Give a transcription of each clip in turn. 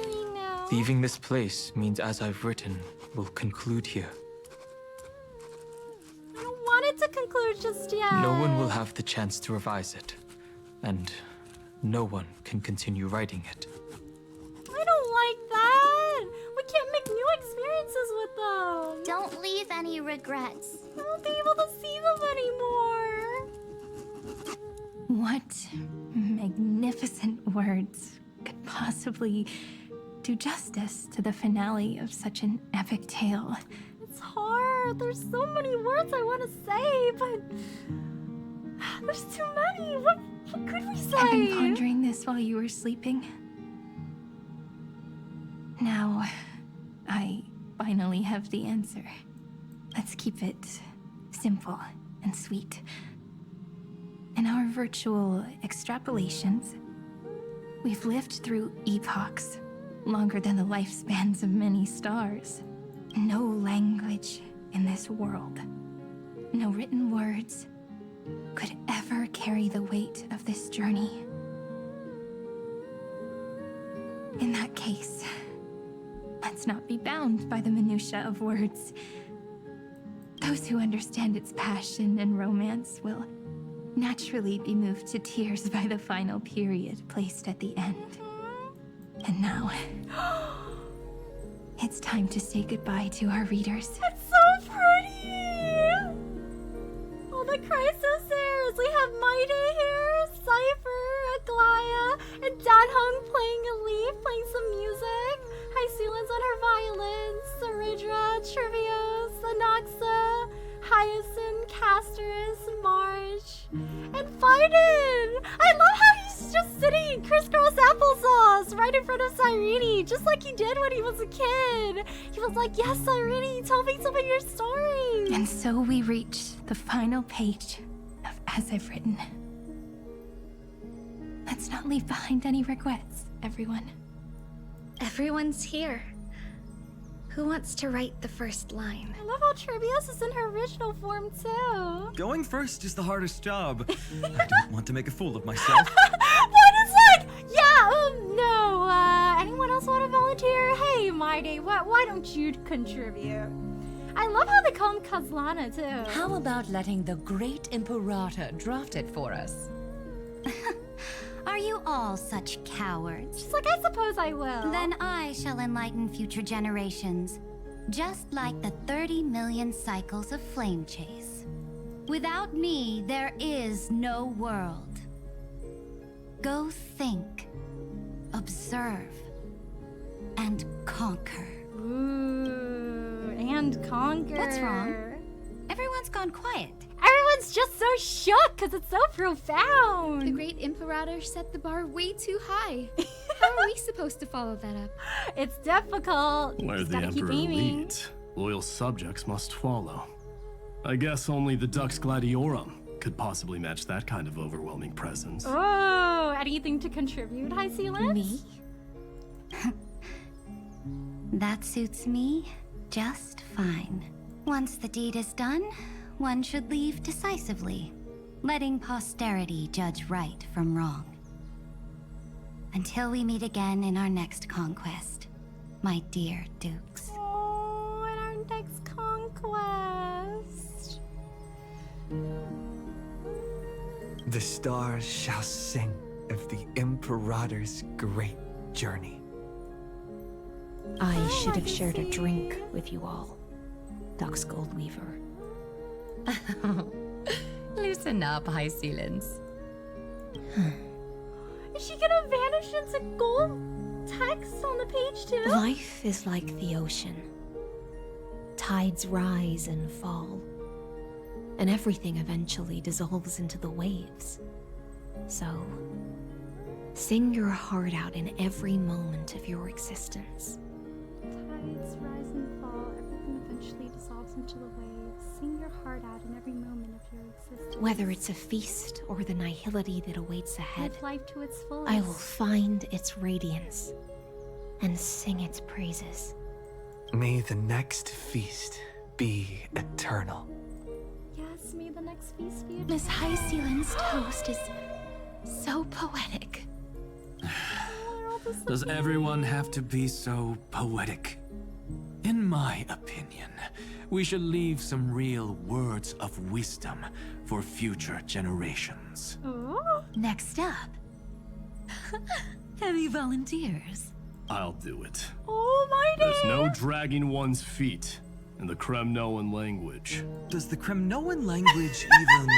tiring now. Leaving this place means as I've written will conclude here. I don't want it to conclude just yet. No one will have the chance to revise it. And no one can continue writing it. I don't like that. We can't make new experiences with them. Don't leave any regrets. I won't be able to see them anymore. What magnificent words could possibly do justice to the finale of such an epic tale? It's hard. There's so many words I want to say, but there's too many. What could we say? I've been pondering this while you were sleeping. Now, I finally have the answer. Let's keep it simple and sweet. In our virtual extrapolations, we've lived through epochs longer than the lifespans of many stars. No language in this world, no written words, could ever carry the weight of this journey. In that case, let's not be bound by the minutiae of words. Those who understand its passion and romance will naturally be moved to tears by the final period placed at the end. And now, it's time to say goodbye to our readers. It's so pretty! All the Chrysos heirs. We have Maide here, Cypher, Aglaya, and Danhung playing a leaf, playing some music. Hysealin's on her violins, Saridra, Trivios, Anaxa, Hyacinth, Casterus, March, and Fiden! I love how he's just sitting crisscross applesauce right in front of Cyrene, just like he did when he was a kid. He was like, yes, Cyrene, tell me some of your stories. And so we reach the final page of As I've Written. Let's not leave behind any regrets, everyone. Everyone's here. Who wants to write the first line? I love how Trivios is in her original form, too. Going first is the hardest job. I don't want to make a fool of myself. What is like, yeah, no, anyone else want to volunteer? Hey, Maide, why don't you contribute? I love how they call him Kazlana, too. How about letting the great Imperator draft it for us? Are you all such cowards? She's like, I suppose I will. Then I shall enlighten future generations, just like the 30 million cycles of flame chase. Without me, there is no world. Go think, observe, and conquer. Ooh, and conquer. What's wrong? Everyone's gone quiet. Everyone's just so shook because it's so profound. The great Imperator set the bar way too high. How are we supposed to follow that up? It's difficult. Where Just the gotta keep Emperor aiming. leads, loyal subjects must follow. I guess only the Dux Gladiorum could possibly match that kind of overwhelming presence. Oh, anything to contribute, Hysealin's? Me? That suits me just fine. Once the deed is done, one should leave decisively, letting posterity judge right from wrong. Until we meet again in our next conquest, my dear Dukes. Oh, in our next conquest. The stars shall sing of the Imperator's great journey. I should have shared a drink with you all, Dux Goldweaver. Loosen up, Hysealin's. Is she gonna vanish into gold text on the page too? Life is like the ocean. Tides rise and fall, and everything eventually dissolves into the waves. So, sing your heart out in every moment of your existence. Tides rise and fall, everything eventually dissolves into the waves. Sing your heart out in every moment of your existence. Whether it's a feast or the nihility that awaits ahead, Live life to its fullest. I will find its radiance and sing its praises. May the next feast be eternal. Yes, may the next feast be Miss Hysealin's toast is so poetic. We're all Does everyone have to be so poetic? In my opinion, we should leave some real words of wisdom for future generations. Ooh. Next up. Any volunteers? I'll do it. Oh, my There's no dragging one's feet in the Kremnoan language. Does the Kremnoan language even...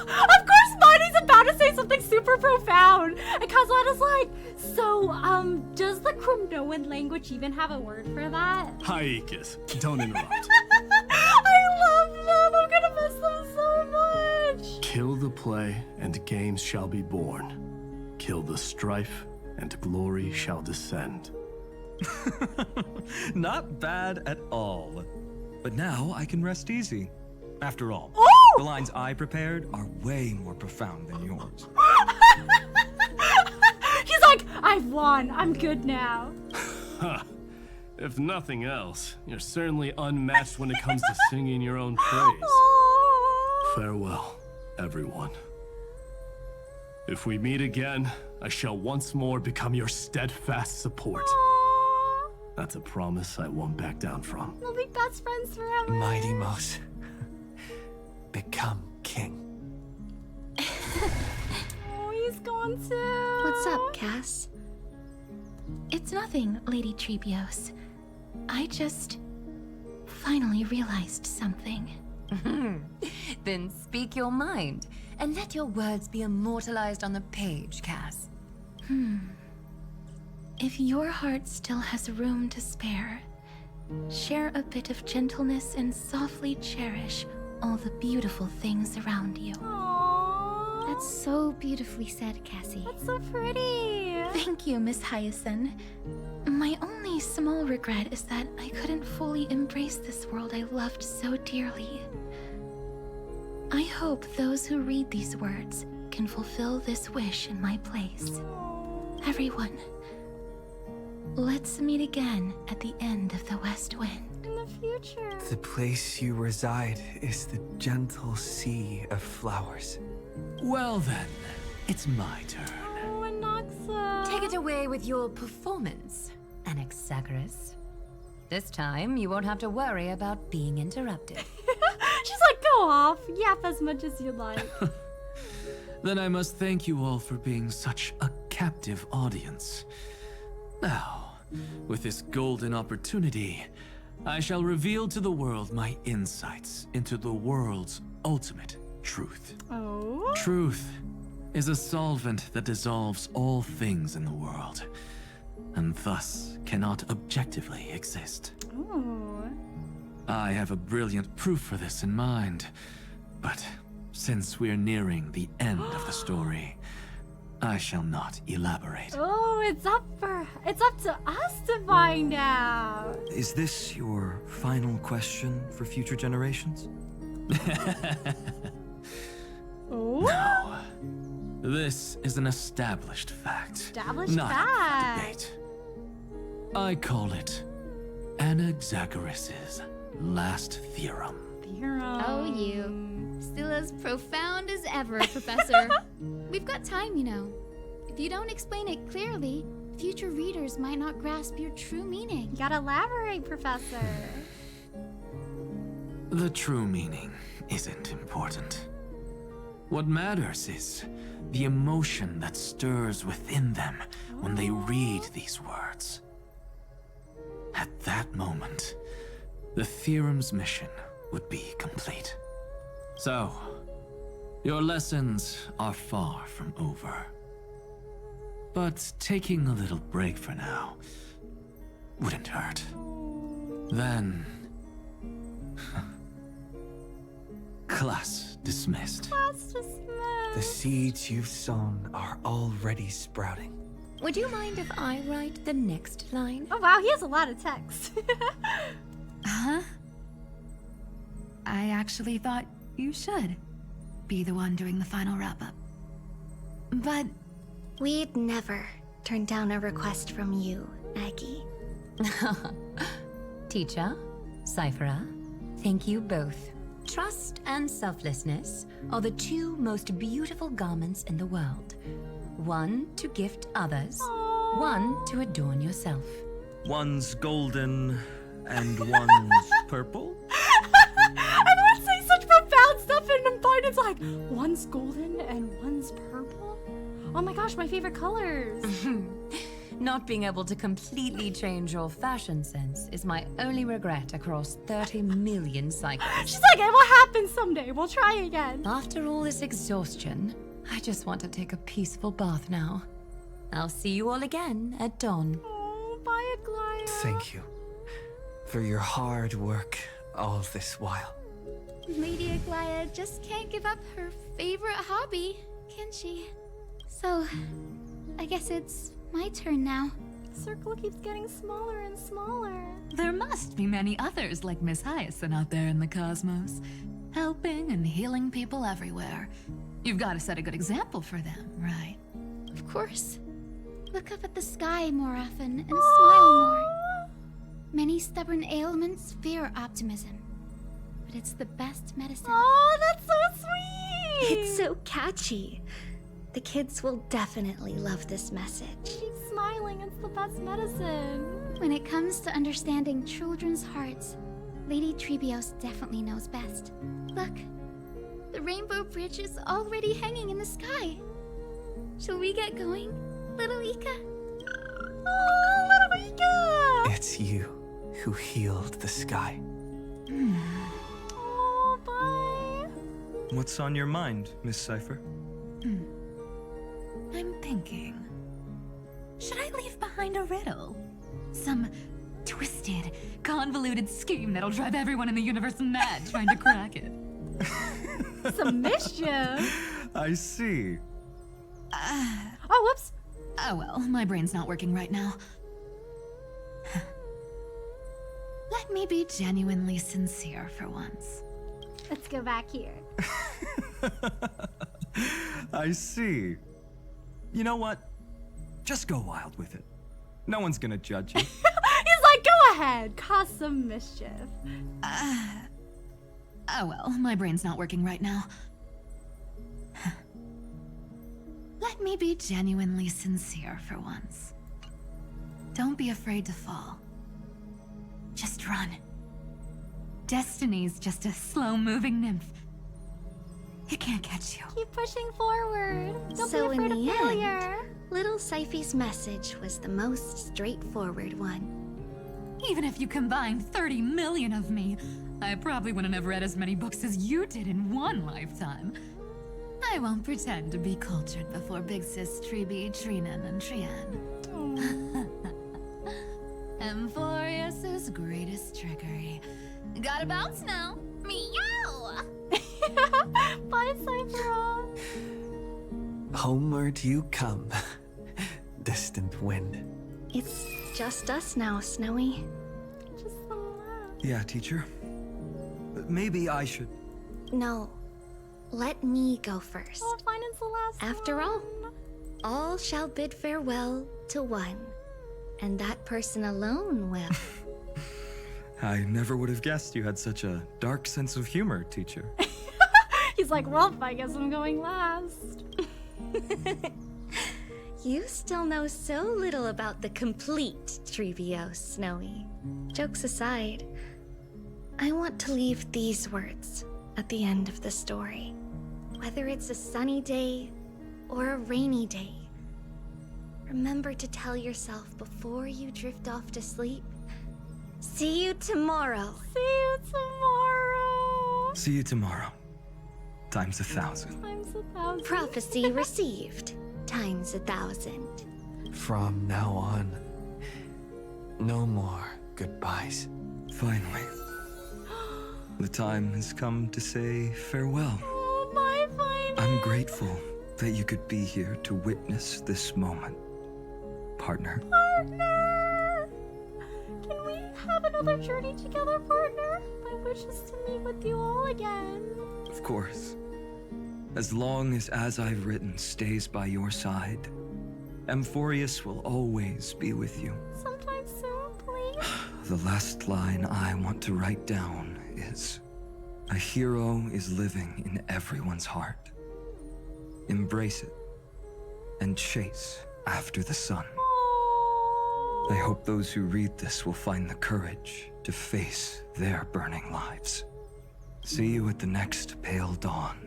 Of course, Marty's about to say something super profound. And Kazana's like, so, does the Kremnoan language even have a word for that? Haikis, don't interrupt. I love them. I'm gonna miss them so much. Kill the play, and games shall be born. Kill the strife, and glory shall descend. Not bad at all. But now I can rest easy. After all, Ooh! the lines I prepared are way more profound than yours. He's like, I've won. I'm good now. Huh. If nothing else, you're certainly unmatched when it comes to singing your own praise. Aww. Farewell, everyone. If we meet again, I shall once more become your steadfast support. Aww. That's a promise I won't back down from. We'll be best friends forever. Mighty Mouse, become king. Oh, he's gone too. What's up, Cass? It's nothing, Lady Trebios. I just finally realized something. Then speak your mind, and let your words be immortalized on the page, Cass. If your heart still has room to spare, share a bit of gentleness and softly cherish all the beautiful things around you. Aww. That's so beautifully said, Cassie. That's so pretty. Thank you, Miss Hyacinth. My only small regret is that I couldn't fully embrace this world I loved so dearly. I hope those who read these words can fulfill this wish in my place. Everyone, let's meet again at the end of the West Wind. In the future. The place you reside is the gentle sea of flowers. Well then, it's my turn. Oh, Anaxa. Take it away with your performance, Anaxagoras. This time, you won't have to worry about being interrupted. She's like, go off. Yap as much as you like. Then I must thank you all for being such a captive audience. Now, with this golden opportunity, I shall reveal to the world my insights into the world's ultimate truth. Oh. Truth is a solvent that dissolves all things in the world, and thus cannot objectively exist. Ooh. I have a brilliant proof for this in mind, but since we're nearing the end of the story, I shall not elaborate. Oh, it's up to us to find out. Is this your final question for future generations? Oh. No. This is an established fact. Established not up fact. for debate. I call it Anaxagoras' last theorem. Oh, you. Still as profound as ever, Professor. We've got time, you know. If you don't explain it clearly, future readers might not grasp your true meaning. You gotta elaborate, Professor. The true meaning isn't important. What matters is the emotion that stirs within them when they read these words. At that moment, the theorem's mission would be complete. So, your lessons are far from over. But taking a little break for now wouldn't hurt. Then... class dismissed. Class dismissed. The seeds you've sown are already sprouting. Would you mind if I write the next line? Oh wow, he has a lot of text. Huh? I actually thought you should be the one doing the final wrap-up. But We'd never turn down a request from you, Aggie. Teacher, Cyphera, thank you both. Trust and selflessness are the two most beautiful garments in the world. One to gift others, one to adorn yourself. One's golden and one's purple? Everyone's saying such profound stuff, and Biden's like, one's golden and one's purple? Oh my gosh, my favorite colors. Not being able to completely change your fashion sense is my only regret across 30 million cycles. She's like, it will happen someday. We'll try again. After all this exhaustion, I just want to take a peaceful bath now. I'll see you all again at dawn. Oh, bye, Aglaya. Thank you for your hard work all this while. Lady Aglaya just can't give up her favorite hobby, can she? So, I guess it's my turn now. The circle keeps getting smaller and smaller. There must be many others like Miss Hyacinth out there in the cosmos, helping and healing people everywhere. You've got to set a good example for them, right? Of course. Look up at the sky more often and smile more. Many stubborn ailments fear optimism, but it's the best medicine. Oh, that's so sweet! It's so catchy. The kids will definitely love this message. Keep smiling, it's the best medicine. When it comes to understanding children's hearts, Lady Trebios definitely knows best. Look, the Rainbow Bridge is already hanging in the sky. Shall we get going, little Ika? Oh, little Ika! It's you who healed the sky. Oh, bye. What's on your mind, Miss Cypher? I'm thinking, should I leave behind a riddle? Some twisted, convoluted scheme that'll drive everyone in the universe mad trying to crack it. Some mischief. I see. Oh, whoops. Oh well, my brain's not working right now. Let me be genuinely sincere for once. Let's go back here. I see. You know what? Just go wild with it. No one's gonna judge you. He's like, go ahead, cause some mischief. Oh well, my brain's not working right now. Let me be genuinely sincere for once. Don't be afraid to fall. Just run. Destiny's just a slow-moving nymph. It can't catch you. Keep pushing forward. Don't So be afraid in the of failure. end, little Syphy's message was the most straightforward one. Even if you combined 30 million of me, I probably wouldn't have read as many books as you did in one lifetime. I won't pretend to be cultured before Big Sis Treeby, Trinan, and Trian. Emphorius's greatest trickery. Gotta bounce now. Meow! Bye, Cypher. Homeward you come, distant wind. It's just us now, Snowy. Just the laugh. Yeah, teacher. Maybe I should. No, let me go first. Oh, fine, it's the last After one. all shall bid farewell to one, and that person alone will. I never would have guessed you had such a dark sense of humor, teacher. He's like, well, I guess I'm going last. You still know so little about the complete Trebios, Snowy. Jokes aside, I want to leave these words at the end of the story. Whether it's a sunny day or a rainy day, remember to tell yourself before you drift off to sleep, see you tomorrow. See you tomorrow. See you tomorrow. Times 1,000. Times 1,000. Prophecy received, times 1,000. From now on, no more goodbyes. Finally. The time has come to say farewell. Oh, my finance. I'm grateful that you could be here to witness this moment, partner. Partner! Can we have another journey together, partner? My wish is to meet with you all again. Of course. As long as I've written stays by your side, Emphorius will always be with you. Sometime soon, please. The last line I want to write down is, a hero is living in everyone's heart. Embrace it and chase after the sun. I hope those who read this will find the courage to face their burning lives. See you at the next pale dawn,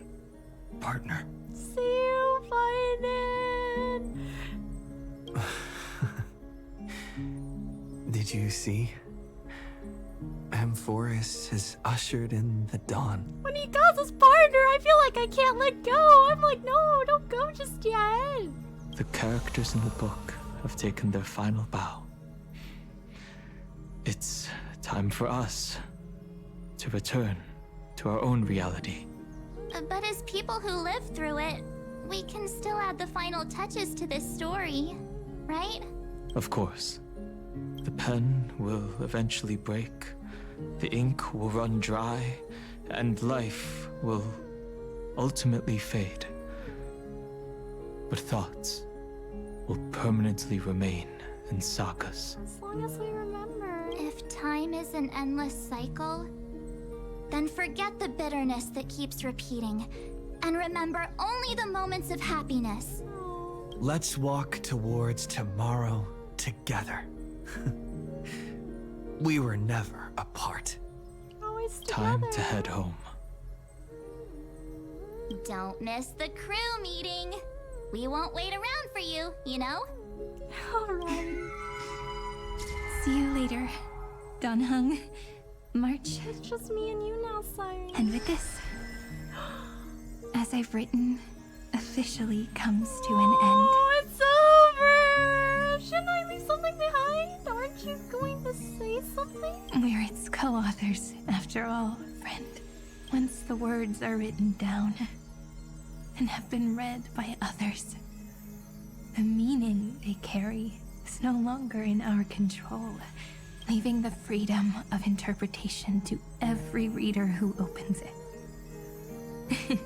partner. See you, Biden. Did you see? Amphorus has ushered in the dawn. When he calls us partner, I feel like I can't let go. I'm like, no, don't go just yet. The characters in the book have taken their final bow. It's time for us to return to our own reality. But as people who lived through it, we can still add the final touches to this story, right? Of course. The pen will eventually break, the ink will run dry, and life will ultimately fade. But thoughts will permanently remain in sagas. As long as we remember. If time is an endless cycle, then forget the bitterness that keeps repeating, and remember only the moments of happiness. Let's walk towards tomorrow together. We were never apart. Always Time together. to head home. Don't miss the crew meeting. We won't wait around for you, you know? Alright. See you later, Donhung. March. It's just me and you now, Siren. And with this, as I've written, officially comes to an end. Oh, it's over! Shouldn't I leave something behind? Aren't you going to say something? We're its co-authors, after all, friend. Once the words are written down and have been read by others, the meaning they carry is no longer in our control, leaving the freedom of interpretation to every reader who opens it.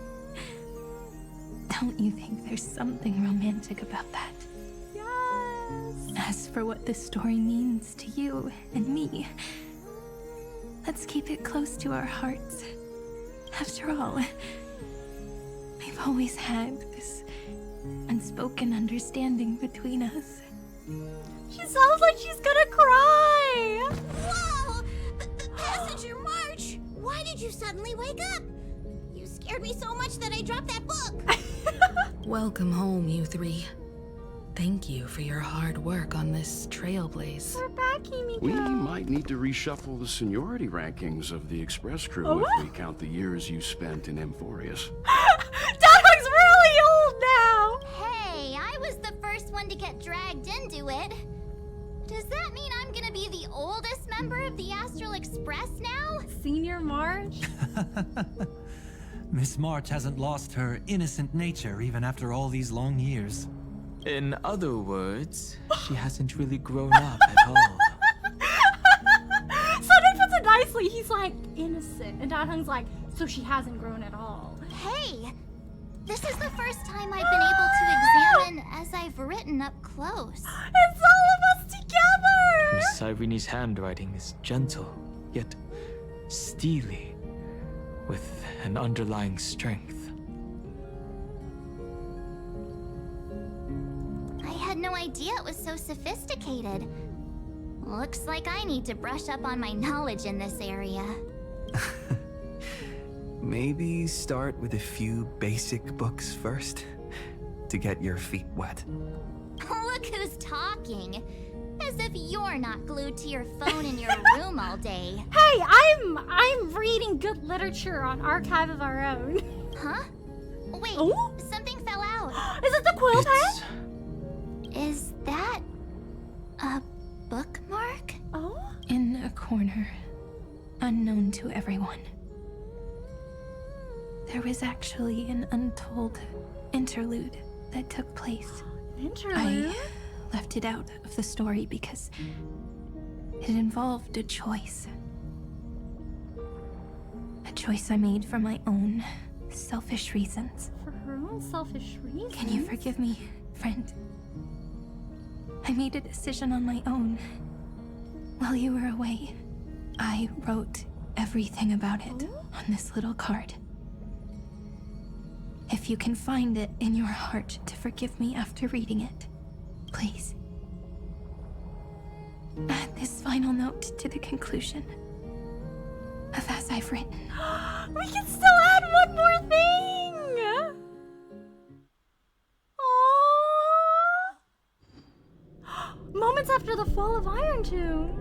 Don't you think there's something romantic about that? Yes! As for what this story means to you and me, let's keep it close to our hearts. After all, we've always had this unspoken understanding between us. She sounds like she's gonna cry! Whoa! Passenger March! Why did you suddenly wake up? You scared me so much that I dropped that book. Welcome home, you three. Thank you for your hard work on this trailblaze. We're back, Himiko. We might need to reshuffle the seniority rankings of the Express crew Oh? if we count the years you spent in Amphorius. Donhung's really old now! Hey, I was the first one to get dragged into it. Does that mean I'm gonna be the oldest member of the Astral Express now? Senior March? Miss March hasn't lost her innocent nature even after all these long years. In other words, she hasn't really grown up at all. Sunday puts it nicely. He's like, innocent. And Donhung's like, so she hasn't grown at all. Hey, this is the first time I've been able to examine as I've written up close. It's all of us together! Miss Irene's handwriting is gentle, yet steely, with an underlying strength. I had no idea it was so sophisticated. Looks like I need to brush up on my knowledge in this area. Maybe start with a few basic books first, to get your feet wet. Look who's talking. As if you're not glued to your phone in your room all day. Hey, I'm reading good literature on Archive of Our Own. Huh? Wait, Oh? something fell out. Is it the quilt It's... head? Is that a bookmark? Oh? In a corner, unknown to everyone, there was actually an untold interlude that took place. Interlude? I left it out of the story because it involved a choice. A choice I made for my own selfish reasons. For her own selfish reasons? Can you forgive me, friend? I made a decision on my own. While you were away, I wrote everything about it on this little card. If you can find it in your heart to forgive me after reading it, please. Add this final note to the conclusion of as I've written. We can still add one more thing! Aww. Moments after the fall of Iron Tomb.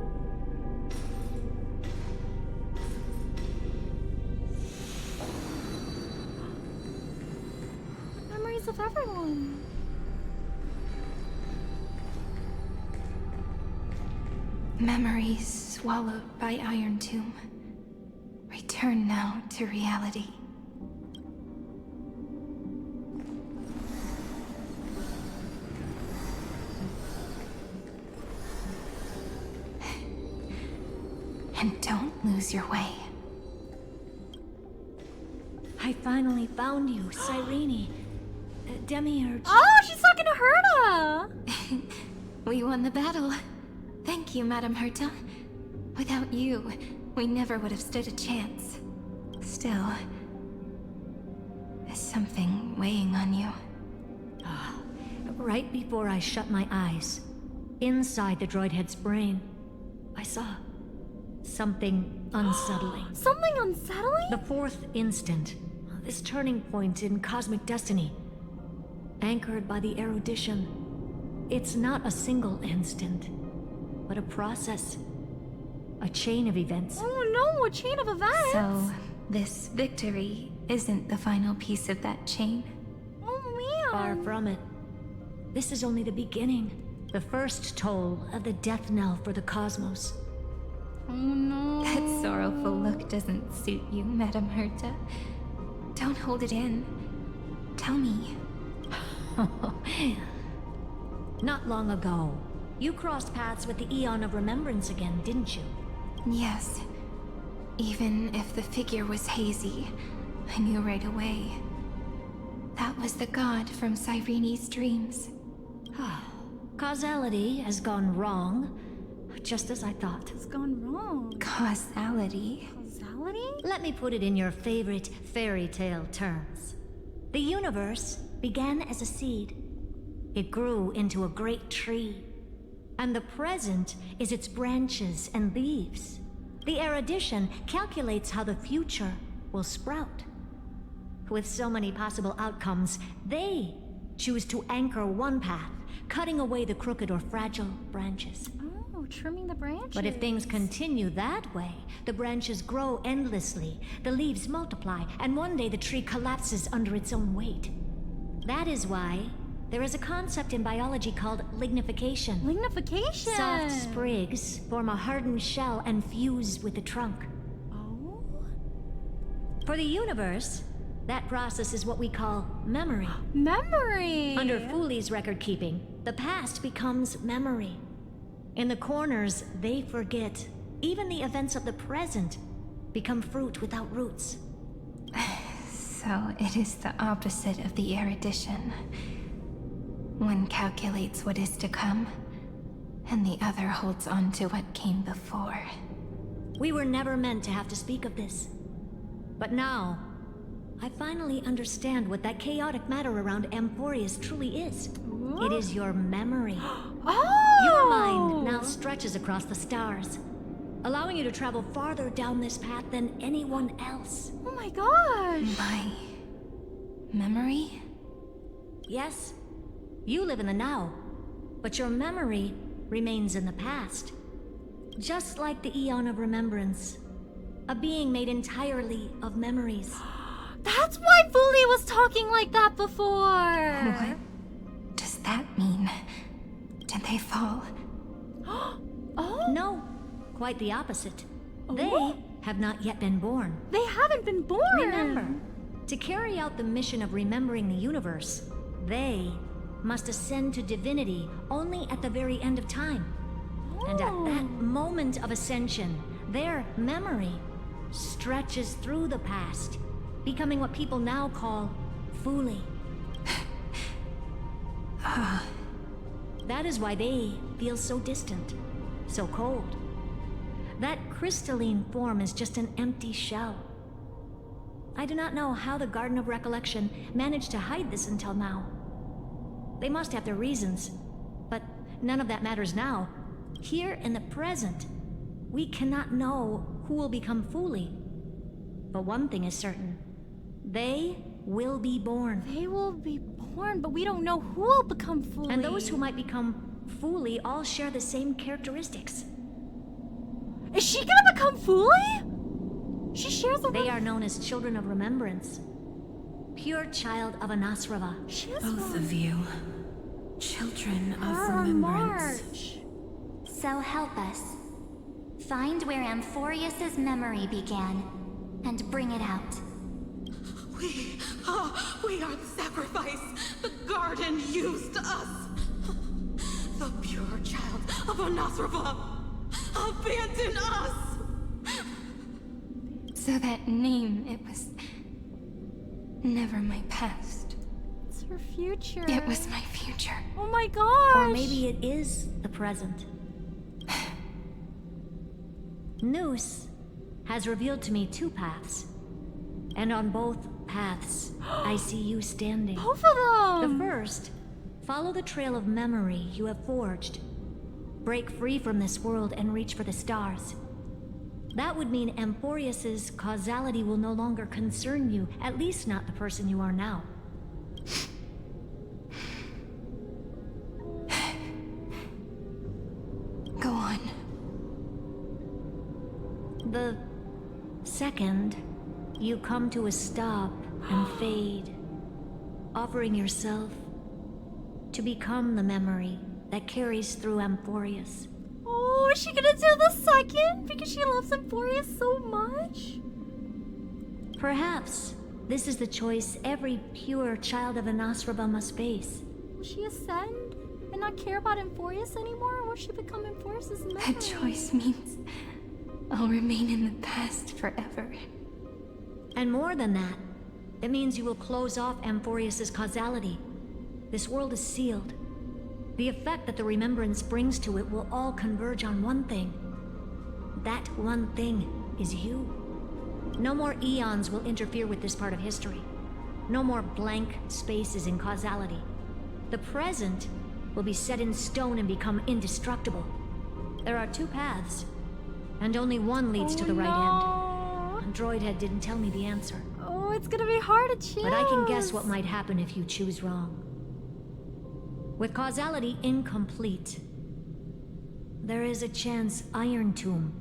Memories of everyone. Memories swallowed by Iron Tomb. Return now to reality. And don't lose your way. I finally found you, Cyrene. Demiurge. Oh, she's talking to Herta! We won the battle. Thank you, Madame Herta. Without you, we never would have stood a chance. Still, there's something weighing on you. Right before I shut my eyes, inside the droid head's brain, I saw something unsettling. Something unsettling? The fourth instant, this turning point in cosmic destiny, anchored by the erudition. It's not a single instant, but a process. A chain of events. Oh no, a chain of events? So, this victory isn't the final piece of that chain? Oh man. Far from it. This is only the beginning. The first toll of the death knell for the cosmos. Oh no. That sorrowful look doesn't suit you, Madame Herta. Don't hold it in. Tell me. Not long ago, you crossed paths with the Eon of Remembrance again, didn't you? Yes. Even if the figure was hazy, I knew right away. That was the god from Cyrene's dreams. Causality has gone wrong, just as I thought. It's gone wrong. Causality? Causality? Let me put it in your favorite fairy tale terms. The universe began as a seed. It grew into a great tree. And the present is its branches and leaves. The erudition calculates how the future will sprout. With so many possible outcomes, they choose to anchor one path, cutting away the crooked or fragile branches. Oh, trimming the branches. But if things continue that way, the branches grow endlessly, the leaves multiply, and one day the tree collapses under its own weight. That is why there is a concept in biology called lignification. Lignification? Soft sprigs form a hardened shell and fuse with the trunk. Oh? For the universe, that process is what we call memory. Memory! Under Fooley's record keeping, the past becomes memory. In the corners, they forget. Even the events of the present become fruit without roots. So it is the opposite of the erudition. One calculates what is to come, and the other holds on to what came before. We were never meant to have to speak of this. But now, I finally understand what that chaotic matter around Emporius truly is. Ooh. It is your memory. Oh! Your mind now stretches across the stars, allowing you to travel farther down this path than anyone else. Oh my gosh! My memory? Yes, you live in the now, but your memory remains in the past. Just like the Eon of Remembrance, a being made entirely of memories. That's why Fooley was talking like that before! What does that mean? Did they fall? Oh? No, quite the opposite. Oh. They have not yet been born. They haven't been born! Remember, to carry out the mission of remembering the universe, they must ascend to divinity only at the very end of time. And at that moment of ascension, their memory stretches through the past, becoming what people now call Fooley. That is why they feel so distant, so cold. That crystalline form is just an empty shell. I do not know how the Garden of Recollection managed to hide this until now. They must have their reasons, but none of that matters now. Here in the present, we cannot know who will become Fuli. But one thing is certain. They will be born. They will be born, but we don't know who will become Fuli. And those who might become Fuli all share the same characteristics. Is she gonna become Fuli? She shares a... They are known as Children of Remembrance. Pure child of Anasrava. Both of you. Children of Her Remembrance. March. So help us. Find where Amphorius's memory began, and bring it out. We are the sacrifice the garden used us. The pure child of Anasrava. Abandon us! So that name, it was never my past. It's her future. It was my future. Oh my gosh! Or maybe it is the present. Noose has revealed to me two paths. And on both paths, I see you standing. Both of them! The first, follow the trail of memory you have forged. Break free from this world and reach for the stars. That would mean Amphorius's causality will no longer concern you, at least not the person you are now. Go on. The second, you come to a stop and fade, offering yourself to become the memory that carries through Amphorius. Oh, is she gonna do the second? Because she loves Amphorius so much? Perhaps this is the choice every pure child of Anasraba must face. Will she ascend and not care about Amphorius anymore? Or will she become Amphorius's memory? That choice means I'll remain in the past forever. And more than that, it means you will close off Amphorius's causality. This world is sealed. The effect that the remembrance brings to it will all converge on one thing. That one thing is you. No more eons will interfere with this part of history. No more blank spaces in causality. The present will be set in stone and become indestructible. There are two paths, and only one leads to the right end. Droidhead didn't tell me the answer. Oh, it's gonna be hard to choose. But I can guess what might happen if you choose wrong. With causality incomplete, there is a chance Iron Tomb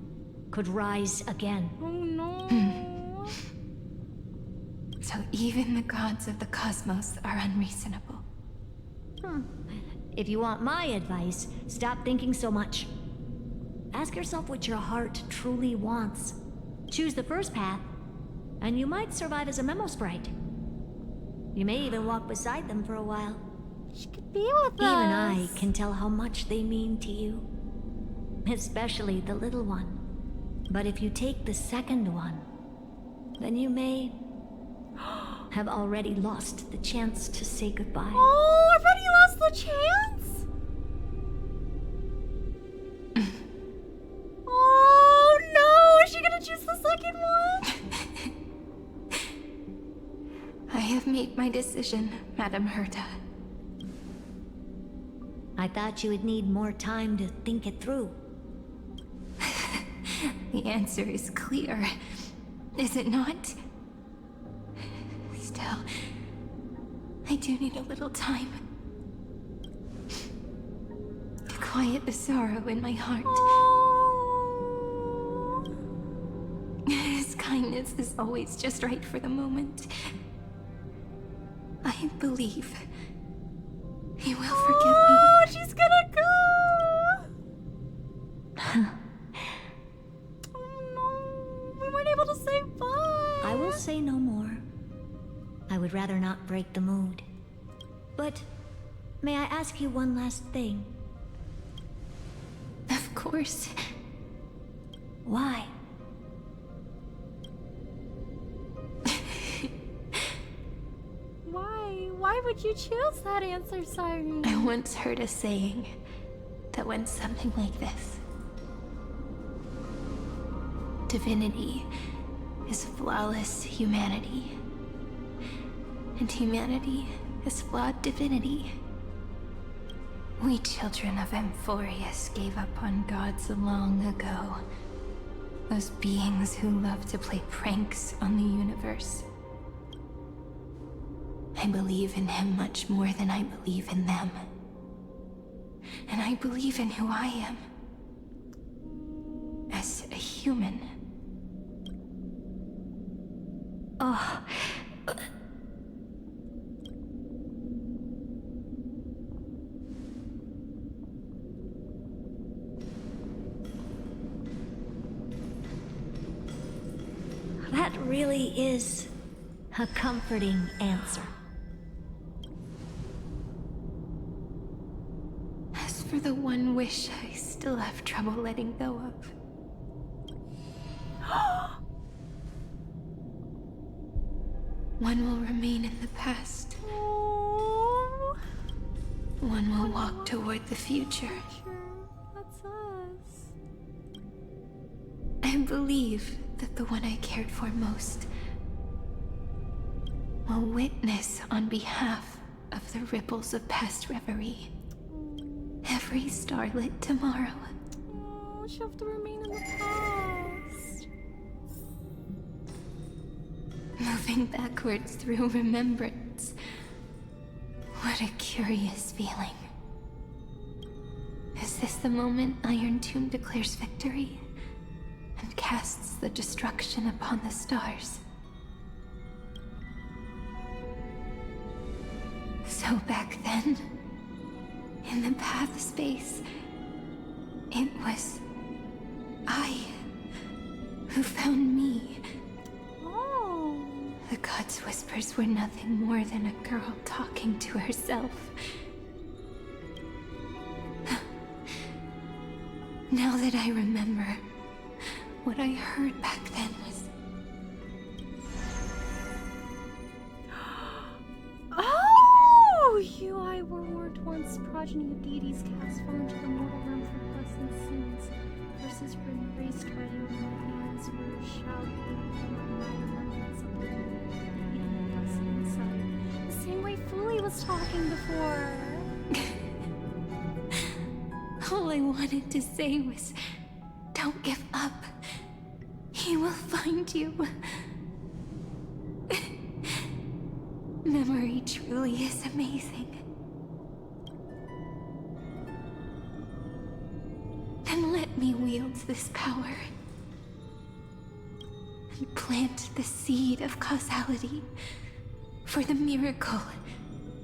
could rise again. Oh no. So even the gods of the cosmos are unreasonable. If you want my advice, stop thinking so much. Ask yourself what your heart truly wants. Choose the first path, and you might survive as a memo sprite. You may even walk beside them for a while. She could be with us. Even I can tell how much they mean to you. Especially the little one. But if you take the second one, then you may have already lost the chance to say goodbye. Oh, I've already lost the chance? Oh no, is she gonna choose the second one? I have made my decision, Madam Herta. I thought you would need more time to think it through. The answer is clear, is it not? Still, I do need a little time to quiet the sorrow in my heart. His kindness is always just right for the moment. I believe he will forgive me. Oh, she's gonna go! Oh no, we weren't able to say bye. I will say no more. I would rather not break the mood. But may I ask you one last thing? Of course. Why? Why would you choose that answer, Siren? I once heard a saying that went something like this. Divinity is flawless humanity. And humanity is flawed divinity. We children of Amphorius gave up on gods long ago. Those beings who love to play pranks on the universe. I believe in him much more than I believe in them. And I believe in who I am. As a human. Oh. That really is a comforting answer. As for the one wish I still have trouble letting go of. One will remain in the past. One will walk toward the future. That's us. I believe that the one I cared for most will witness on behalf of the ripples of past reverie. Every starlit tomorrow. Oh, she'll have to remain in the past. Moving backwards through remembrance. What a curious feeling. Is this the moment Iron Tomb declares victory and casts the destruction upon the stars? So back then, in the path space, it was I who found me. Oh. The gods' whispers were nothing more than a girl talking to herself. Now that I remember, what I heard back then was... Oh! You, I were once progeny of deities cast fall into the mortal realm for quests and sins. Verses were erased by your hands were shouted from my remembrance of the eating the dust inside. The same way Fuli was talking before. All I wanted to say was, don't give up. He will find you. Memory truly is amazing. Then let me wield this power and plant the seed of causality for the miracle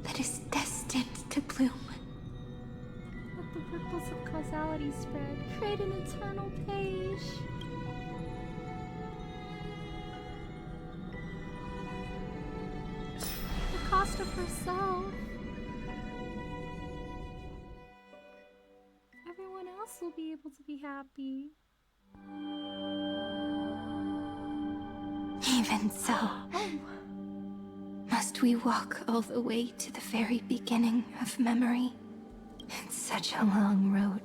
that is destined to bloom. Let the ripples of causality spread, create an eternal page. The cost of herself. Everyone else will be able to be happy. Even so, must we walk all the way to the very beginning of memory? It's such a long road.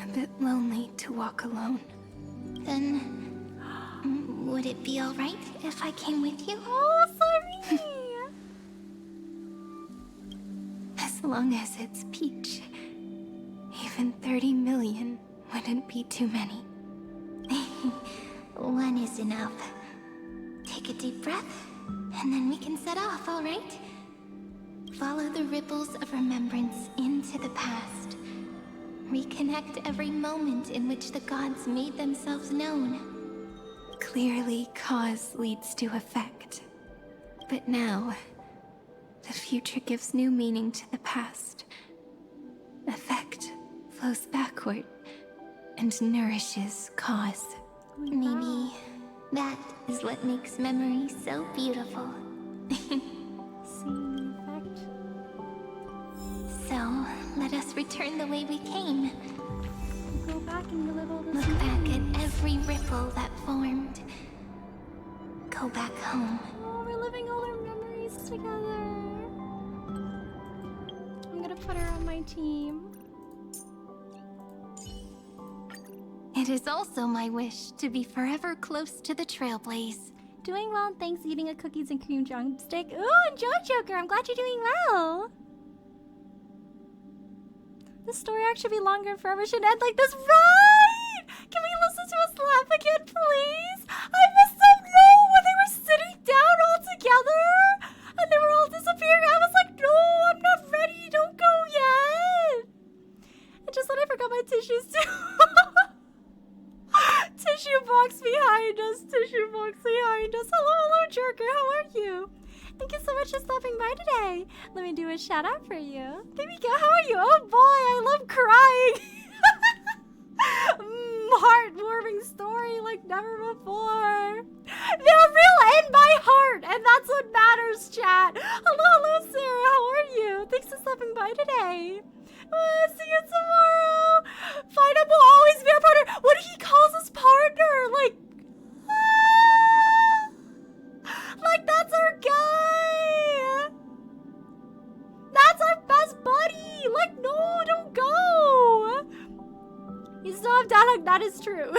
A bit lonely to walk alone. Then, would it be alright if I came with you? Oh, sorry! As long as it's Peach. Even 30 million wouldn't be too many. One is enough. Take a deep breath, and then we can set off, alright? Follow the ripples of remembrance into the past. Reconnect every moment in which the gods made themselves known. Clearly, cause leads to effect. But now, the future gives new meaning to the past. Effect flows backward and nourishes cause. Maybe that is what makes memory so beautiful. Seeing effect. So, let us return the way we came. You go back and you live all this Look back at every ripple that formed. Go back home. Oh, we're living all our memories together. I'm gonna put her on my team. It is also my wish to be forever close to the Trailblaze. Doing well, and thanks. Eating a cookies and cream drumstick. Ooh, enjoy, Joker. I'm glad you're doing well. The story arc should be longer and forever should end like this. Right! Can we listen to us laugh again, please? I missed them. No, when they were sitting down all together and they were all disappearing. I was like, no, I'm not ready. Don't go yet. And just then I forgot my tissues too. Tissue box behind us. Tissue box behind us. Hello, hello, Jerker. How are you? Thank you so much for stopping by today. Let me do a shout out for you. There we go. How are you? Oh boy, I love crying. Heartwarming story like never before. They're real in my heart, and that's what matters, chat. Hello, hello, Sarah. How are you? Thanks for stopping by today. See you tomorrow. Find out will always be our partner. What he calls his partner, like that's our guy. That's our best buddy. Like, no, don't go. You still have Danhung. That is true.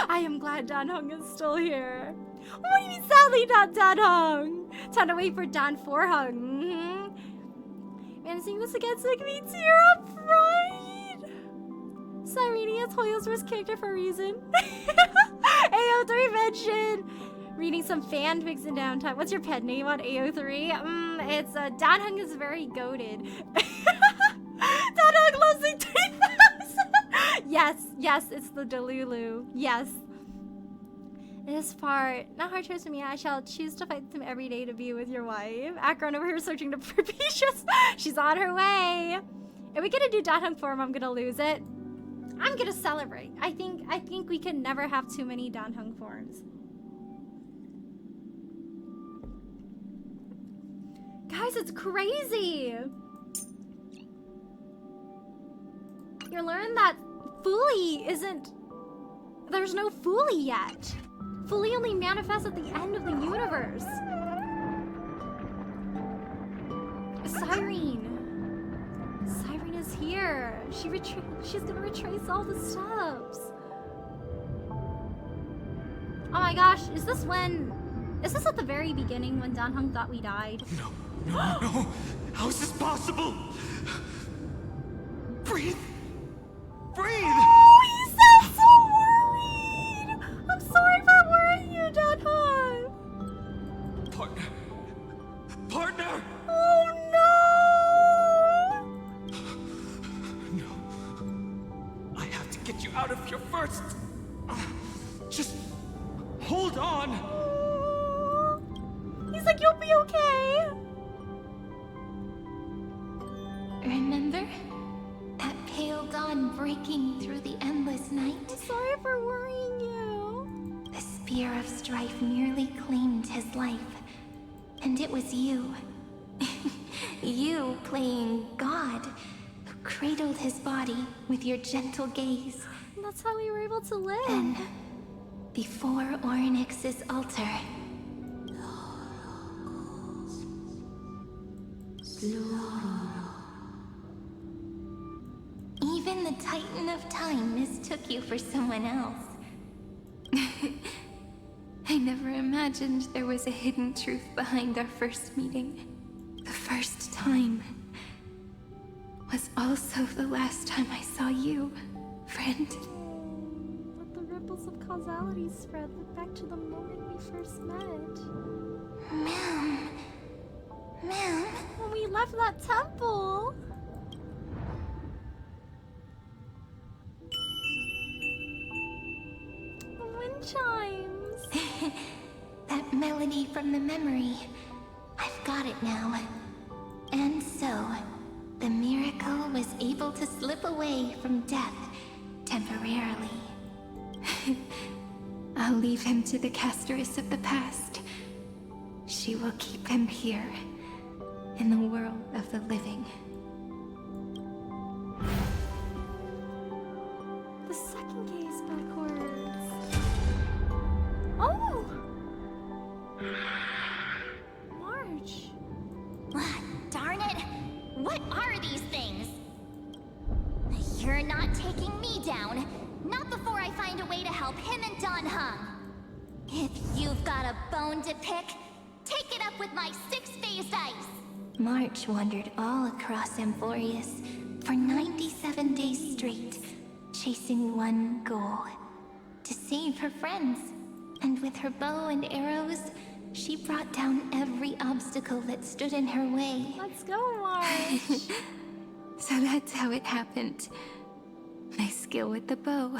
I am glad Danhung is still here. What do you mean, sadly not Danhung? Time to wait for Dan Forhung. Man, seeing this again so it can be tear up, right? Cyrene is Hoyo's first character for a reason. AO3 mention reading some fanfics in downtime. What's your pet name on AO3? It's Danhung is very goated. Danhung loves the 3000. Yes, it's the Delulu. Yes. This part, not hard choice for me. I shall choose to fight him every day to be with your wife. Akron over here searching for Peaches. She's on her way. If we get to do Danhung form, I'm gonna lose it. I'm gonna celebrate. I think we can never have too many Danhung forms. Guys, it's crazy. You learn that Fuli isn't. There's no Fuli yet. Fuli only manifests at the end of the universe. Cyrene is here. She's gonna retrace all the steps. Oh my gosh, is this at the very beginning when Danhung thought we died? No. How is this possible? Breathe. Oh, he sounds so worried. I'm sorry for worrying you, Danhung. Partner. Oh no. No. I have to get you out of here first. Just hold on. He's like, you'll be okay. Remember? That pale dawn breaking through the endless night? I'm sorry for worrying you. The spear of strife nearly claimed his life. And it was you. You playing God, who cradled his body with your gentle gaze. And that's how we were able to live. Then, before Ornyx's altar, even the Titan of Time mistook you for someone else. I never imagined there was a hidden truth behind our first meeting. The first time was also the last time I saw you, friend. Let the ripples of causality spread. Look back to the moment we first met. Ma'am. When we left that temple. The wind chimes. That melody from the memory. I've got it now. And so, the miracle was able to slip away from death temporarily. I'll leave him to the casteress of the past. She will keep him here, in the world of the living. The second gaze backwards. Oh! March. Darn it! What are these things? You're not taking me down. Not before I find a way to help him and Don Hung. If you've got a bone to pick, take it up with my six-phased ice. March wandered all across Amphorius for 97 days straight, chasing one goal: to save her friends. And with her bow and arrows, she brought down every obstacle that stood in her way. Let's go, March. So that's how it happened. My skill with the bow.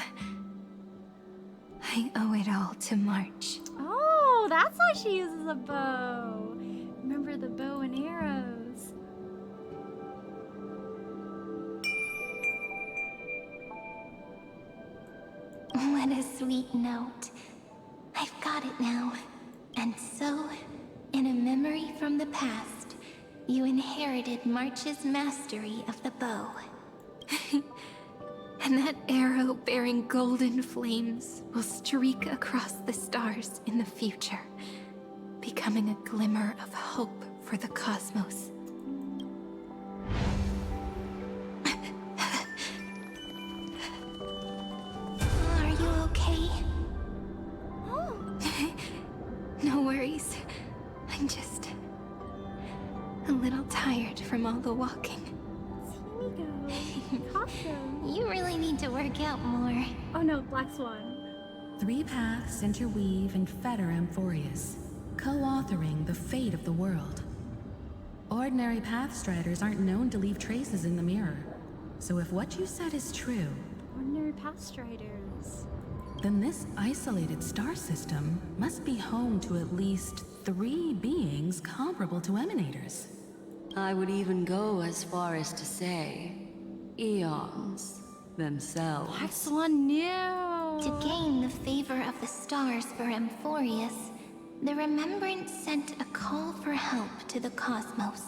I owe it all to March. Oh, that's why she uses a bow. Remember the bow and arrows. What a sweet note. I've got it now. And so, in a memory from the past, you inherited March's mastery of the bow. And that arrow bearing golden flames will streak across the stars in the future, becoming a glimmer of hope for the cosmos. Are you okay? No worries. I'm just a little tired from all the walking. Here we go. Awesome. You really need to work out more. Oh no, Black Swan. 3 paths interweave and fetter Amphorius, co-authoring the fate of the world. Ordinary pathstriders aren't known to leave traces in the mirror. So if what you said is true, Ordinary Pathstriders. then this isolated star system must be home to at least 3 beings comparable to Emanators. I would even go as far as to say, eons themselves. Black Swan knew. To gain the favor of the stars for Amphorius, the Remembrance sent a call for help to the cosmos.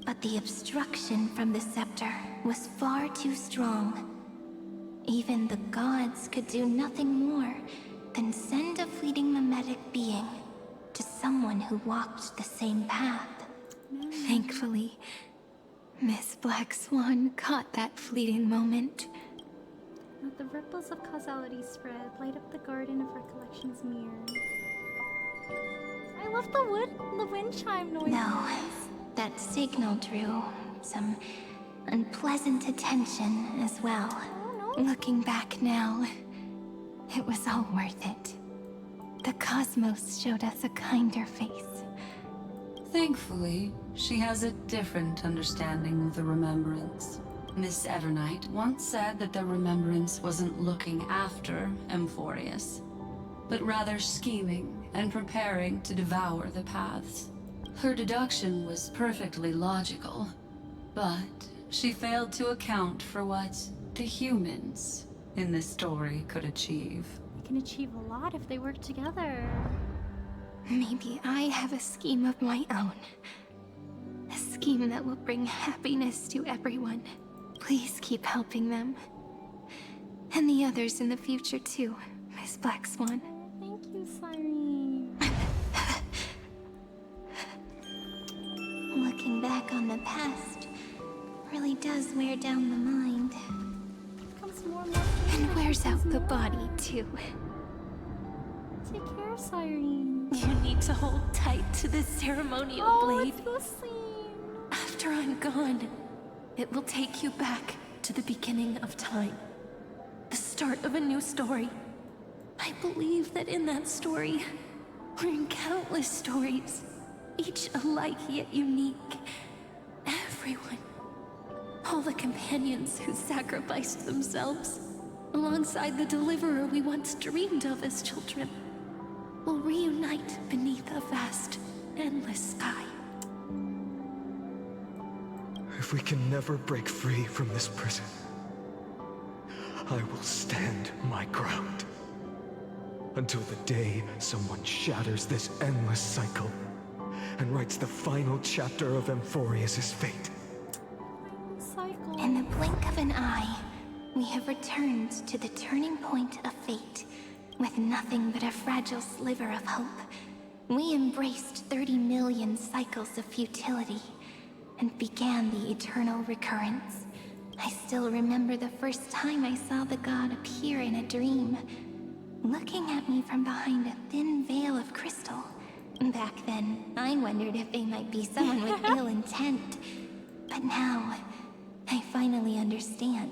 But the obstruction from the scepter was far too strong. Even the gods could do nothing more than send a fleeting mimetic being to someone who walked the same path. Thankfully, Miss Black Swan caught that fleeting moment. Let the ripples of causality spread, light up the garden of recollection's mirror. I love the wind chime noises. No, that signal drew some unpleasant attention as well. Looking back now, it was all worth it. The cosmos showed us a kinder face. Thankfully, she has a different understanding of the Remembrance. Miss Evernight once said that the Remembrance wasn't looking after Amphorius, but rather scheming and preparing to devour the paths. Her deduction was perfectly logical, but she failed to account for what the humans in this story could achieve. They can achieve a lot if they work together. Maybe I have a scheme of my own. A scheme that will bring happiness to everyone. Please keep helping them. And the others in the future too, Miss Black Swan. Thank you, Cyrene. Looking back on the past really does wear down the mind. Becomes more and more. And wears out the body too. Take care, Cyrene. You need to hold tight to this ceremonial blade. It's the scene. After I'm gone, it will take you back to the beginning of time. The start of a new story. I believe that in that story, or in countless stories, each alike yet unique, everyone, all the companions who sacrificed themselves, alongside the deliverer we once dreamed of as children, will reunite beneath a vast, endless sky. If we can never break free from this prison, I will stand my ground. Until the day someone shatters this endless cycle and writes the final chapter of Amphorius' fate. In the blink of an eye, we have returned to the turning point of fate. With nothing but a fragile sliver of hope, we embraced 30 million cycles of futility and began the eternal recurrence, I still remember the first time I saw the god appear in a dream, looking at me from behind a thin veil of crystal. Back then, I wondered if they might be someone with ill intent. But now, I finally understand.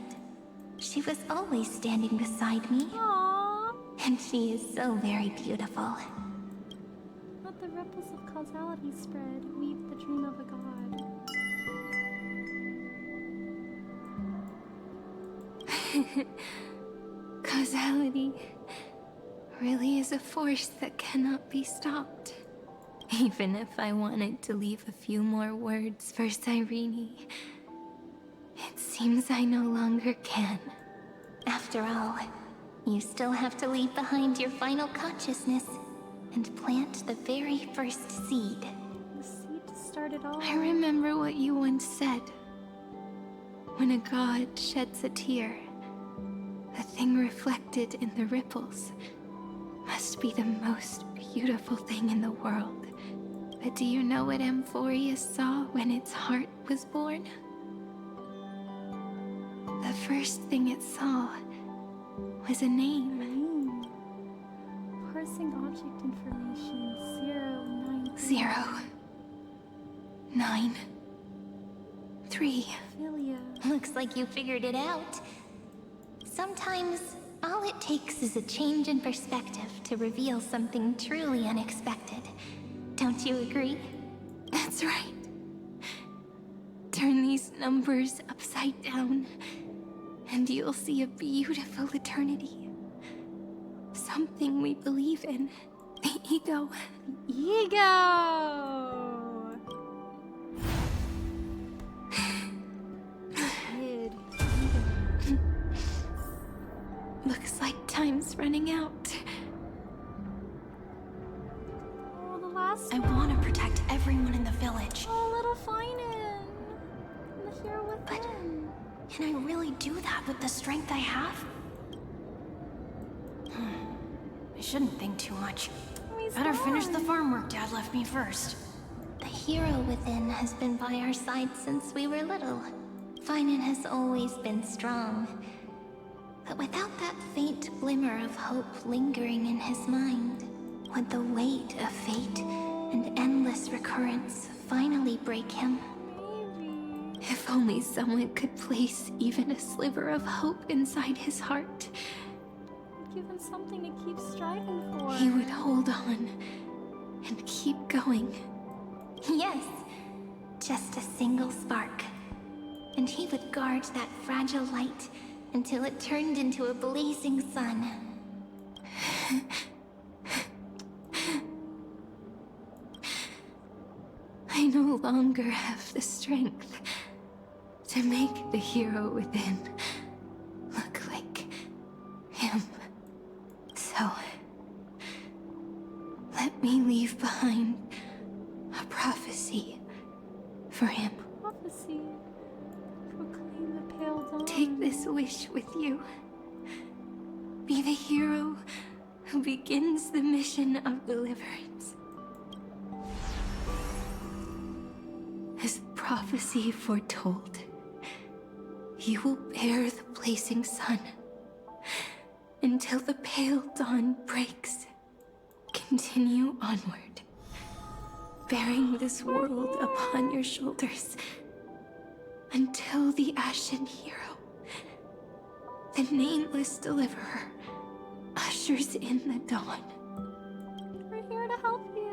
She was always standing beside me. Aww. And she is so very beautiful. Let the ripples of causality spread, weave the dream of a god. Causality really is a force that cannot be stopped. Even if I wanted to leave a few more words for Cyrene, it seems I no longer can. After all, you still have to leave behind your final consciousness and plant the very first seed. The seed to start it all. I remember what you once said. When a god sheds a tear, the thing reflected in the ripples must be the most beautiful thing in the world. But do you know what Amphorius saw when its heart was born? The first thing it saw was a name. Parsing object information 0, 9, 0, 9, 3. Philia. Looks like you figured it out. Sometimes, all it takes is a change in perspective to reveal something truly unexpected. Don't you agree? That's right. Turn these numbers upside down, and you'll see a beautiful eternity. Something we believe in. The ego. Ego! Kid. Looks like time's running out. Oh, the last I want to protect everyone in the village. Oh, little Finan. The hero within. Can I really do that with the strength I have? I shouldn't think too much. Better finish the farm work Dad left me first. The hero within has been by our side since we were little. Finan has always been strong. But without that faint glimmer of hope lingering in his mind, would the weight of fate and endless recurrence finally break him? Maybe. If only someone could place even a sliver of hope inside his heart. Give him something to keep striving for. He would hold on and keep going. Yes, just a single spark. And he would guard that fragile light until it turned into a blazing sun. I no longer have the strength to make the hero within look like him. So, let me leave behind a prophecy for him. Prophecy. Proclaim the pale dawn. Take this wish with you. Be the hero who begins the mission of deliverance. As the prophecy foretold, you will bear the blazing sun until the pale dawn breaks. Continue onward, bearing this world upon your shoulders until the Ashen Hero, the nameless deliverer, ushers in the dawn. We're here to help you.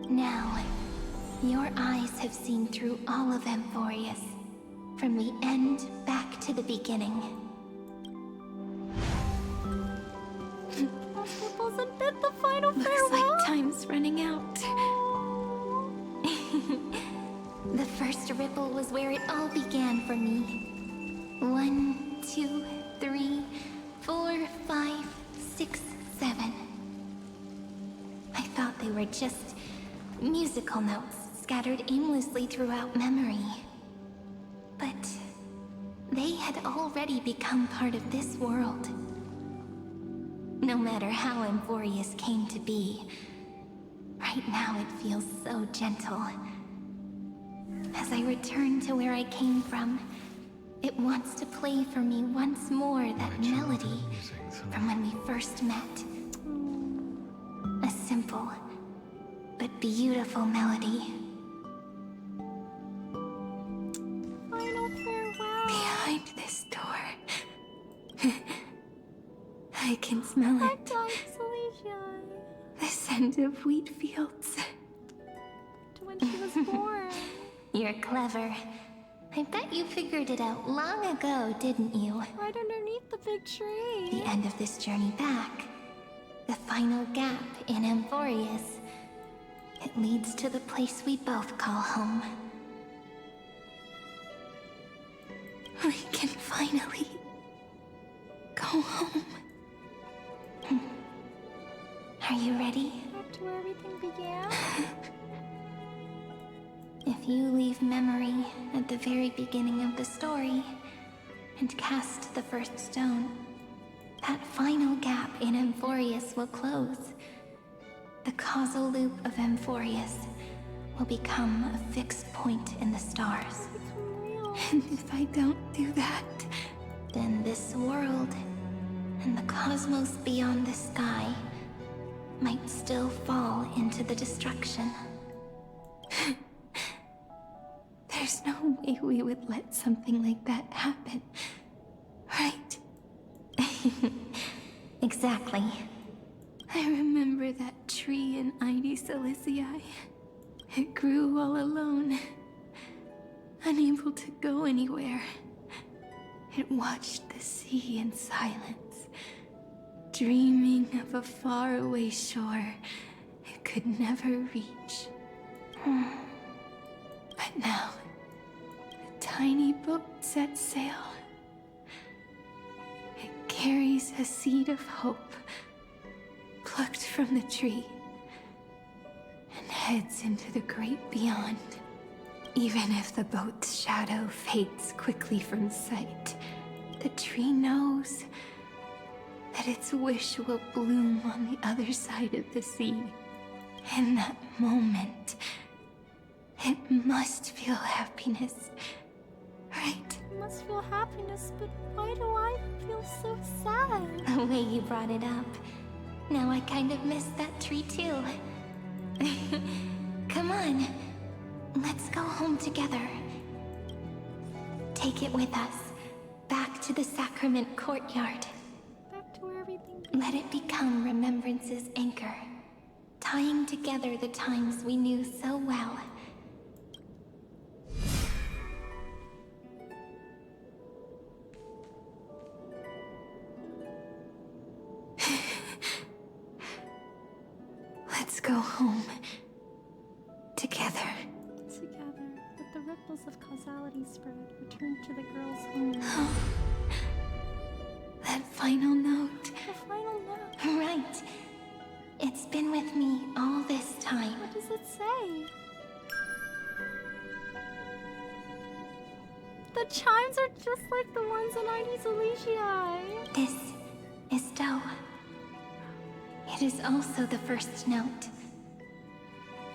Now, your eyes have seen through all of Amphorius, from the end back to the beginning. Ripples and bit the final Looks farewell. like time's running out. The first ripple was where it all began for me. 1, 2, 3, 4, 5, 6, 7. I thought they were just musical notes scattered aimlessly throughout memory. But they had already become part of this world. No matter how Amphorius came to be, right now it feels so gentle. As I return to where I came from, it wants to play for me once more that melody from when we first met. A simple but beautiful melody. Final farewell. Behind this door, I can smell it. The scent of wheat fields. To when she was born. You're clever. I bet you figured it out long ago, didn't you? Right underneath the big tree. The end of this journey back. The final gap in Amphorius. It leads to the place we both call home. We can finally go home. Are you ready? Back to where everything began? If you leave memory at the very beginning of the story and cast the first stone, that final gap in Amphorius will close. The causal loop of Amphorius will become a fixed point in the stars. And if I don't do that, then this world and the cosmos beyond the sky might still fall into the destruction. There's no way we would let something like that happen, right? Exactly. I remember that tree in Heirs Silicii. It grew all alone, unable to go anywhere. It watched the sea in silence, dreaming of a faraway shore it could never reach. But now, the tiny boat sets sail. It carries a seed of hope, plucked from the tree, and heads into the great beyond. Even if the boat's shadow fades quickly from sight, the tree knows that its wish will bloom on the other side of the sea. In that moment, it must feel happiness, right? I must feel happiness, but why do I feel so sad? The way you brought it up. Now I kind of miss that tree too. Come on, let's go home together. Take it with us, back to the sacrament courtyard. Back to where everything Let it become remembrance's anchor, tying together the times we knew so well. Let's go home. Together. Together, let the ripples of causality spread. Return to the girl's home. That final note. The final note. Right. It's been with me all this time. What does it say? The chimes are just like the ones in Heirs Silicii. This is Do. It is also the first note.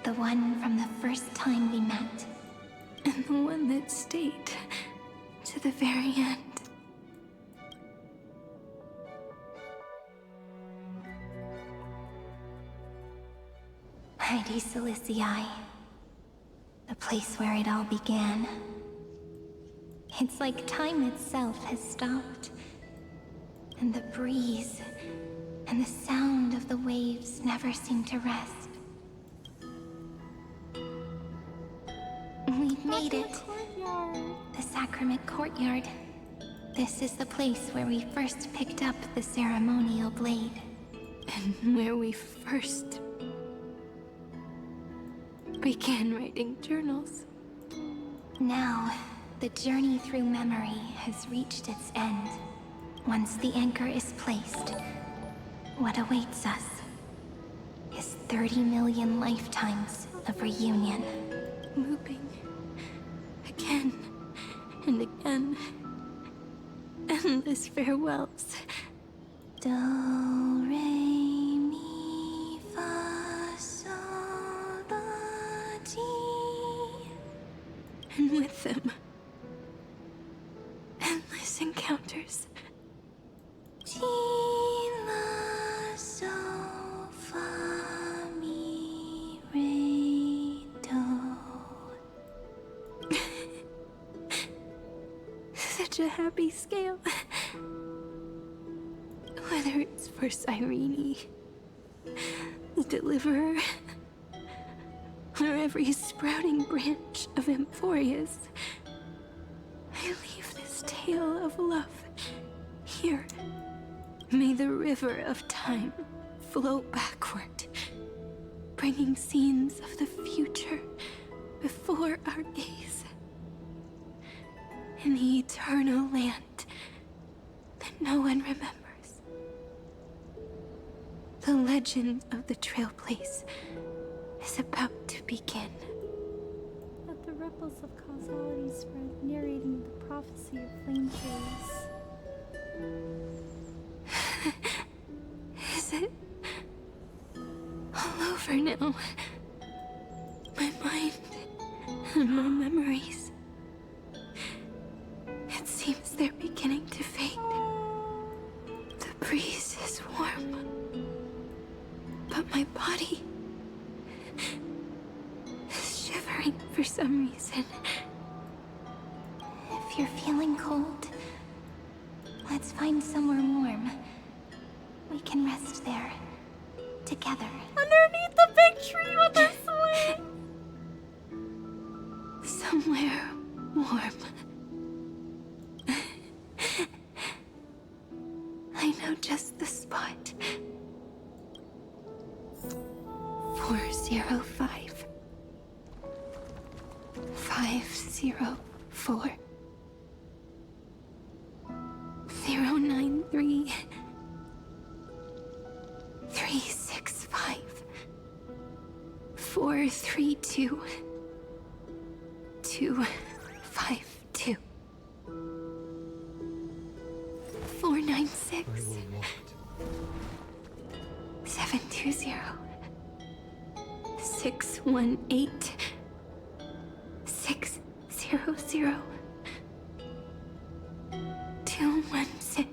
The one from the first time we met. And the one that stayed to the very end. Heirs Silicii. The place where it all began. It's like time itself has stopped. And the breeze and the sound of the waves never seem to rest. We've made it. The sacrament courtyard. This is the place where we first picked up the ceremonial blade. And where we first began writing journals. Now, the journey through memory has reached its end. Once the anchor is placed, what awaits us is 30 million lifetimes of reunion. Looping again and again. Endless farewells. Do, re, mi, fa, sol, la, ti. And with them, endless encounters. Such a happy scale. Whether it's for Cyrene, the Deliverer, or every sprouting branch of Emphorius, I leave this tale of love here. May the river of time flow backward, bringing scenes of the future before our gaze. In the eternal land that no one remembers. The legend of the Trail Place is about to begin. Let the ripples of causality spread, narrating the prophecy of flame trees. Is it all over now? My mind and my memories. It seems they're beginning to fade. The breeze is warm, but my body is shivering for some reason. If you're feeling cold, let's find somewhere warm. We can rest there, together. Underneath the big tree with their swing! Somewhere warm. I know just the spot. 405. 504. 093. 365. 432. 252. 496. 720. 618. 600. 216.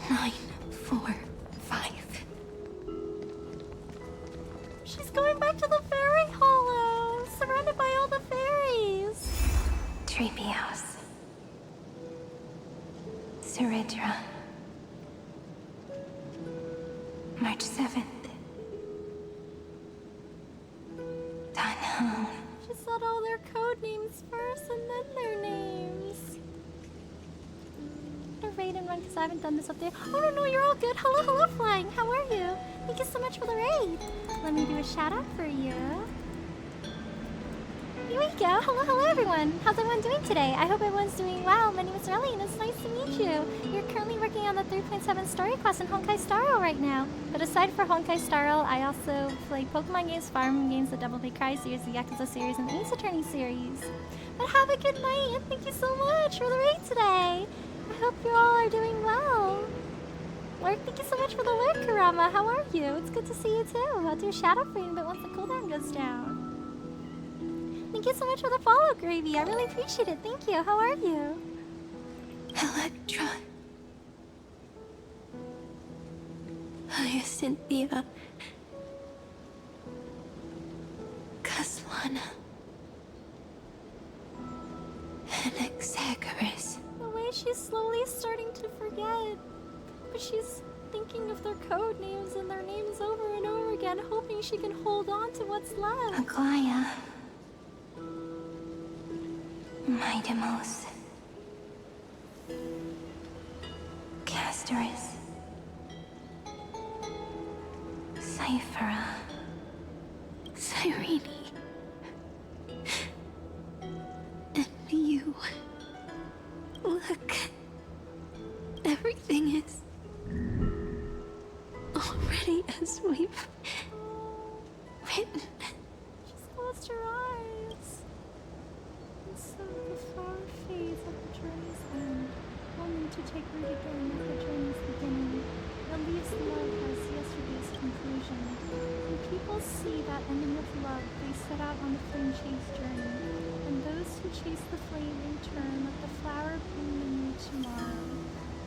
945. She's going back to the fairy hollow, surrounded by all the fairies. Treehouse. Ceridra. March 7th. Dunham. She said all their code names first and then their names. I'm gonna raid and run because I haven't done this up there. Oh no, you're all good. Hello, hello, Flying. How are you? Thank you so much for the raid. Let me do a shout out for you. Here we go. Hello, hello, everyone. How's everyone doing today? I hope everyone's doing well. My name is Relly, and it's nice to meet you. You're currently working on the 3.7 story quest in Honkai Star Rail right now. But aside from Honkai Star Rail, I also play Pokemon games, Fire Emblem games, the Devil May Cry series, the Yakuza series, and the Ace Attorney series. But have a good night, and thank you so much for the raid today. I hope you all are doing well. Lurk, thank you so much for the lurk, Karama. How are you? It's good to see you too. I'll do a shout out for you, but once the cooldown goes down. Thank you so much for the follow, Gravy. I really appreciate it. Thank you. How are you? Electra. Cynthia. Caslana. And Exagoras. The way she's slowly starting to forget. But she's thinking of their code names and their names over and over again, hoping she can hold on to what's left. Aglaya. Midemos. Castoris. Cyphera. Cyrene. And you. Look. Everything is already as we've written. She's closed her eyes. And so the flower fades at the journey's end, only to take root again at the journey's beginning. That leaves love as yesterday's conclusion. And people will see that ending of love, they set out on the flame chase journey, and those who chase the flame in turn let the flower bloom in new tomorrow.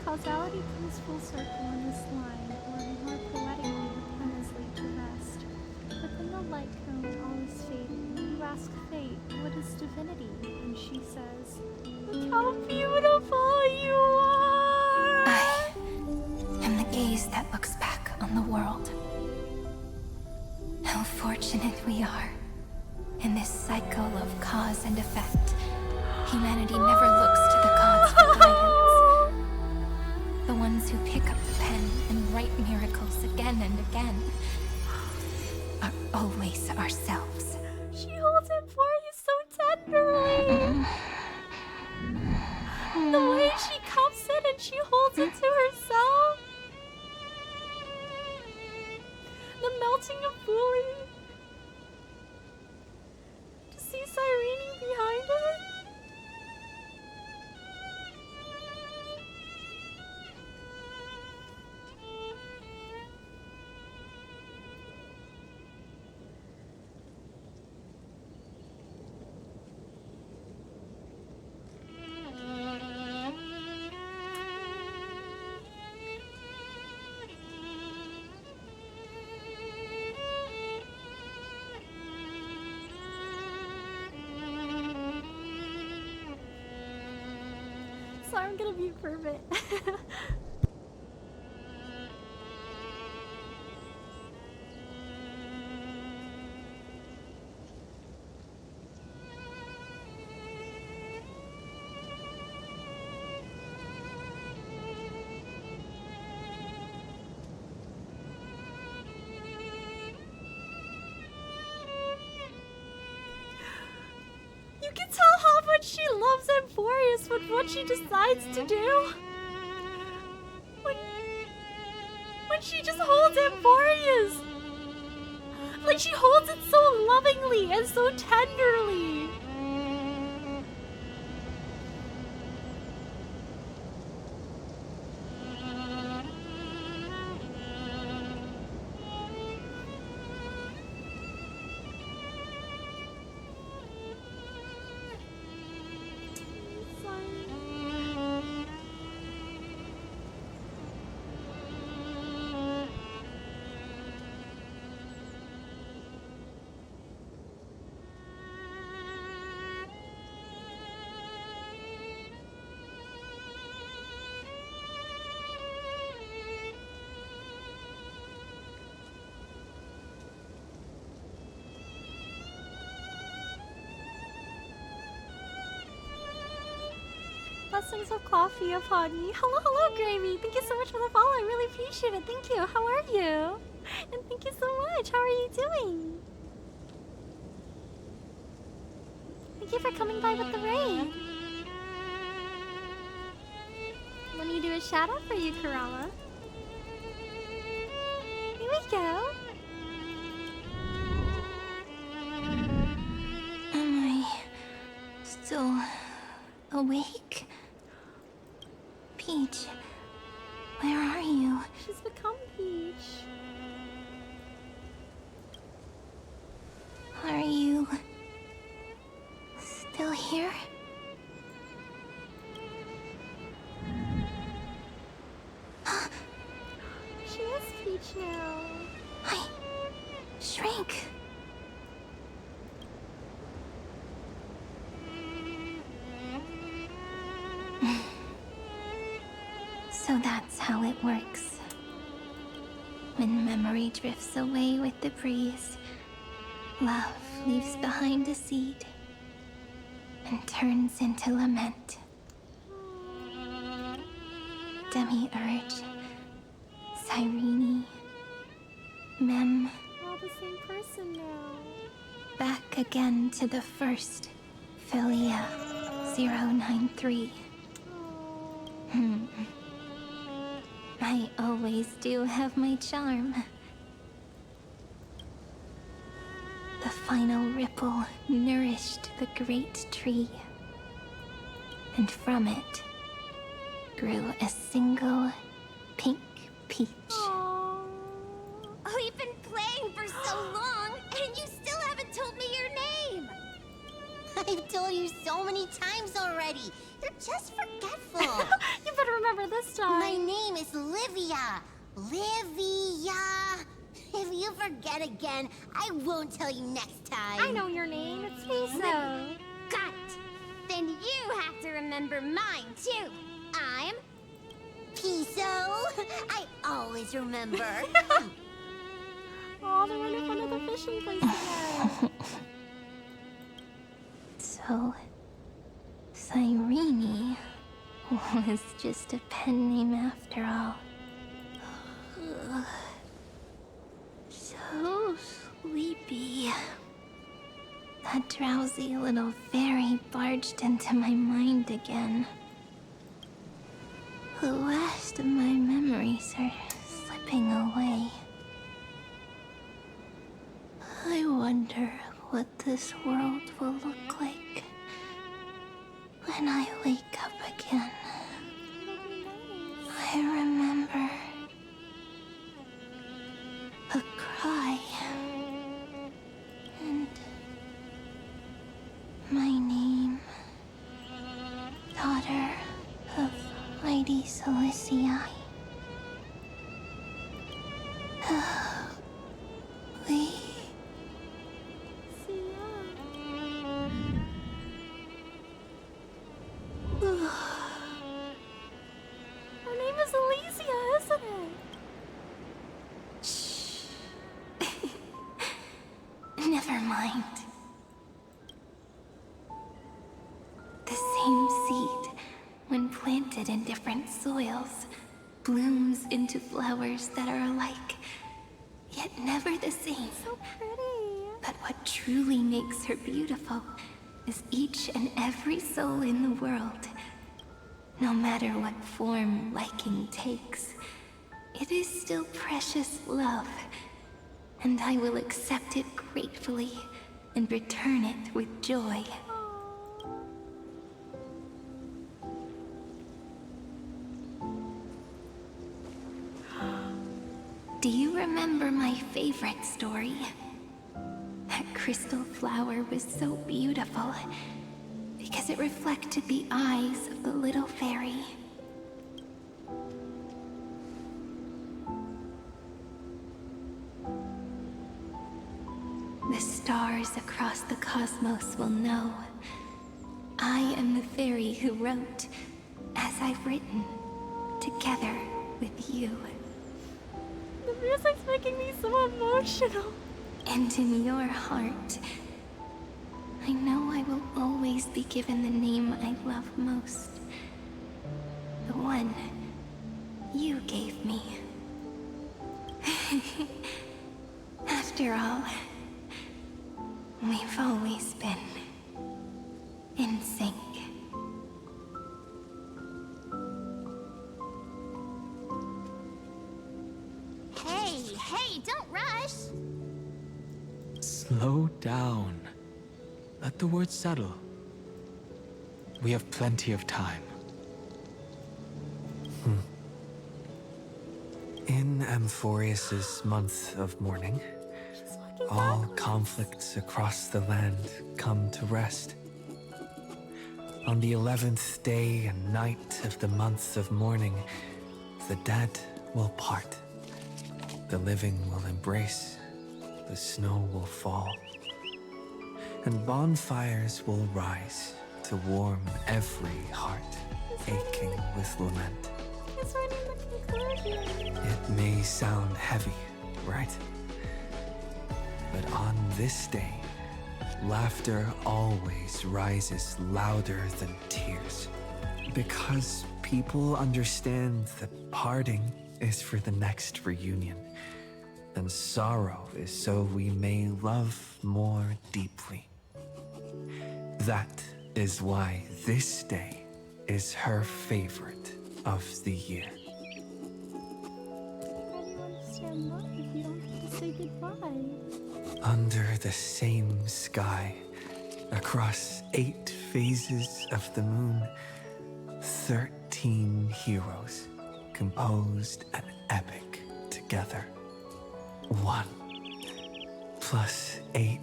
Causality comes full circle in this line, or more poetically, the pen is laid to rest. Within the light cone, all is fading. You ask fate, what is divinity? And she says, look how beautiful you are! I am the gaze that looks back on the world. How fortunate we are. In this cycle of cause and effect, humanity never looks to the gods for guidance. The ones who pick up the pen and write miracles again and again are always ourselves. She holds it for you so tenderly. The way she cups it and she holds it to herself. The melting of Bully. To see Cyrene behind it. Sorry, I'm gonna be perfect. You can tell how much she loves Amphorius with what she decides to do. When she just holds Amphorius. Like she holds it so lovingly and so tenderly. Blessings of coffee upon you. Hello, Gravy. Thank you so much for the follow. I really appreciate it. Thank you. How are you? And thank you so much. How are you doing? Thank you for coming by with the raid. Let me do a shout out for you, Kerala. Here we go. Am I still awake? Peach, where are you? She's become Peach. Are you still here? She is Peach now. I shrank. So that's how it works. When memory drifts away with the breeze, love leaves behind a seed and turns into lament. Demiurge, Cyrene, Mem. We're all the same person now. Back again to the first, Philia 093. I always do have my charm. The final ripple nourished the great tree, and from it grew a single pink peach. We've been playing for so long. told you so many times already. You're just forgetful. You better remember this time. My name is Livia. Livia. If you forget again, I won't tell you next time. I know your name. It's Chrysos. Got it. Then you have to remember mine, too. I'm... Piso. I always remember. Oh, they're right in front of the fishing place again. So, Cyrene was just a pen name after all. So sleepy. That drowsy little fairy barged into my mind again. The last of my memories are slipping away. I wonder what this world will look like when I wake up again. I remember a cry and my name, daughter of Lady Celestii. Her name is Elysia, isn't it? Never mind. The same seed, when planted in different soils, blooms into flowers that are alike, yet never the same. So pretty. But what truly makes her beautiful is each and every soul in the world. No matter what form liking takes, it is still precious love, and I will accept it gratefully and return it with joy. Do you remember my favorite story? That crystal flower was so beautiful because it reflected the eyes of the little fairy. The stars across the cosmos will know I am the fairy who wrote, as I've written, together with you. The music's making me so emotional. And in your heart, I know I will always be given the name I love most. The one you gave me. After all, we've always been in sync. Hey, don't rush! Slow down. Let the words settle. We have plenty of time. In Amphorius's month of mourning, all conflicts across the land come to rest. On the 11th day and night of the month of mourning, the dead will part. The living will embrace, the snow will fall, and bonfires will rise to warm every heart aching with lament. It's right in the conclusion. It may sound heavy, right? But on this day, laughter always rises louder than tears. Because people understand that parting is for the next reunion, and sorrow is so we may love more deeply. That is why this day is her favorite of the year. How do you understand love if you don't get to say goodbye? Under the same sky, across 8 phases of the moon, 13 heroes composed an epic together. 1 plus 8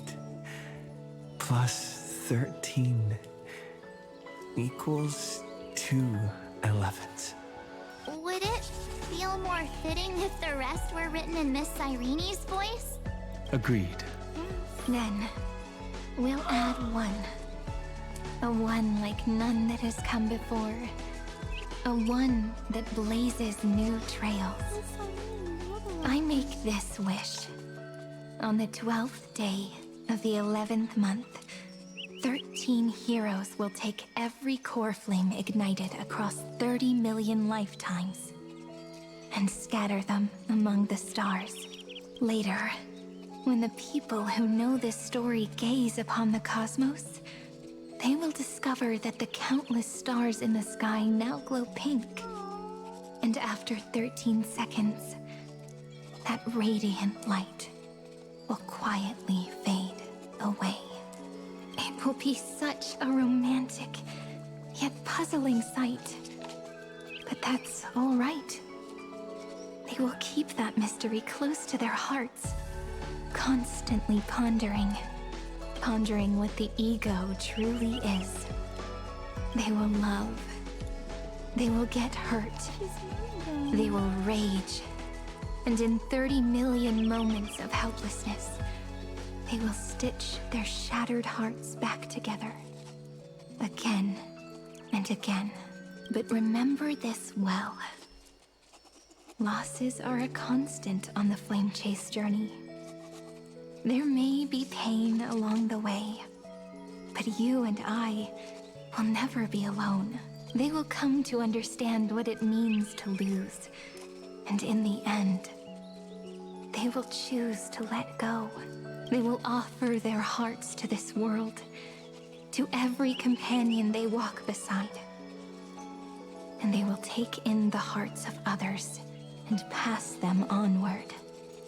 plus 13 equals 2 11s. Would it feel more fitting if the rest were written in Miss Irene's voice? Agreed. Then, we'll add 1. A 1 like none that has come before. A 1 that blazes new trails. I make this wish. On the 12th day of the 11th month, 13 heroes will take every core flame ignited across 30 million lifetimes and scatter them among the stars. Later, when the people who know this story gaze upon the cosmos, they will discover that the countless stars in the sky now glow pink. And after 13 seconds, that radiant light will quietly fade away. It will be such a romantic, yet puzzling sight. But that's all right. They will keep that mystery close to their hearts, constantly pondering what the ego truly is. They will love. They will get hurt. They will rage. And in 30 million moments of helplessness, they will stitch their shattered hearts back together. Again and again. But remember this well. Losses are a constant on the flame chase journey. There may be pain along the way, but you and I will never be alone. They will come to understand what it means to lose, and in the end, they will choose to let go. They will offer their hearts to this world, to every companion they walk beside. And they will take in the hearts of others and pass them onward.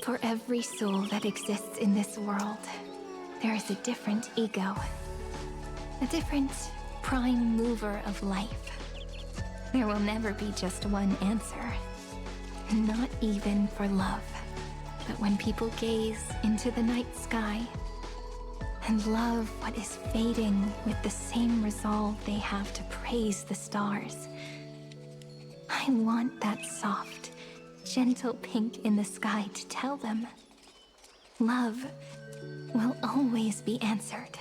For every soul that exists in this world, there is a different ego, a different prime mover of life. There will never be just one answer, not even for love. But when people gaze into the night sky and love what is fading with the same resolve they have to praise the stars, I want that soft, gentle pink in the sky to tell them love will always be answered.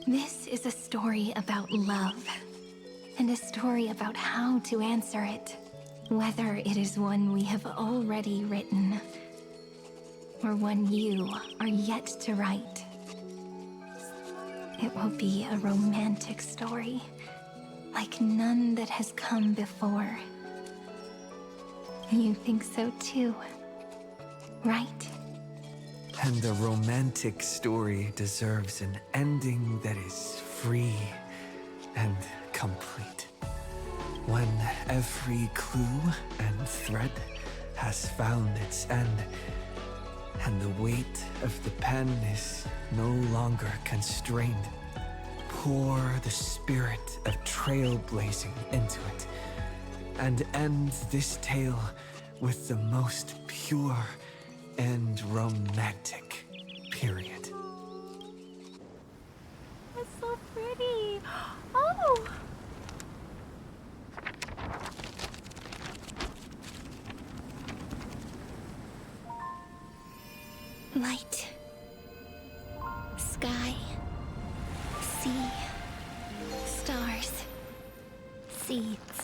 This is a story about love, and a story about how to answer it, whether it is one we have already written or one you are yet to write. It will be a romantic story, like none that has come before. You think so too, right? And a romantic story deserves an ending that is free and complete. When every clue and thread has found its end, and the weight of the pen is no longer constrained, pour the spirit of trailblazing into it, and end this tale with the most pure and romantic period. It's so pretty. Oh! Light, sky, sea, stars, seeds,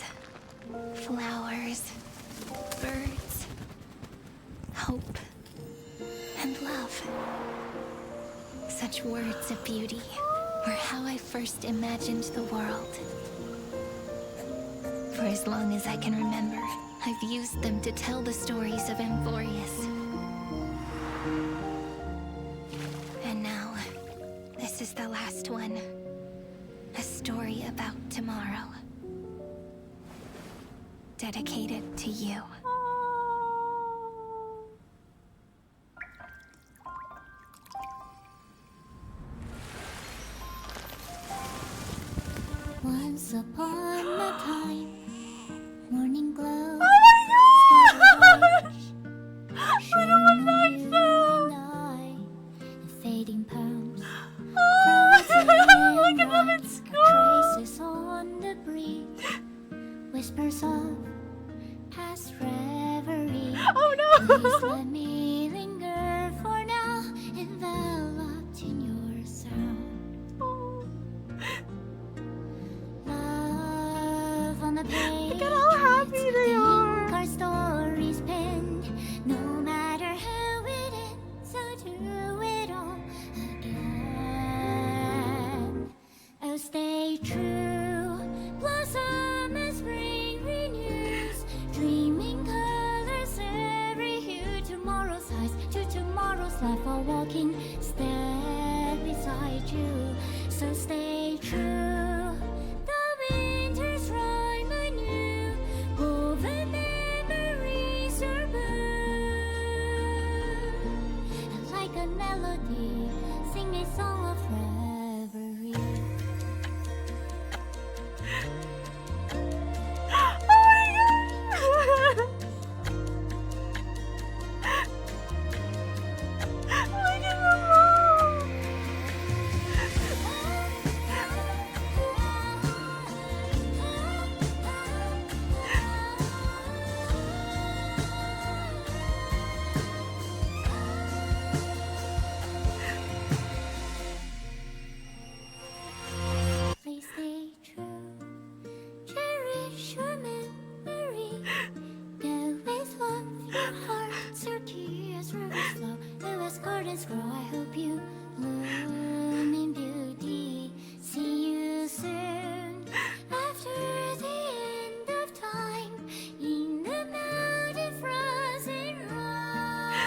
flowers, birds, hope, and love. Such words of beauty were how I first imagined the world. For as long as I can remember, I've used them to tell the stories of Amphorius. And now, this is the last one. A story about tomorrow. Dedicated to you. Once upon a time, morning glow. I don't like them. Fading palms. Oh, look at them in school. Traces on walking step beside you. So stay true. The winter's rhyme anew, woven memories are blue. And like a melody, sing a song of reverie. Please stay true. Cherish your memory. Go with love, your hearts, your tears, rivers flow. As gardens grow, I hope you bloom in beauty. See you soon. After the end of time, in the mountain frozen rime.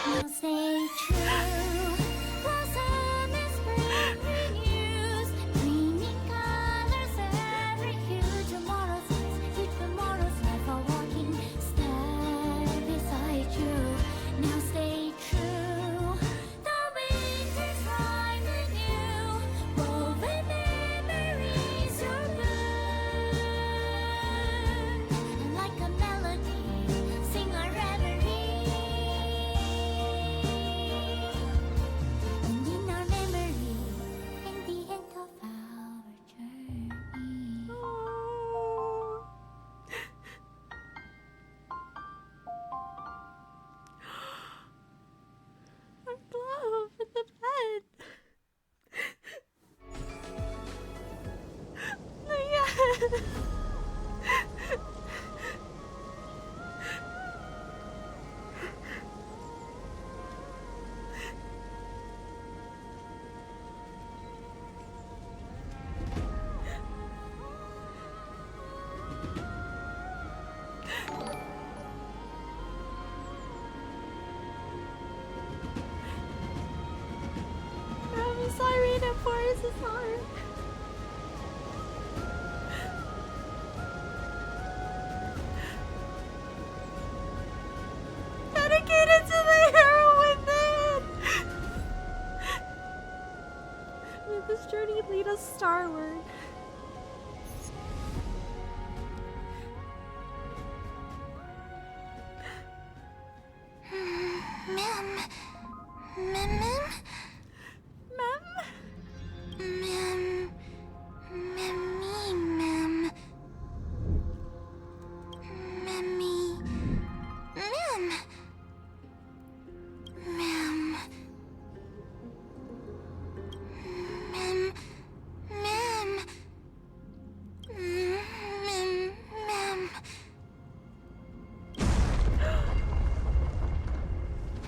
Now stay true. Blossom and spring renews, bringing colors every hue. Tomorrow's life, tomorrow's life, are walking step beside you. Now stay true. The winter's rhyme anew, woven memories are blue. And like a melody, sing our reverie. And in our memory, in the end of our journey. I'm glove in the bed. Yeah. I'm sorry to force his heart. Dedicated to the hero within. May this journey lead us starward. Mem. Mem. Mem. Mem? Mem. Memmy. Mem. Memmy. Mem. Mem. Mem. Mem. Mem. Mem.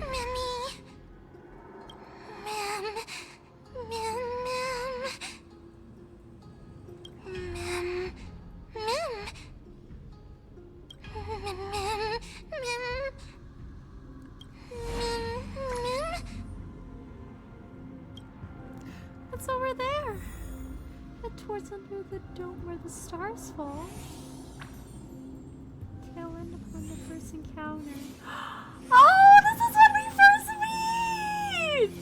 Memmy. Mem. Mem. Mem. Mem. Mem. Mem. Mem. Mem. It's over there. Head towards under the dome where the stars fall. Tail end upon the first encounter. Oh, this is when we first meet!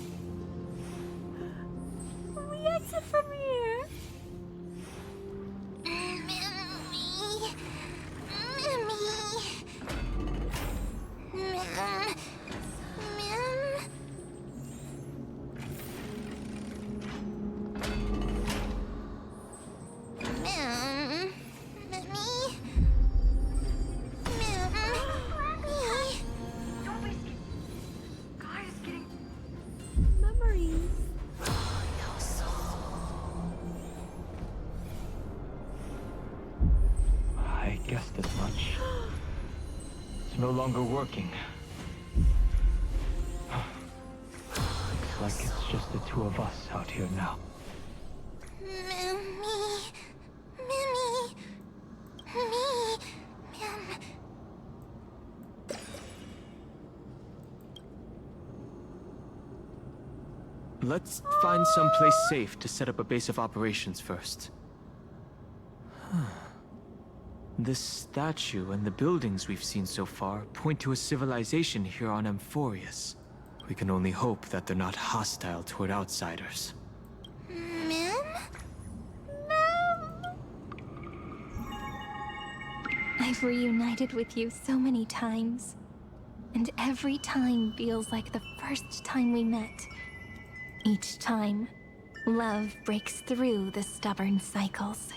We exit from here. Memories. I guessed as much. It's no longer working. Looks like it's just the two of us out here now. Let's find some place safe to set up a base of operations first. This statue and the buildings we've seen so far point to a civilization here on Amphorius. We can only hope that they're not hostile toward outsiders. I've reunited with you so many times, and every time feels like the first time we met. Each time, love breaks through the stubborn cycles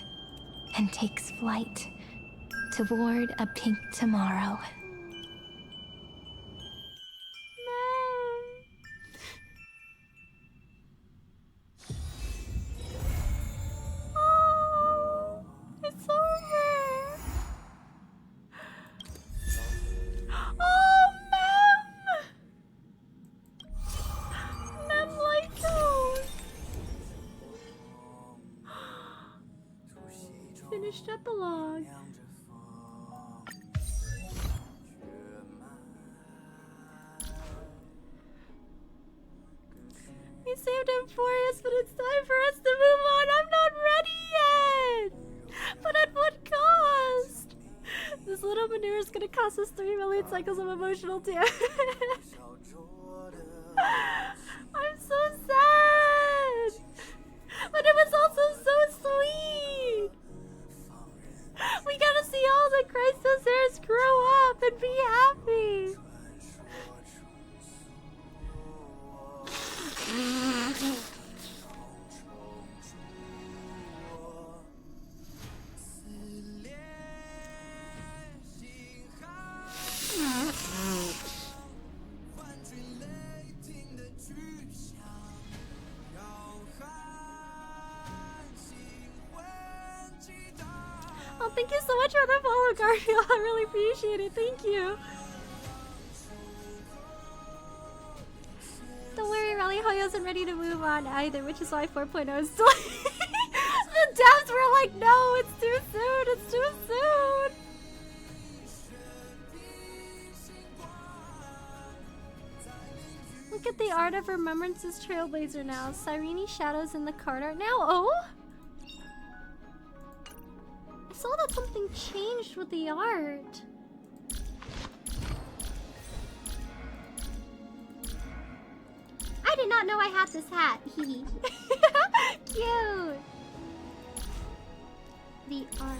and takes flight toward a pink tomorrow. Oh, it's over. Oh, Mem Lycos. Finished epilogue. We saved Amphorius, but it's time for us to move on. I'm not ready yet. But at what cost? This little manure is gonna cost us 3 million cycles of emotional damage. I'm so sad. But it was also so sweet. We gotta see all the Chrysos heirs grow up and be happy. Oh, thank you so much for the follow, Garfield. I really appreciate it. Thank you. Don't worry, Rally Hoyo isn't ready to move on either, which is why 4.0 is still. The devs were like, no, it's too soon. It's too soon. Look at the art of Remembrance's Trailblazer now. Cyrene shadows in the card art now. Oh? I saw that something changed with the art. I did not know I had this hat. Cute. The art.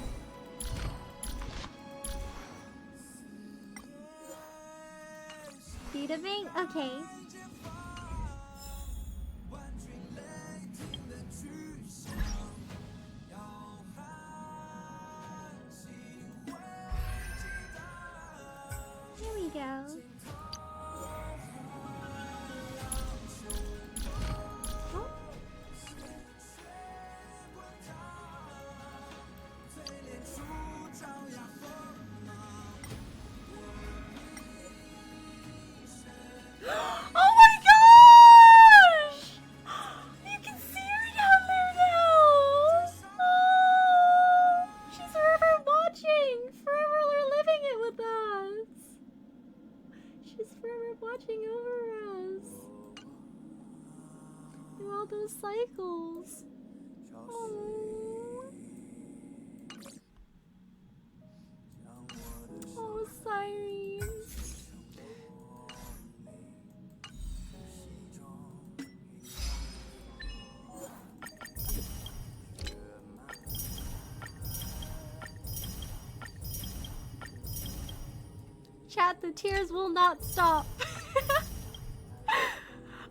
Data bank? Okay. Here we go. Oh my gosh! You can see her down there now! Oh, she's forever watching! Forever living it with us! She's forever watching over us! Through all those cycles! Oh, oh, Cyrene! Chat, the tears will not stop.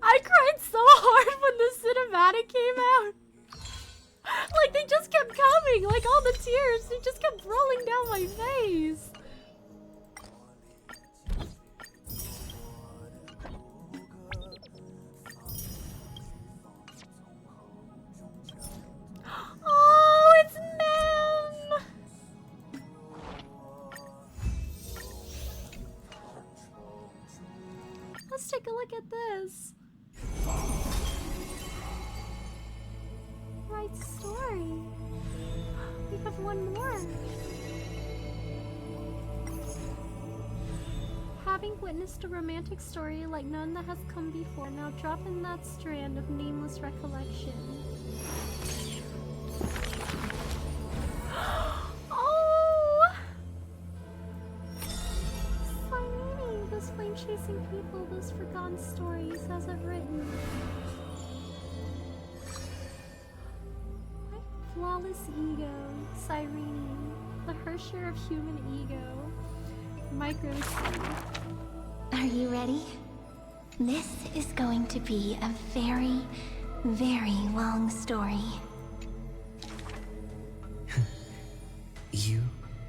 I cried so hard when the cinematic came out. Like, they just kept coming. Like, all the tears, they just kept rolling down my face. Oh, it's Mem! Let's take a look at this. Right story. We have one more. having witnessed a romantic story like none that has come before, now drop in that strand of nameless recollection. Oh! Cyrene, those flame-chasing people, those forgotten stories, as I've written. My flawless ego, Cyrene, the Hersher of human ego. Micro Are you ready? This is going to be a very, very long story. You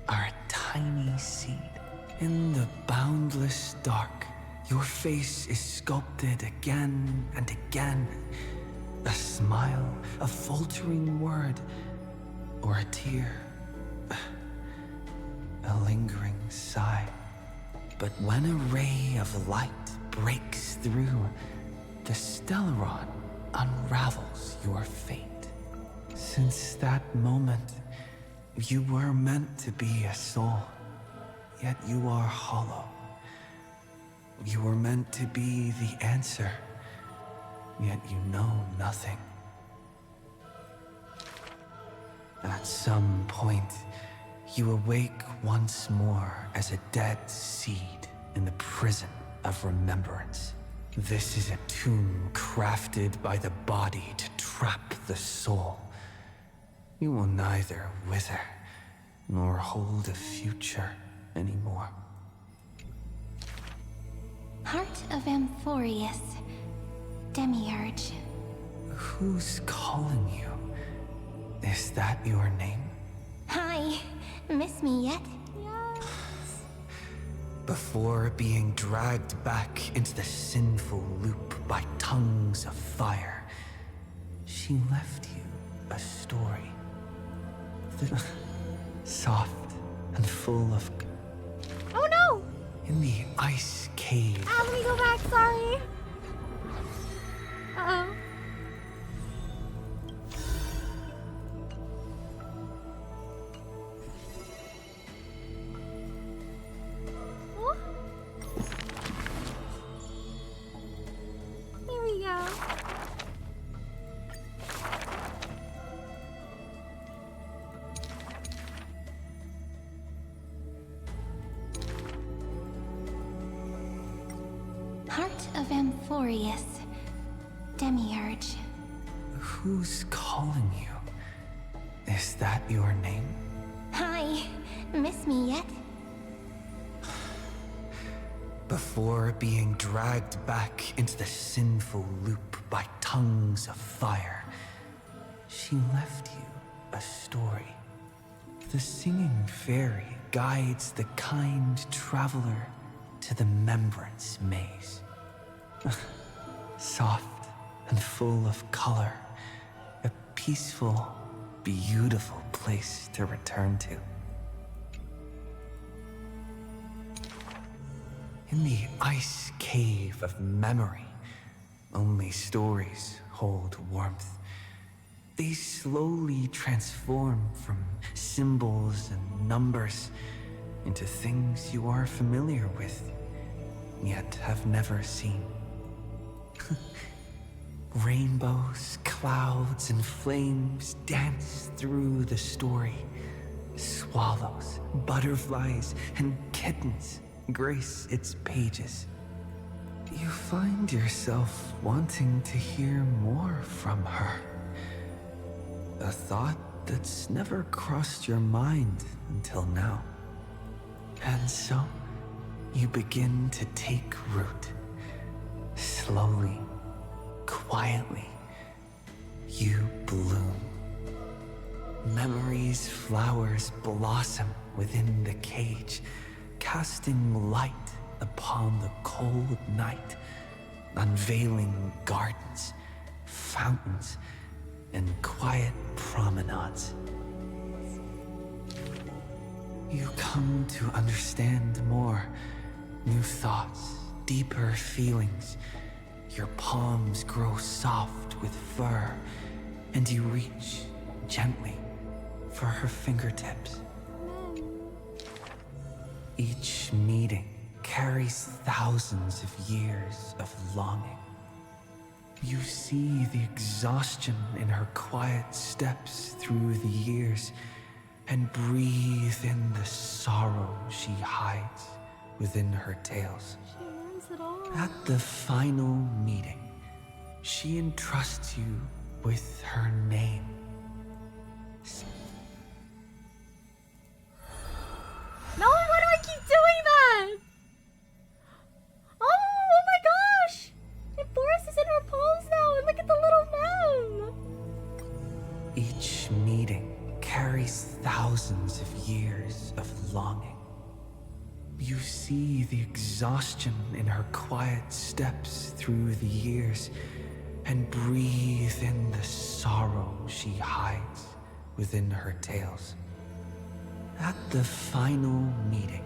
are a tiny seed. In the boundless dark, your face is sculpted again and again. A smile, a faltering word, or a tear. A lingering sigh. But when a ray of light breaks through, the Stellaron unravels your fate. Since that moment, you were meant to be a soul, yet you are hollow. You were meant to be the answer, yet you know nothing. At some point, you awake once more as a dead seed in the prison of remembrance. This is a tomb crafted by the body to trap the soul. You will neither wither nor hold a future anymore. Heart of Amphorius, Demiurge. Who's calling you? Is that your name? Hi, miss me yet? Before being dragged back into the sinful loop by tongues of fire, she left you a story. Soft and full of... Oh no! In the ice cave. Ah, let me go back, sorry! Uh-oh. Here we go. Heart of Amphorius, Demiurge. Who's calling you? Is that your name? Hi, miss me yet? Before being dragged back into the sinful loop by tongues of fire, she left you a story. The singing fairy guides the kind traveler to the Remembrance Maze. Soft and full of color, a peaceful, beautiful place to return to. In the ice cave of memory, only stories hold warmth. They slowly transform from symbols and numbers into things you are familiar with, yet have never seen. Rainbows, clouds, and flames dance through the story. Swallows, butterflies, and kittens grace its pages. You find yourself wanting to hear more from her. A thought that's never crossed your mind until now. And so, you begin to take root. Slowly, quietly, you bloom. Memory's flowers blossom within the cage, casting light upon the cold night, unveiling gardens, fountains, and quiet promenades. You come to understand more, new thoughts, deeper feelings. Your palms grow soft with fur, and you reach gently for her fingertips. Each meeting carries thousands of years of longing. You see the exhaustion in her quiet steps through the years, and breathe in the sorrow she hides within her tales. She learns it all. At the final meeting, she entrusts you with her name. No, why do I keep doing that? Oh my gosh! And Forrest is in her palms now, and look at the little mem! Each meeting carries thousands of years of longing. You see the exhaustion in her quiet steps through the years, and breathe in the sorrow she hides within her tales. At the final meeting,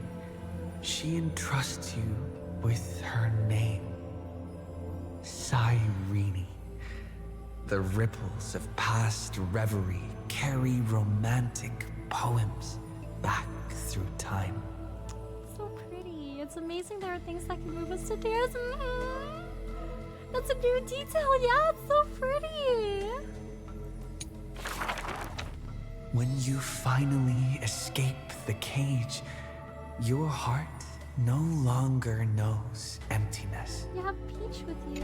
she entrusts you with her name, Cyrene. The ripples of past reverie carry romantic poems back through time. So pretty. It's amazing there are things that can move us to tears. That's a new detail. Yeah, it's so pretty. When you finally escape the cage, your heart no longer knows emptiness. You have Peach with you.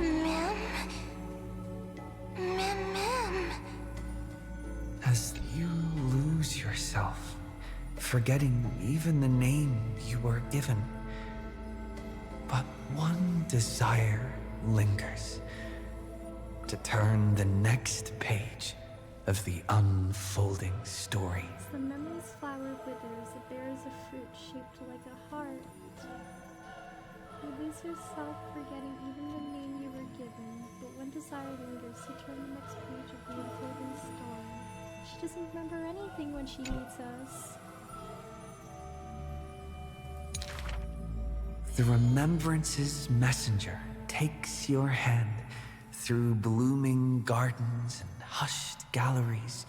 Ma'am. As you lose yourself, forgetting even the name you were given. But one desire lingers: to turn the next page of the unfolding story. As the memory's flower withers, it bears a fruit shaped like a heart. You lose yourself, forgetting even the name you were given, but one desire lingers to turn the next page of the unfolding story. She doesn't remember anything when she meets us. The remembrance's messenger takes your hand through blooming gardens and hushed galleries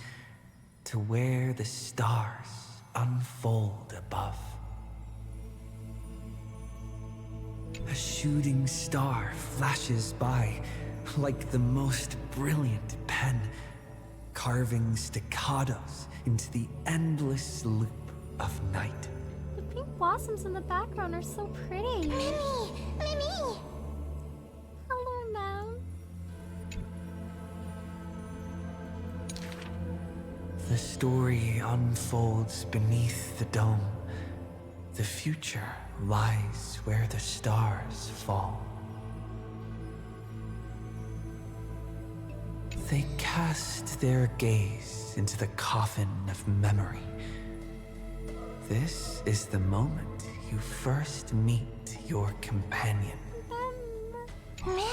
to where the stars unfold above. A shooting star flashes by like the most brilliant pen, carving staccatos into the endless loop of night. The pink blossoms in the background are so pretty. Mimi! Hello, ma'am. The story unfolds beneath the dome. The future lies where the stars fall. They cast their gaze into the coffin of memory. This is the moment you first meet your companion. Mimi.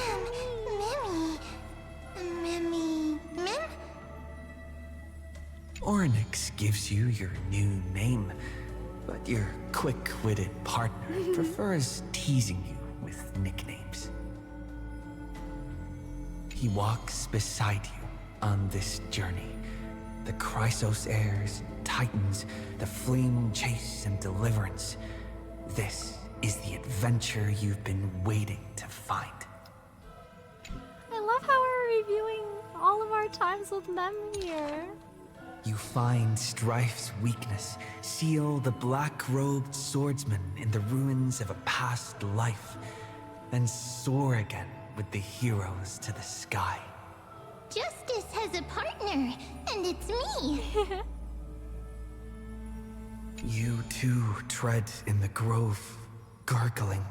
Orynyx gives you your new name, but your quick-witted partner prefers teasing you with nicknames. He walks beside you on this journey. The Chrysos heirs, titans, the flame chase and deliverance. This is the adventure you've been waiting to find. I love how we're reviewing all of our times with Mem here. You find Strife's weakness, seal the black-robed swordsman in the ruins of a past life, and soar again with the heroes to the sky. Justice has a partner, and it's me. You too tread in the grove, gurgling,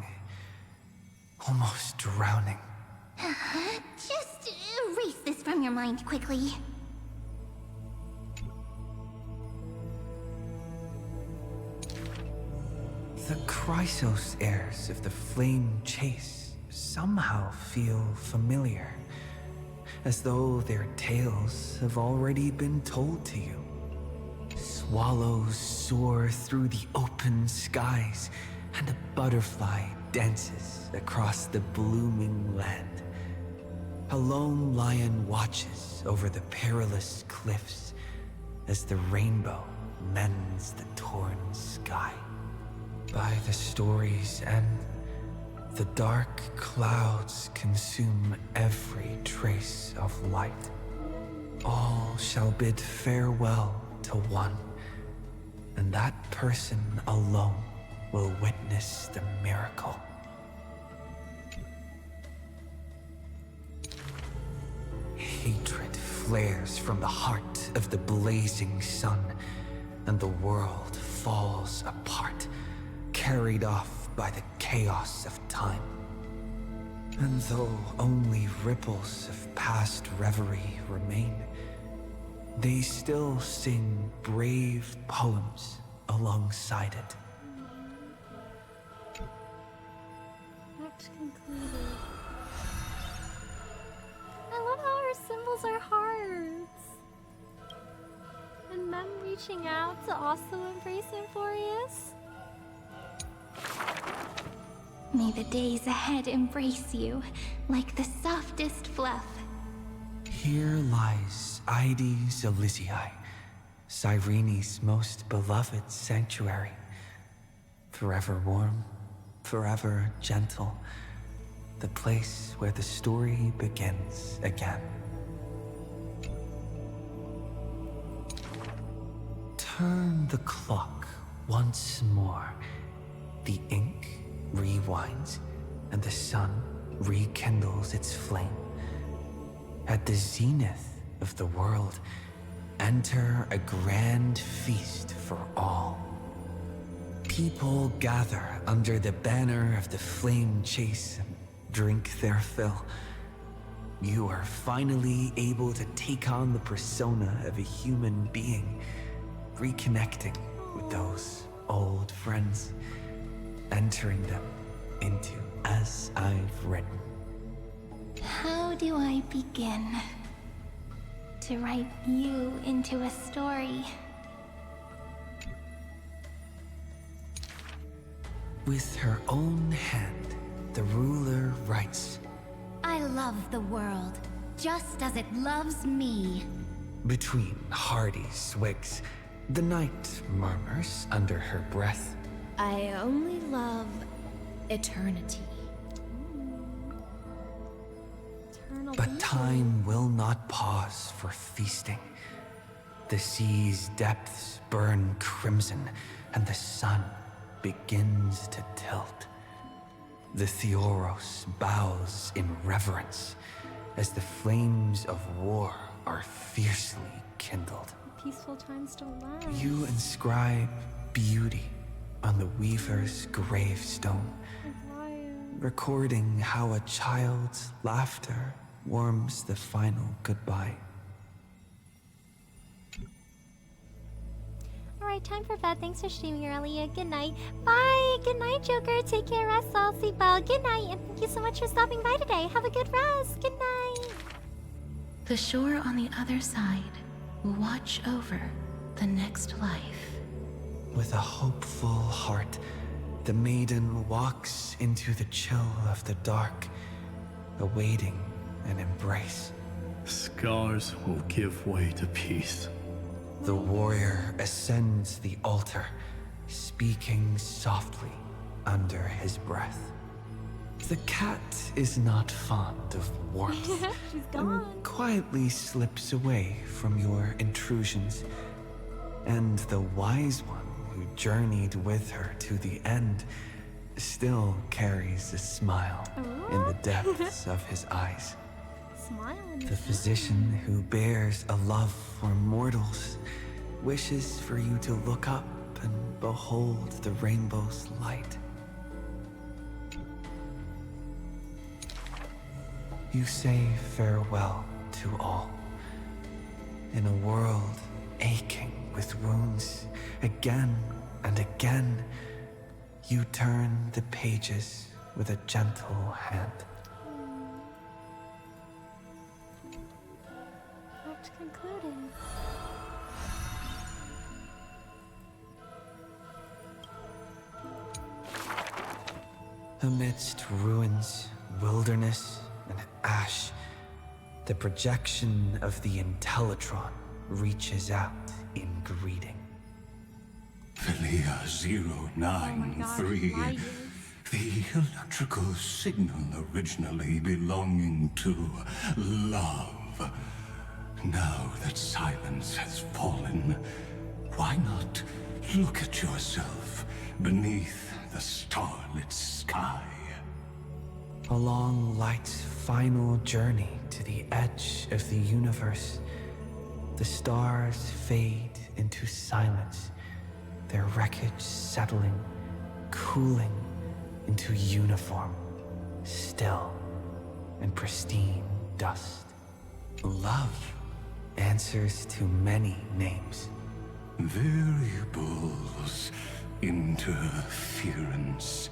almost drowning. Just erase this from your mind quickly. The Chrysos heirs of the flame chase somehow feel familiar, as though their tales have already been told to you. Swallows soar through the open skies, and a butterfly dances across the blooming land. A lone lion watches over the perilous cliffs as the rainbow mends the torn sky. By the story's end, The dark clouds consume every trace of light. All shall bid farewell to one, and that person alone will witness the miracle. Hatred flares from the heart of the blazing sun, and the world falls apart, carried off by the chaos of time. And though only ripples of past reverie remain, they still sing brave poems alongside it. Act concluded. I love how our symbols are hearts. And them reaching out to also embrace Euphorius. May the days ahead embrace you like the softest fluff. Here lies Ides Elysiae, Cyrene's most beloved sanctuary. Forever warm, forever gentle, the place where the story begins again. Turn the clock once more. The ink rewinds, and the sun rekindles its flame. At the zenith of the world, enter a grand feast for all. People gather under the banner of the flame chase and drink their fill. You are finally able to take on the persona of a human being, reconnecting with those old friends, entering them into As I've Written. How do I begin to write you into a story? With her own hand, the ruler writes, I love the world, just as it loves me. Between hearty swigs, the knight murmurs under her breath, I only love eternity. But time will not pause for feasting. The sea's depths burn crimson, and the sun begins to tilt. The Theoros bows in reverence as the flames of war are fiercely kindled. Peaceful times still last. You inscribe beauty on the weaver's gravestone, recording how a child's laughter warms the final goodbye. Alright, time for bed. Thanks for streaming earlier. Good night. Bye. Good night, Joker. Take care, rest well, sleep well. Good night, and thank you so much for stopping by today. Have a good rest. Good night. The shore on the other side will watch over the next life. With a hopeful heart, the maiden walks into the chill of the dark, awaiting an embrace. Scars will give way to peace. The warrior ascends the altar, speaking softly under his breath. The cat is not fond of warmth. She's gone. And quietly slips away from your intrusions. And the wise one who journeyed with her to the end still carries a smile in the depths of his eyes. Smile. The physician who bears a love for mortals wishes for you to look up and behold the rainbow's light. You say farewell to all. In a world aching with wounds, again and again, you turn the pages with a gentle hand. Act concluded. Amidst ruins, wilderness, and ash, the projection of the Intellitron reaches out in greeting. Velia 093. The electrical signal originally belonging to love. Now that silence has fallen, why not look at yourself beneath the starlit sky? Along light's final journey to the edge of the universe, the stars fade into silence, their wreckage settling, cooling into uniform, still, and pristine dust. Love answers to many names. Variables, interference,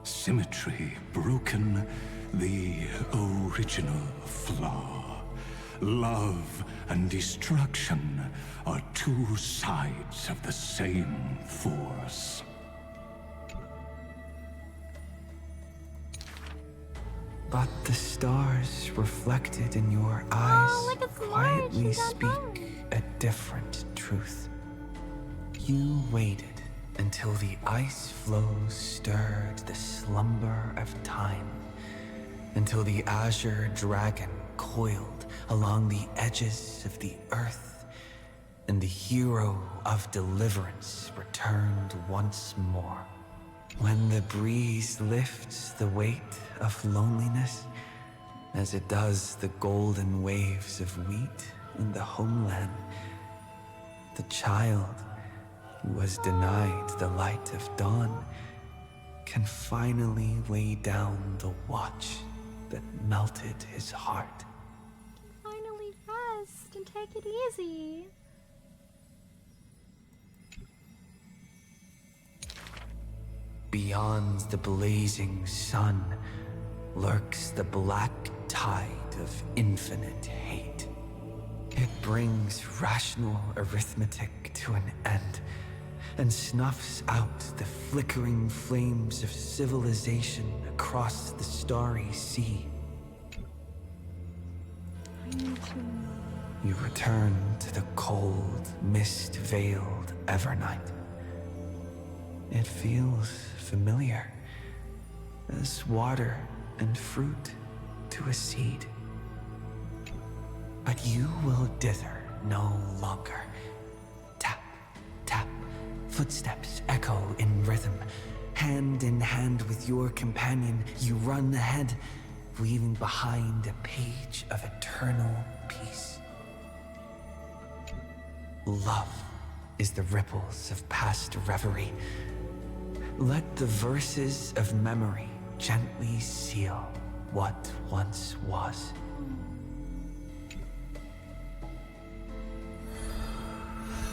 symmetry broken, the original flaw. Love and destruction are two sides of the same force. But the stars reflected in your eyes quietly speak a different truth. You waited until the ice flows stirred the slumber of time, until the azure dragon coiled along the edges of the earth, and the hero of deliverance returned once more. When the breeze lifts the weight of loneliness, as it does the golden waves of wheat in the homeland, the child who was denied the light of dawn can finally lay down the watch that melted his heart. Finally rest and take it easy. Beyond the blazing sun lurks the black tide of infinite hate. It brings rational arithmetic to an end and snuffs out the flickering flames of civilization across the starry sea. You return to the cold, mist-veiled Evernight. It feels familiar, as water and fruit to a seed. But you will dither no longer. Tap, tap, footsteps echo in rhythm. Hand in hand with your companion, you run ahead, leaving behind a page of eternal peace. Love is the ripples of past reverie. Let the verses of memory gently seal what once was.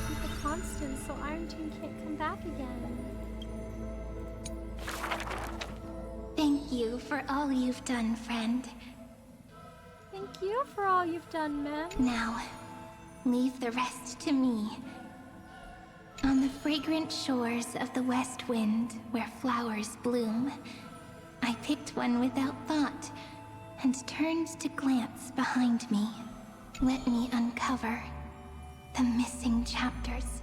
Keep it constant so Iron Team can't come back again. Thank you for all you've done, friend. Thank you for all you've done, ma'am. Now, leave the rest to me. On the fragrant shores of the west wind, where flowers bloom, I picked one without thought and turned to glance behind me. Let me uncover the missing chapters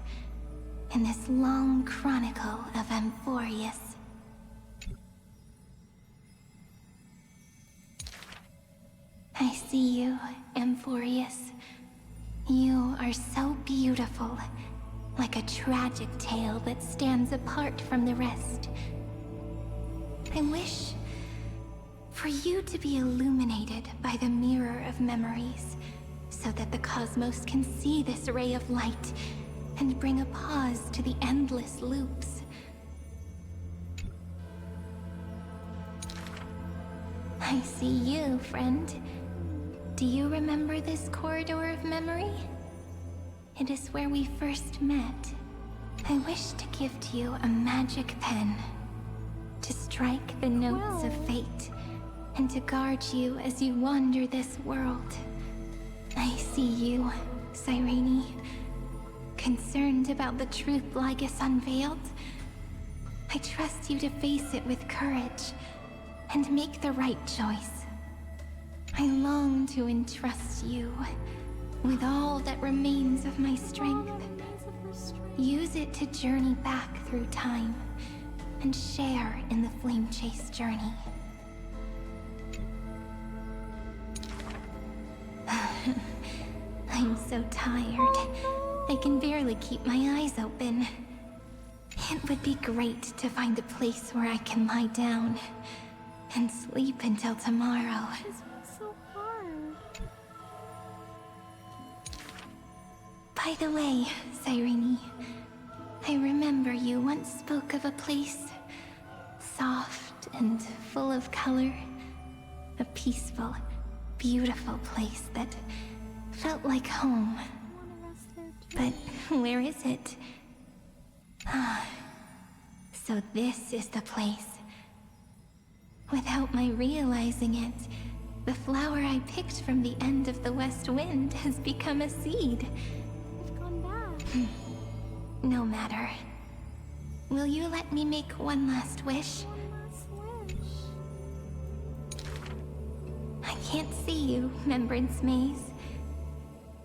in this long chronicle of Amphorius. I see you, Amphorius. You are so beautiful. Like a tragic tale that stands apart from the rest. I wish for you to be illuminated by the mirror of memories, so that the cosmos can see this ray of light and bring a pause to the endless loops. I see you, friend. Do you remember this corridor of memory? It is where we first met. I wish to give to you a magic pen, to strike the notes of fate, and to guard you as you wander this world. I see you, Cyrene, concerned about the truth Lygus unveiled. I trust you to face it with courage, and make the right choice. I long to entrust you with all that remains of my strength. Use it to journey back through time, and share in the flame chase journey. I'm so tired. I can barely keep my eyes open. It would be great to find a place where I can lie down and sleep until tomorrow. This was so hard. By the way, Cyrene, I remember you once spoke of a place soft and full of color. A peaceful, beautiful place that felt like home. But where is it? Ah, so this is the place. Without my realizing it, the flower I picked from the end of the west wind has become a seed. It's gone bad. No matter. Will you let me make one last wish? I can't see you, Remembrance Maze.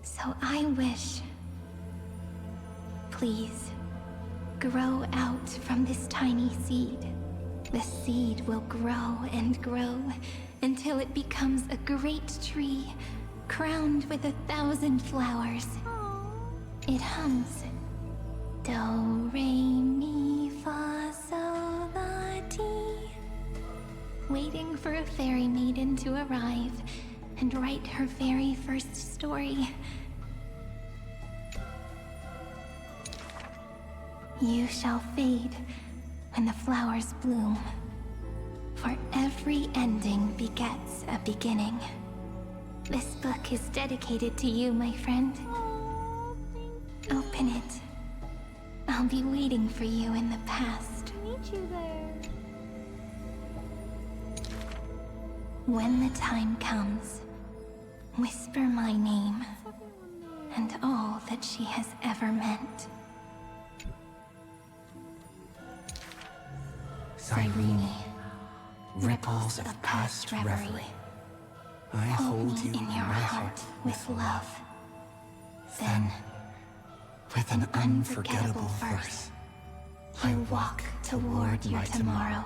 So I wish... Please, grow out from this tiny seed. The seed will grow and grow until it becomes a great tree, crowned with 1,000 flowers. It hums. Do, re, mi, fa, sol, la, ti. Waiting for a fairy maiden to arrive and write her very first story. You shall fade when the flowers bloom, for every ending begets a beginning. This book is dedicated to you, my friend. Open it. I'll be waiting for you in the past. Meet you there. When the time comes, whisper my name and all that she has ever meant. Cyrene, ripples of past reverie. I hold you in your heart with love. Then, with an unforgettable verse, I walk toward your tomorrow.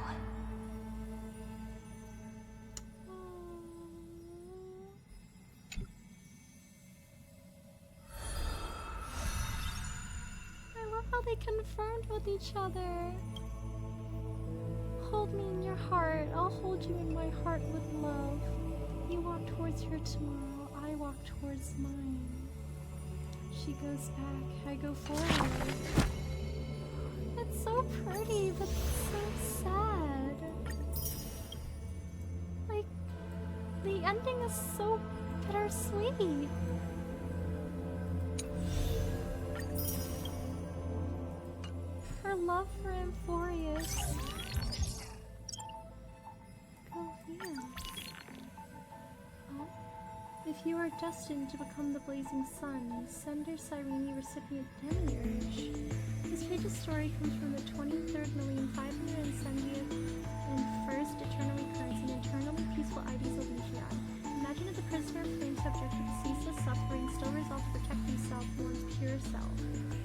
I love how they confirmed with each other. Hold me in your heart. I'll hold you in my heart with love. You walk towards your tomorrow. I walk towards mine. She goes back. I go forward. It's so pretty, but it's so sad. Like, the ending is so bittersweet. Her love for Amphorius. Go here. Oh. If you are destined to become the blazing sun, Sender Cyrene recipient Demiurge. This page's story comes from the 23rd,570th and first eternal recurrence in eternally peaceful Ides Elysiae. Imagine if the prisoner of flame subject to ceaseless suffering still resolved to protect himself from one's pure self,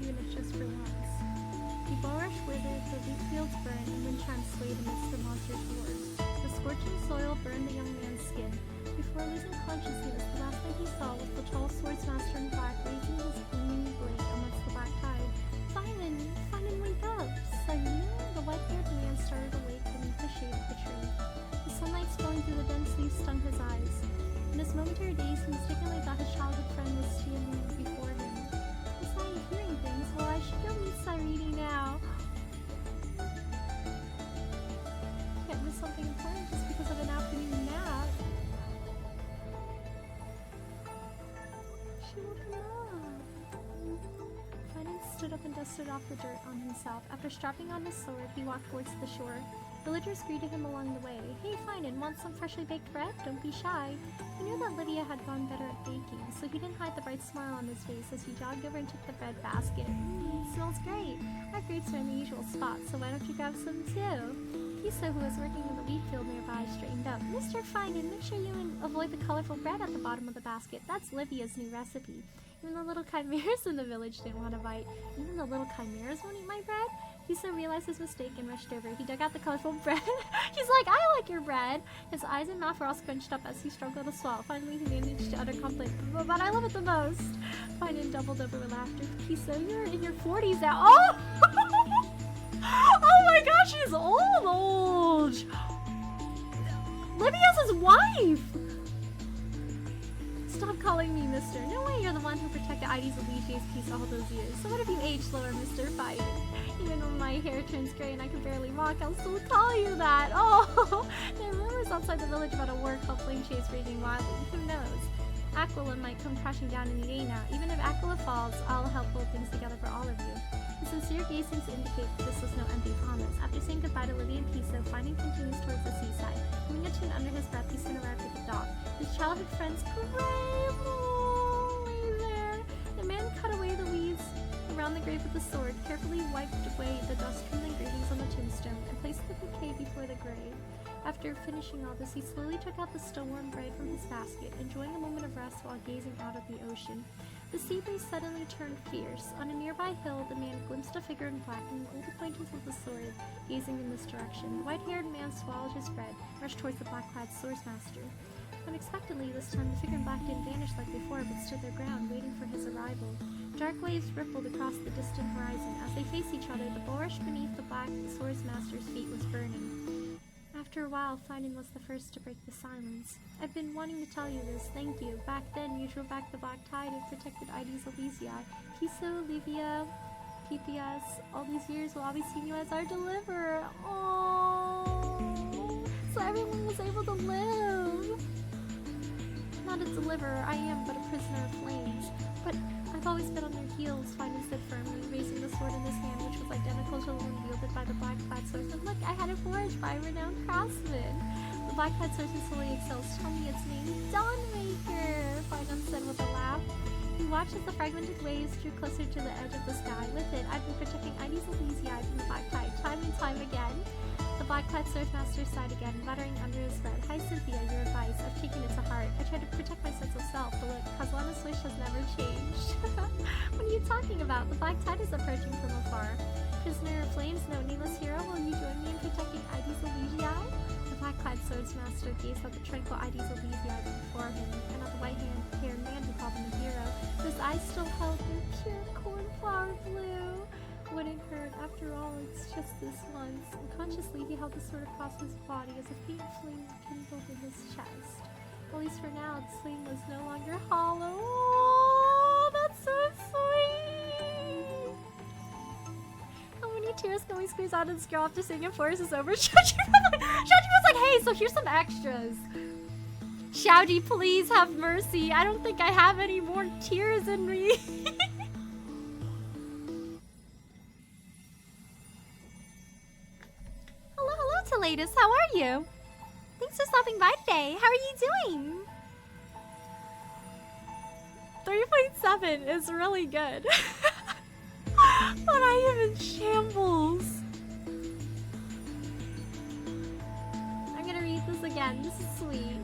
even if just for once. The bulrush withered, the wheat fields burned, and wind chimes swayed amidst the monster's roars. The scorching soil burned the young man's skin. Before losing consciousness, the last thing he saw was the tall swordsmaster in black raising his gleaming blade amongst the black tide. Simon, wake up! Cyrene, the white-haired man started awake beneath the shade of the tree. The sunlight spilling through the dense leaves stung his eyes. In his momentary daze, he mistakenly thought his childhood friend was standing before him. He's not hearing things. Well, I should go meet Cyrene now. Can't miss something important just because of an afternoon nap. She woke him up. Finan stood up and dusted off the dirt on himself. After strapping on his sword, he walked towards the shore. Villagers greeted him along the way. Hey, Finan, want some freshly baked bread? Don't be shy. He knew that Lydia had gone better at baking, so he didn't hide the bright smile on his face as he jogged over and took the bread basket. It smells great. Our grates are in the usual spot, so why don't you grab some too? Kisa, who was working in the wheat field nearby, straightened up. Mr. Finan, make sure you avoid the colorful bread at the bottom of the basket. That's Livia's new recipe. Even the little chimeras in the village didn't want to bite. Even the little chimeras won't eat my bread? Kiso realized his mistake and rushed over. He dug out the colorful bread. He's like, I like your bread. His eyes and mouth were all scrunched up as he struggled to swallow. Finally, he managed to utter complaint. But I love it the most. Finan doubled over with laughter. Kiso, you're in your 40s now. Oh! Oh my gosh, she's old. Livia's his wife. Stop calling me Mister. No way you're the one who protected Ides Aligie's peace all those years. So what if you age slower, Mr. Fight? Even when my hair turns gray and I can barely walk, I'll still call you that. Oh, there are rumors outside the village about a war called Flame Chase raging wildly. Who knows? Aquila might come crashing down any day now. Even if Aquila falls, I'll help hold things together for all of you. His sincere gaze seems to indicate that this was no empty promise. After saying goodbye to Livia and Piso, Finan continues towards the seaside. Humming a tune under his breath, he soon arrived at the dock. His childhood friend's grave lay there. The man cut away the weeds around the grave with a sword, carefully wiped away the dust from the engravings on the tombstone, and placed the bouquet before the grave. After finishing all this, he slowly took out the still-warm bread from his basket, enjoying a moment of rest while gazing out at the ocean. The sea breeze suddenly turned fierce. On a nearby hill, the man glimpsed a figure in black, an old acquaintance with the sword, gazing in this direction. The white-haired man swallowed his bread, rushed towards the black-clad swordsmaster. Unexpectedly, this time, the figure in black didn't vanish like before, but stood their ground, waiting for his arrival. Dark waves rippled across the distant horizon. As they faced each other, the bulrush beneath the black swordsmaster's feet was burning. After a while, Finan was the first to break the silence. I've been wanting to tell you this, thank you. Back then, you drove back the Black Tide and protected Ides Aligii. Piso, Livia, Pythias, all these years we'll always see you as our deliverer. Oh, so everyone was able to live. Not a deliverer, I am but a prisoner of flames. But I've always been on your heels, Finan said firmly, raising the sword in his hand, which was identical to the one wielded by the black-clad swordsman. Look, I had it forged by a renowned craftsman. The black-clad swordsman slowly exhales. Tell me its name. Dawnmaker, Finan said with a laugh. He watched as the fragmented waves drew closer to the edge of the sky. With it, I've been protecting Ides Aligii from the Black Tide, time and time again. The black-clad swordsmaster sighed again, muttering under his breath, Hi Cynthia, your advice. I've taken it to heart. I tried to protect my sense of self, but look, Kazlana's wish has never changed. What are you talking about? The Black Tide is approaching from afar. Prisoner of flames, no nameless hero, will you join me in protecting Ides Aligii? The black-clad swordsmaster gazed at the tranquil Ides Aligii before him, and at the white-haired man who called him a hero. His eyes still held their pure cornflower blue. Wouldn't hurt. After all, it's just this once. Unconsciously, he held the sword across his body as a faint flame kindled in his chest. At least for now, the flame was no longer hollow. Oh, that's so sweet! How many tears can we squeeze out of this girl after singing Forest is over? Shaji was like, hey, so here's some extras. Shaji, please have mercy. I don't think I have any more tears in me. Hello, Talatus. How are you? Thanks for stopping by today. How are you doing? 3.7 is really good. But I am in shambles. I'm gonna read this again. This is sweet.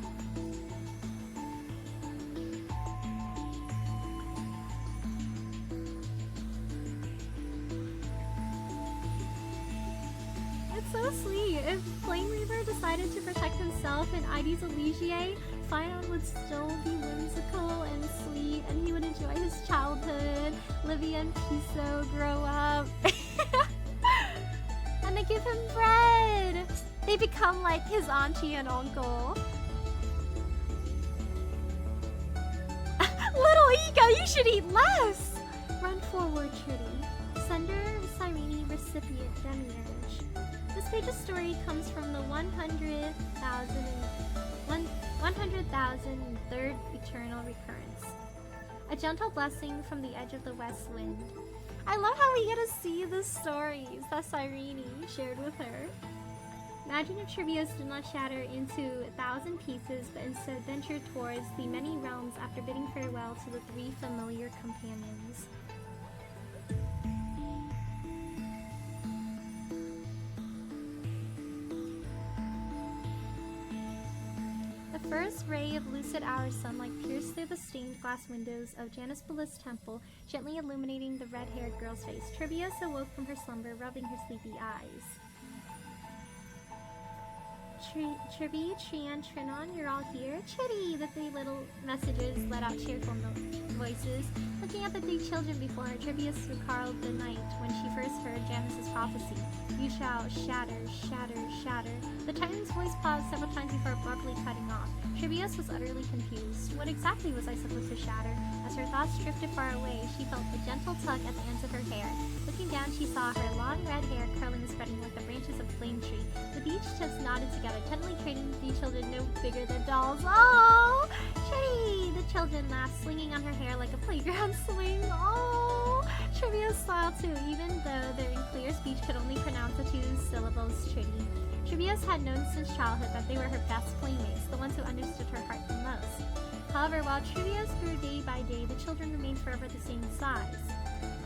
It's so sweet. If Flame Reaver decided to protect himself in Ides Aligii, Finan would still be whimsical and sweet, and he would enjoy his childhood. Livia and Piso grow up. And they give him bread. They become like his auntie and uncle. Little Ika, you should eat less! Run forward, Trudy. Sender Cyrene recipient Demiurge. This page's story comes from the 100,003rd eternal recurrence. A gentle blessing from the edge of the west wind. I love how we get to see the stories that Cyrene shared with her. Imagine if Trivios did not shatter into 1,000 pieces, but instead ventured towards the many realms after bidding farewell to the 3 familiar companions. first ray of lucid hour sunlight pierced through the stained glass windows of Janus Bliss Temple, gently illuminating the red-haired girl's face. Trivius awoke from her slumber, rubbing her sleepy eyes. Trivi, Trian, Trinon, you're all here. Chitty! The three little messages let out cheerful voices. Looking at the three children before her, Trivius recalled the night when she first heard Janus's prophecy. You shall shatter, shatter, shatter. The Titan's voice paused several times before abruptly cutting off. Trivius was utterly confused. What exactly was I supposed to shatter? As her thoughts drifted far away, she felt a gentle tug at the ends of her hair. Looking down, she saw her long red hair curling and spreading like the branches of a flame tree. With each tips knotted together, tenderly creating the three children no bigger than dolls. Oh! Chitty! The children laughed, swinging on her hair like a playground swing. Oh! Trivia smiled too, even though their unclear speech could only pronounce the two syllables Tritty. Trivius had known since childhood that they were her best playmates, the ones who understood her heart the most. However, while Trivius grew day by day, the children remained forever the same size.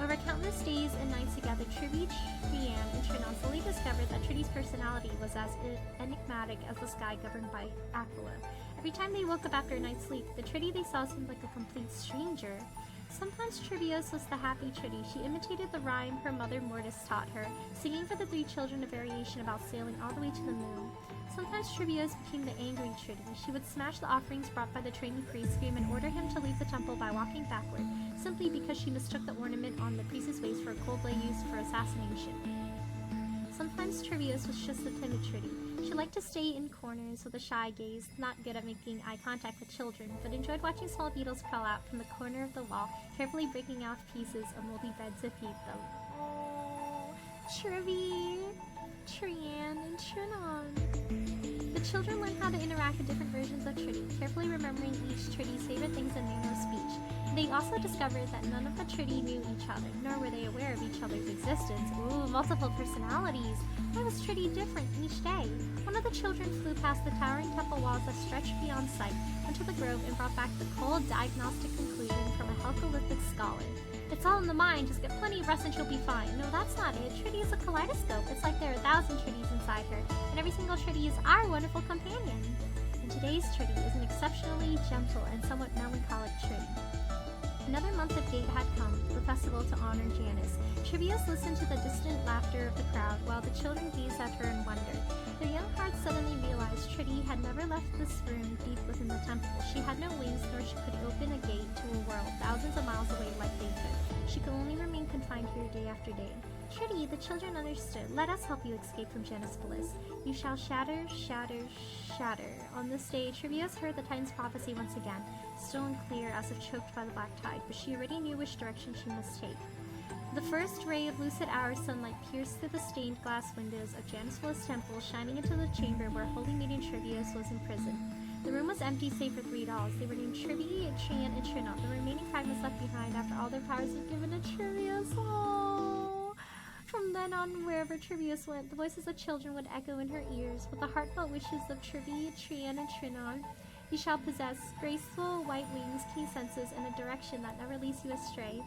Over countless days and nights together, Trivi, Trian, and Trinon slowly discovered that Triti's personality was as enigmatic as the sky governed by Aquila. Every time they woke up after a night's sleep, the Triti they saw seemed like a complete stranger. Sometimes Trivios was the happy Triti. She imitated the rhyme her mother Mortis taught her, singing for the three children a variation about sailing all the way to the moon. Sometimes Trivios became the angry Triti. She would smash the offerings brought by the training priest, scream, and order him to leave the temple by walking backward, simply because she mistook the ornament on the priest's waist for a cold blade used for assassination. Sometimes Trivios was just the timid Triti. She liked to stay in corners with a shy gaze, not good at making eye contact with children, but enjoyed watching small beetles crawl out from the corner of the wall, carefully breaking off pieces of moldy bread to feed them. Oh, Trivi, Trian, and Trinon. The children learned how to interact with different versions of Triti, carefully remembering each Triti's favorite things and manner of speech. They also discovered that none of the Triti knew each other, nor were they aware of each other's existence. Ooh, multiple personalities. Why was Triti different each day? One of the children flew past the towering temple walls that stretched beyond sight, went to the grove, and brought back the cold diagnostic conclusion from a Helcolithic scholar. It's all in the mind, just get plenty of rest and she'll be fine. No, that's not it. Triti is a kaleidoscope. It's like there are 1,000 Tritis inside her, and every single Triti is our wonderful companion. And today's Triti is an exceptionally gentle and somewhat melancholic Triti. Another month of date had come, the festival to honor Janus. Trivius listened to the distant laughter of the crowd while the children gazed at her in wonder. Their young hearts suddenly realized Triti had never left this room deep within the temple. She had no wings, nor she could open a gate to a world thousands of miles away like they could. She could only remain confined here day after day. Triti, the children understood. Let us help you escape from Janus Bliss. You shall shatter, shatter, shatter. On this day, Trivius heard the Titan's prophecy once again, still unclear as if choked by the black tide, but she already knew which direction she must take. The first ray of lucid hour sunlight pierced through the stained glass windows of Janus Bliss Temple, shining into the chamber where Holy Maiden Trivius was imprisoned. The room was empty save for 3 dolls. They were named Trivi, Trian, and Trinon. The remaining fragments left behind after all their powers were given to Trivius. Oh. From then on, wherever Trivius went, the voices of children would echo in her ears with the heartfelt wishes of Trivi, Trian, and Trinon. You shall possess graceful white wings, keen senses, and a direction that never leads you astray.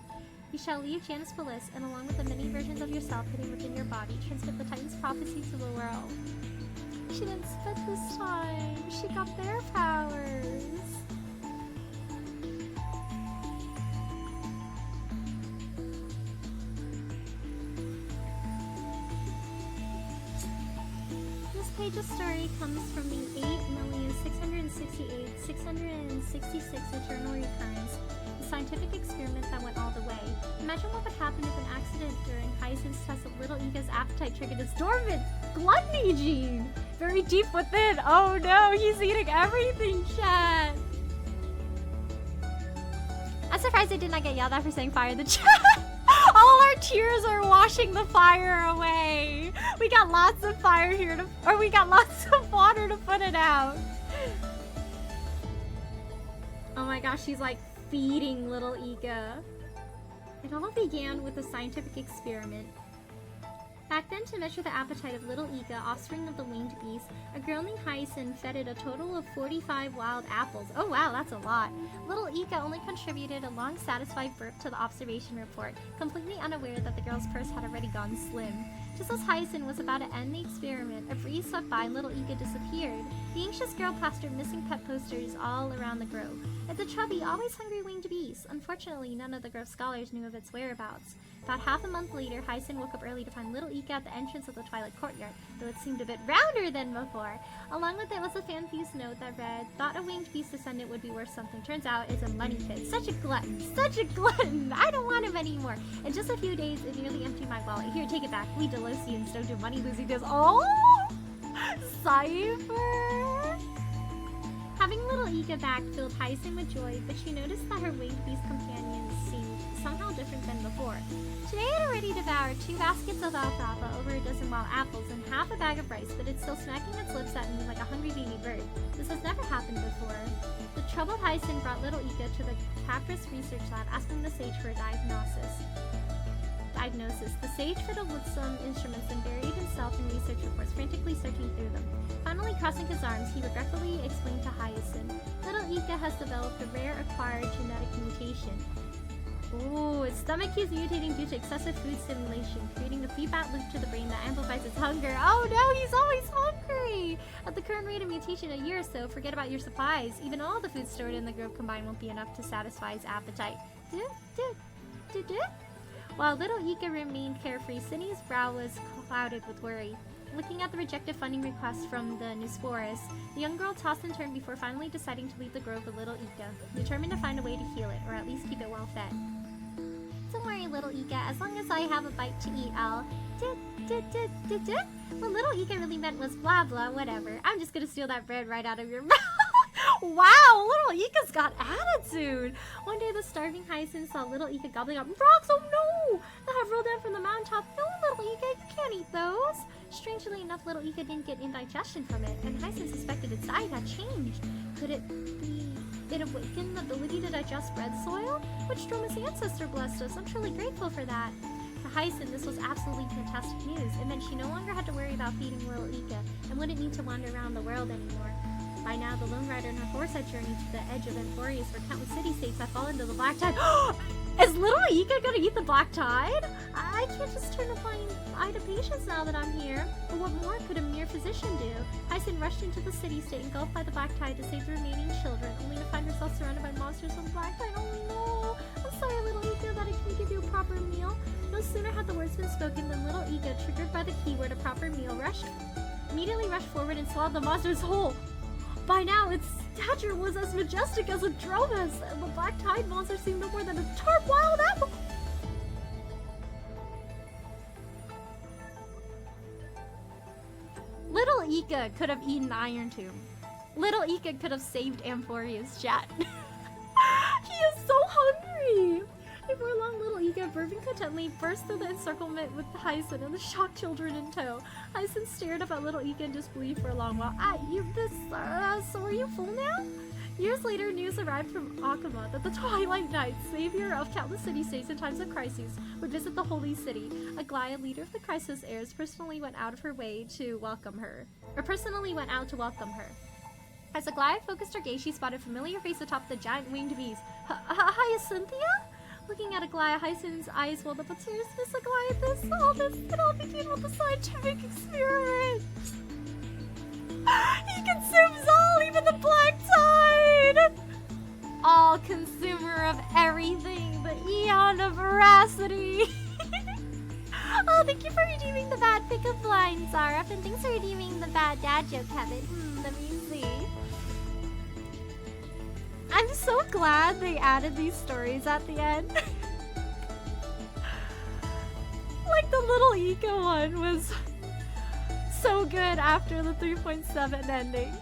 You shall leave Janus Bliss, and along with the many versions of yourself hidden within your body, transmit the Titan's prophecy to the world. She didn't spit this time. She got their powers. This page of story comes from the 8,668,666 eternal recurrence, the scientific experiment that went all the way. Imagine what would happen if an accident during Heisen's test of little Inka's appetite triggered his dormant gluttony gene. Very deep within. Oh no, he's eating everything, chat. I'm surprised I did not get yelled at for saying fire in the chat. All our tears are washing the fire away. We got lots of fire here we got lots of water to put it out. Oh my gosh, she's like feeding little Ika. It all began with a scientific experiment. Back then, to measure the appetite of little Ika, offspring of the winged beast, a girl named Hyacin fed it a total of 45 wild apples. Oh wow, that's a lot. Little Ika only contributed a long, satisfied burp to the observation report, completely unaware that the girl's purse had already gone slim. Just as Hyacinth was about to end the experiment, a breeze swept by and little Ika disappeared. The anxious girl plastered missing pet posters all around the grove. It's a chubby, always hungry winged beast. Unfortunately, none of the grove scholars knew of its whereabouts. About half a month later, Hyacinth woke up early to find little Ika at the entrance of the Twilight Courtyard, though it seemed a bit rounder than before. Along with it was a fan-themed note that read, "Thought a winged beast descendant would be worth something. Turns out it's a money pit. Such a glutton! Such a glutton! I don't want him anymore." In just a few days, it nearly emptied my wallet. Here, take it back. We Delosians don't do money-losing deals. Oh! Cypher! Having little Ika back filled Hyacinth with joy, but she noticed that her winged beast companions seemed somehow different than before. Today it had already devoured 2 baskets of alfalfa, over a dozen wild apples, and half a bag of rice, but it's still smacking its lips at me like a hungry baby bird. This has never happened before. The troubled Hyacinth brought little Ika to the Chrysos research lab, asking the sage for a diagnosis. The sage fiddled with some instruments and buried himself in research reports, frantically searching through them. Finally, crossing his arms, he regretfully explained to Hyacinth, "Little Ika has developed a rare acquired genetic mutation. Ooh, its stomach keeps mutating due to excessive food stimulation, creating a feedback loop to the brain that amplifies its hunger." Oh no, he's always hungry! At the current rate of mutation, a year or so, forget about your supplies. Even all the food stored in the grove combined won't be enough to satisfy his appetite. While little Ika remained carefree, Cindy's brow was clouded with worry. Looking at the rejected funding request from the Newsporus, the young girl tossed and turned before finally deciding to leave the grove with little Ika, determined to find a way to heal it, or at least keep it well fed. "Don't worry, little Ika, as long as I have a bite to eat, I'll... What little Ika really meant was blah blah, whatever. I'm just gonna steal that bread right out of your mouth." Wow, little Ika's got attitude! One day the starving Hyacinth saw little Ika gobbling up rocks. Oh no! That have rolled down from the mountaintop. No, little Ika, you can't eat those! Strangely enough, little Ika didn't get indigestion from it, and Hyacinth suspected its diet had changed. Could it be it awakened the ability to digest red soil? Which Stroma's ancestor blessed us. I'm truly grateful for that. For Hyacinth, this was absolutely fantastic news. It meant she no longer had to worry about feeding little Ika, and wouldn't need to wander around the world anymore. By now, the Lone Rider and her horse had journeyed to the edge of Emphorius, where countless city-states had fallen to the Black Tide. Is little Ika gonna eat the Black Tide? I can't just turn a blind eye to patience now that I'm here. But what more could a mere physician do? Hyacinth rushed into the city-state, engulfed by the Black Tide to save the remaining children, only to find herself surrounded by monsters of the Black Tide. Oh no! I'm sorry, little Ika, that I couldn't give you a proper meal. No sooner had the words been spoken than little Ika, triggered by the keyword "a proper meal," immediately rushed forward and swallowed the monster's whole. By now, its stature was as majestic as a Dromas, and the Black Tide monster seemed no more than a tart wild apple. Little Ika could have eaten Iron Tomb. Little Ika could have saved Amphoria's chat. He is so hungry! Before long, little Ika, burping contently, burst through the encirclement with Hyacinth and the shocked children in tow. Hyacinth stared up at little Ika in disbelief for a long while. So are you full now? Years later, news arrived from Akama that the Twilight Knight, savior of countless city-states in times of crises, would visit the Holy City. Aglaia, leader of the Chrysos Heirs, personally went out to welcome her. As Aglaia focused her gaze, she spotted a familiar face atop the giant winged beast. Hyacinthia? Looking at Aglaia, Hyacinth's eyes welled up with tears. Miss Aglaia, it all began with a scientific experiment. He consumes all, even the Black Tide! All consumer of everything, the eon of veracity. Oh, thank you for redeeming the bad pick of blind, Zara, and thanks for redeeming the bad dad joke, Kevin. Let me see. I'm so glad they added these stories at the end. Like the little Ika one was so good after the 3.7 ending.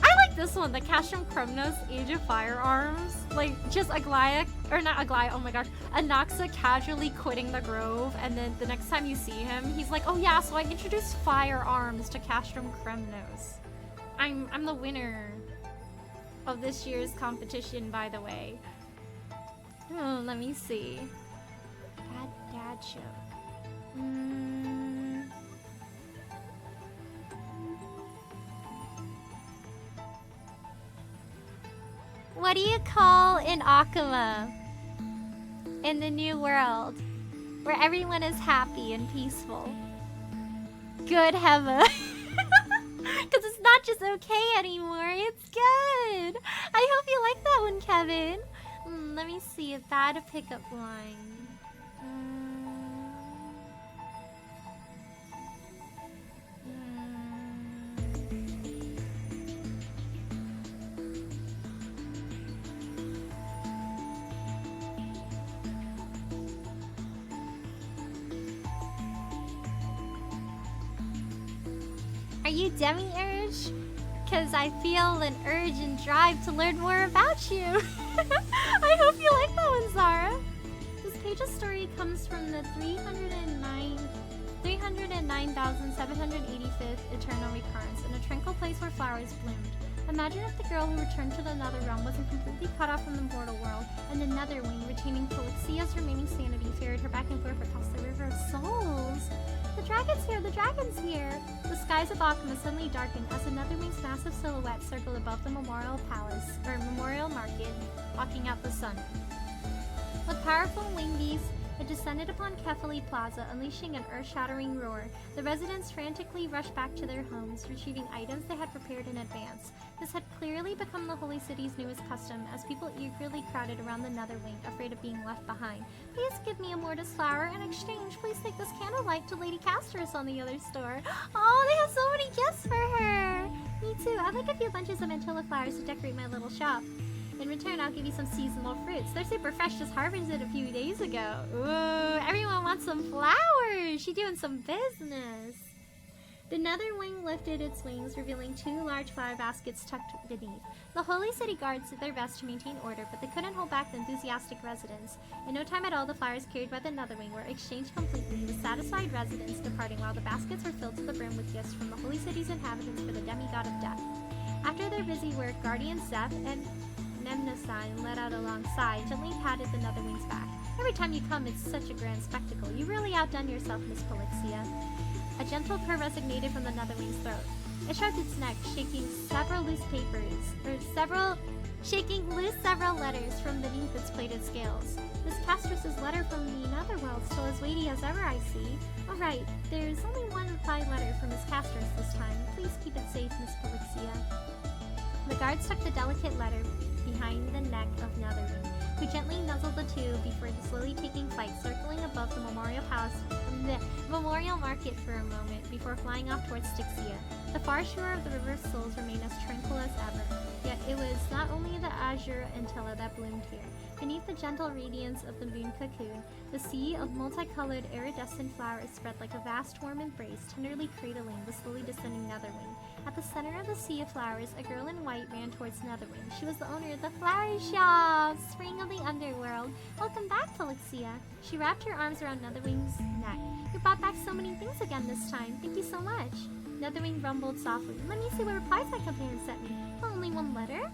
I like this one, the Castrum Krumnos Age of Firearms. Like, just Aglaia, or not Aglaia, oh my gosh, Anaxa casually quitting the grove, and then the next time you see him, he's like, oh yeah, so I introduced firearms to Castrum Krumnos. I'm the winner of this year's competition, by the way. Oh, let me see. Dad show. What do you call an Akama? in the new world, where everyone is happy and peaceful. Good heaven. Because it's not just okay anymore, it's good. I hope you like that one, Kevin. Let me see if I had a pickup line. Are you demi-urge? Because I feel an urge and drive to learn more about you. I hope you like that one, Zara. This page's story comes from the 309,785th eternal recurrence in a tranquil place where flowers bloomed. Imagine if the girl who returned to the Nether Realm wasn't completely cut off from the mortal world, and the Netherwing, retaining Calixia's remaining sanity, ferried her back and forth across the River of Souls. The dragon's here! The dragon's here! The skies of Alchema suddenly darkened as the Netherwing's massive silhouette circled above the Memorial Palace, or Memorial Market, blocking out the sun. With powerful wingies, it descended upon Kefali Plaza, unleashing an earth-shattering roar. The residents frantically rushed back to their homes, retrieving items they had prepared in advance. This had clearly become the Holy City's newest custom, as people eagerly crowded around the Netherwing, afraid of being left behind. Please give me a mortis flower. In exchange, please take this candlelight to Lady Casterus on the other store. Oh, they have so many gifts for her! Me too. I'd like a few bunches of mantilla flowers to decorate my little shop. In return, I'll give you some seasonal fruits. They're super fresh, just harvested a few days ago. Ooh, everyone wants some flowers! She's doing some business. The Netherwing lifted its wings, revealing 2 large flower baskets tucked beneath. The Holy City guards did their best to maintain order, but they couldn't hold back the enthusiastic residents. In no time at all, the flowers carried by the Netherwing were exchanged completely, with satisfied residents departing while the baskets were filled to the brim with gifts from the Holy City's inhabitants for the demigod of death. After their busy work, Guardian Zeph and Nemnosign led out alongside, gently patted the Netherwing's back. Every time you come, it's such a grand spectacle. You really outdone yourself, Miss Polixia. A gentle purr resonated from the Netherwing's throat. It shrugged its neck, shaking several loose letters from beneath its plated scales. Miss Castrus's letter from the Netherworld, still as weighty as ever, I see. All right, there's only one reply letter from Miss Castrus this time. Please keep it safe, Miss Polixia. The guards tucked the delicate letter behind the neck of Netherwing, who gently nuzzled the two before slowly taking flight, circling above the Memorial Market for a moment before flying off towards Styxia. The far shore of the River of Souls remained as tranquil as ever, yet it was not only the azure antilla that bloomed here. Beneath the gentle radiance of the moon cocoon, the sea of multicolored iridescent flowers spread like a vast warm embrace, tenderly cradling the slowly descending Netherwing. At the center of the sea of flowers, a girl in white ran towards Netherwing. She was the owner of the flower shop, spring of the underworld. Welcome back, Felixia. She wrapped her arms around Netherwing's neck. You brought back so many things again this time. Thank you so much. Netherwing rumbled softly. Let me see what replies my companion sent me. Oh, only one letter?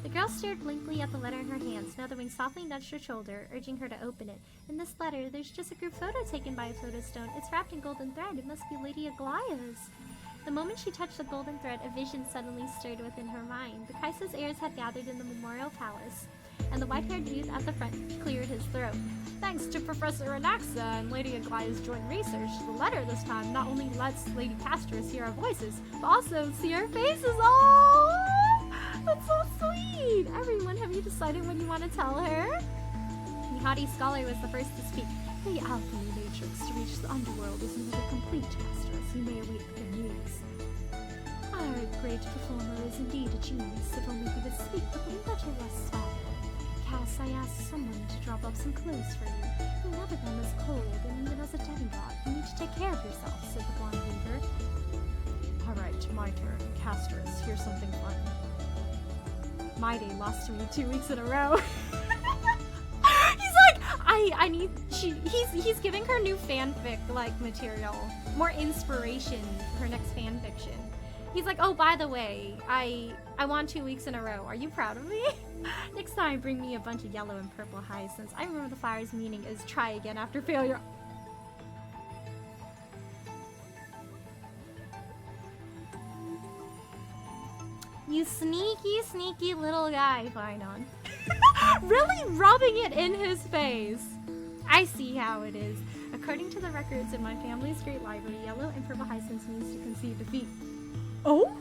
The girl stared blankly at the letter in her hands. Netherwing softly nudged her shoulder, urging her to open it. In this letter, there's just a group photo taken by a photostone. It's wrapped in golden thread. It must be Lady Aglaya's. The moment she touched the golden thread, a vision suddenly stirred within her mind. The Chrysos heirs had gathered in the Memorial Palace, and the white-haired youth at the front cleared his throat. Thanks to Professor Anaxa and Lady Aglaya's joint research, the letter this time not only lets Lady Casterus hear our voices, but also see our faces. Oh, that's so sweet! Everyone, have you decided what you want to tell her? The haughty scholar was the first to speak. The alchemy matrix to reach the underworld is neither complete, Casterus. You may await the news. Our great performer is indeed a genius, if only he would speak with a little less swagger. Cass, I asked someone to drop off some clothes for you. The Netherrealm is cold, and even as a demigod, you need to take care of yourself, said the blonde weaver. Alright, my turn. Casterus, here's something fun. My day lost to me 2 weeks in a row. He's like, I need, he's giving her new fanfic, like, material. More inspiration for her next fanfiction. He's like, oh, by the way, I won 2 weeks in a row. Are you proud of me? Next time, bring me a bunch of yellow and purple hyacinths. I remember the flower's meaning is try again after failure. You sneaky, sneaky little guy, Finon. Really rubbing it in his face. I see how it is. According to the records in my family's great library, yellow and purple hyacinths means to conceive defeat. Oh?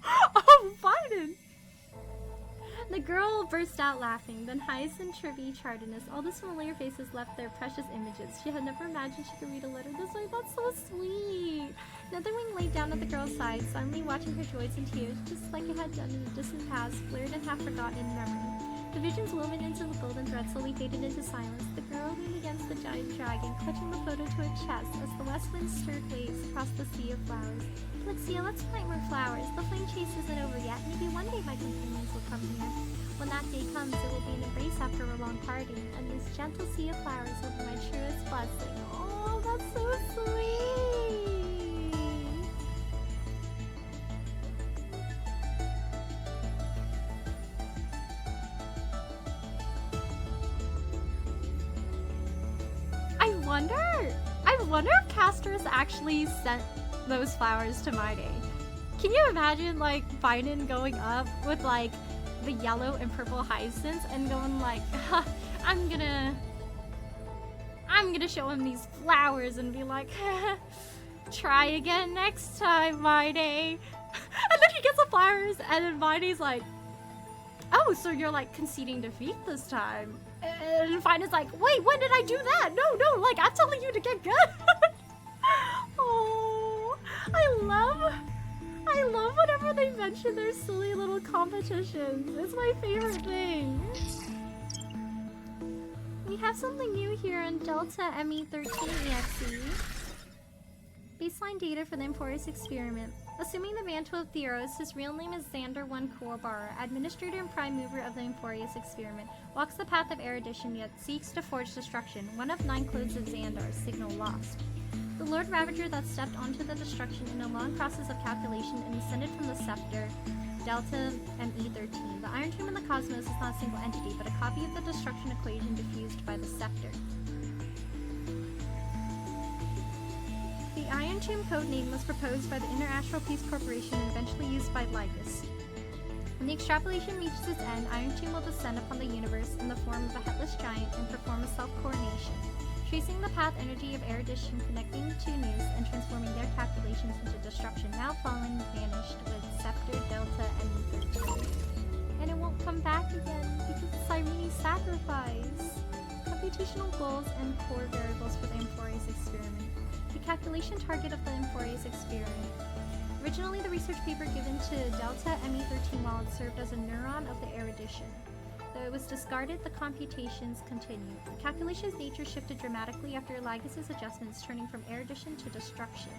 Oh, Biden! The girl burst out laughing. Then Hyacinth, Trivy, Chardinus, all those familiar faces left their precious images. She had never imagined she could read a letter this way. That's so sweet. Netherwing laid down at the girl's side, silently watching her joys and tears, just like it had done in the distant past, flared and half forgotten in memory. The visions woven into the golden thread slowly faded into silence. The girl leaned against the giant dragon, clutching the photo to her chest as the west wind stirred waves across the sea of flowers. Lexia, let's plant more flowers. The flame chase isn't over yet. Maybe one day my companions will come here. When that day comes, it will be an embrace after a long party, and this gentle sea of flowers will be my truest blessing. Oh, that's so sweet! I wonder if Castor's actually sent those flowers to My Day. Can you imagine, like, Biden going up with, like, the yellow and purple hyacinths and going like, I'm gonna show him these flowers and be like, try again next time, My Day. And then he gets the flowers and then My Day's like, oh, so you're like conceding defeat this time. And Finance like, wait, when did I do that? No, like I'm telling you to get good. Oh, I love whenever they mention their silly little competitions. It's my favorite thing. We have something new here on Delta ME13EXE. Baseline data for the Emphorius experiment. Assuming the mantle of Theros, his real name is Xander 1 Korbar, administrator and prime mover of the Emphorius experiment, walks the path of erudition yet seeks to forge destruction. One of 9 clothes of Xandar, signal lost. The Lord Ravager that stepped onto the destruction in a long process of calculation and descended from the scepter, Delta ME13. The Iron Tomb in the cosmos is not a single entity, but a copy of the destruction equation diffused by the scepter. The Iron Tomb codename was proposed by the International Peace Corporation and eventually used by Lygus. When the extrapolation reaches its end, Iron Tomb will descend upon the universe in the form of a headless giant and perform a self-coronation, tracing the path energy of erudition connecting two news and transforming their calculations into destruction, now fallen vanished with Scepter Delta ME13. And it won't come back again because of Cyrene's sacrifice. Computational goals and core variables for the Emphorius experiment. The calculation target of the Emphorius experiment. Originally, the research paper given to Delta ME13 while it served as a neuron of the erudition. Though it was discarded, the computations continued. The calculation's nature shifted dramatically after Lygus' adjustments, turning from erudition to destruction.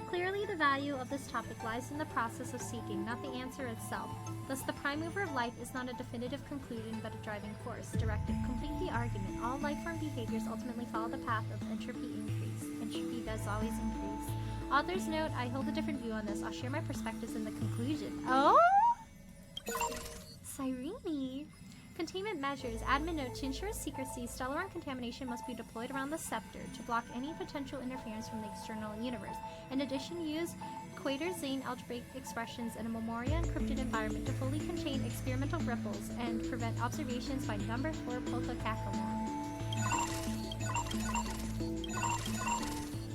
Clearly, the value of this topic lies in the process of seeking, not the answer itself. Thus, the prime mover of life is not a definitive conclusion, but a driving force. Directed, complete the argument. All life-form behaviors ultimately follow the path of entropy increase. Entropy does always increase. Author's note, I hold a different view on this. I'll share my perspectives in the conclusion. Oh? Cyrene. Containment measures. Admin note, to ensure secrecy, Stellaron contamination must be deployed around the scepter to block any potential interference from the external universe. In addition, use Quater-Zane algebraic expressions in a Memoria encrypted environment to fully contain experimental ripples and prevent observations by number 4 Polka Kakalon.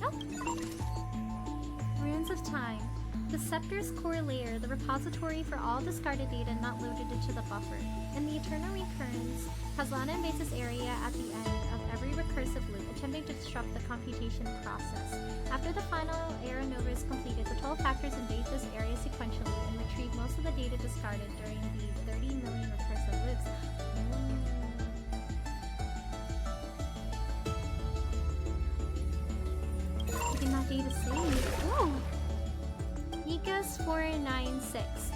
Nope. Runes of Time. The Scepter's core layer, the repository for all discarded data not loaded into the buffer. In the Eternal Recurrence, Kazlana invades this area at the end of every recursive loop, attempting to disrupt the computation process. After the final era nova is completed, the 12 factors invade this area sequentially and retrieve most of the data discarded during the 30 million recursive loops. Keeping that data safe. Ooh! Nikas 496.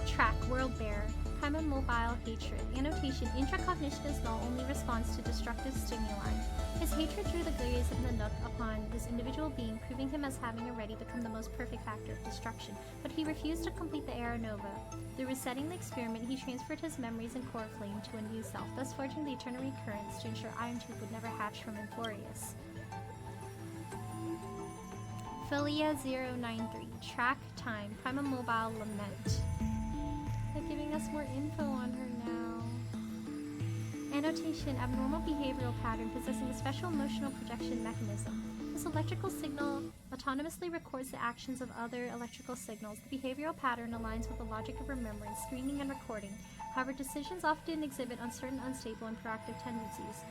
Track, World Bearer. Prima Mobile Hatred. Annotation, intracognition is null, only responds to destructive stimuli. His hatred drew the gaze of the Nook upon this individual being, proving him as having already become the most perfect factor of destruction, but he refused to complete the Era Nova. Through resetting the experiment, he transferred his memories and core flame to a new self, thus forging the Eternal Recurrence to ensure Iron Tooth would never hatch from Emphorius. Philia 093. Track, Time. Prima Mobile Lament. They're giving us more info on her now. Annotation: abnormal behavioral pattern possessing a special emotional projection mechanism. This electrical signal autonomously records the actions of other electrical signals. The behavioral pattern aligns with the logic of remembrance, screening, and recording. However, decisions often exhibit uncertain, unstable, and proactive tendencies,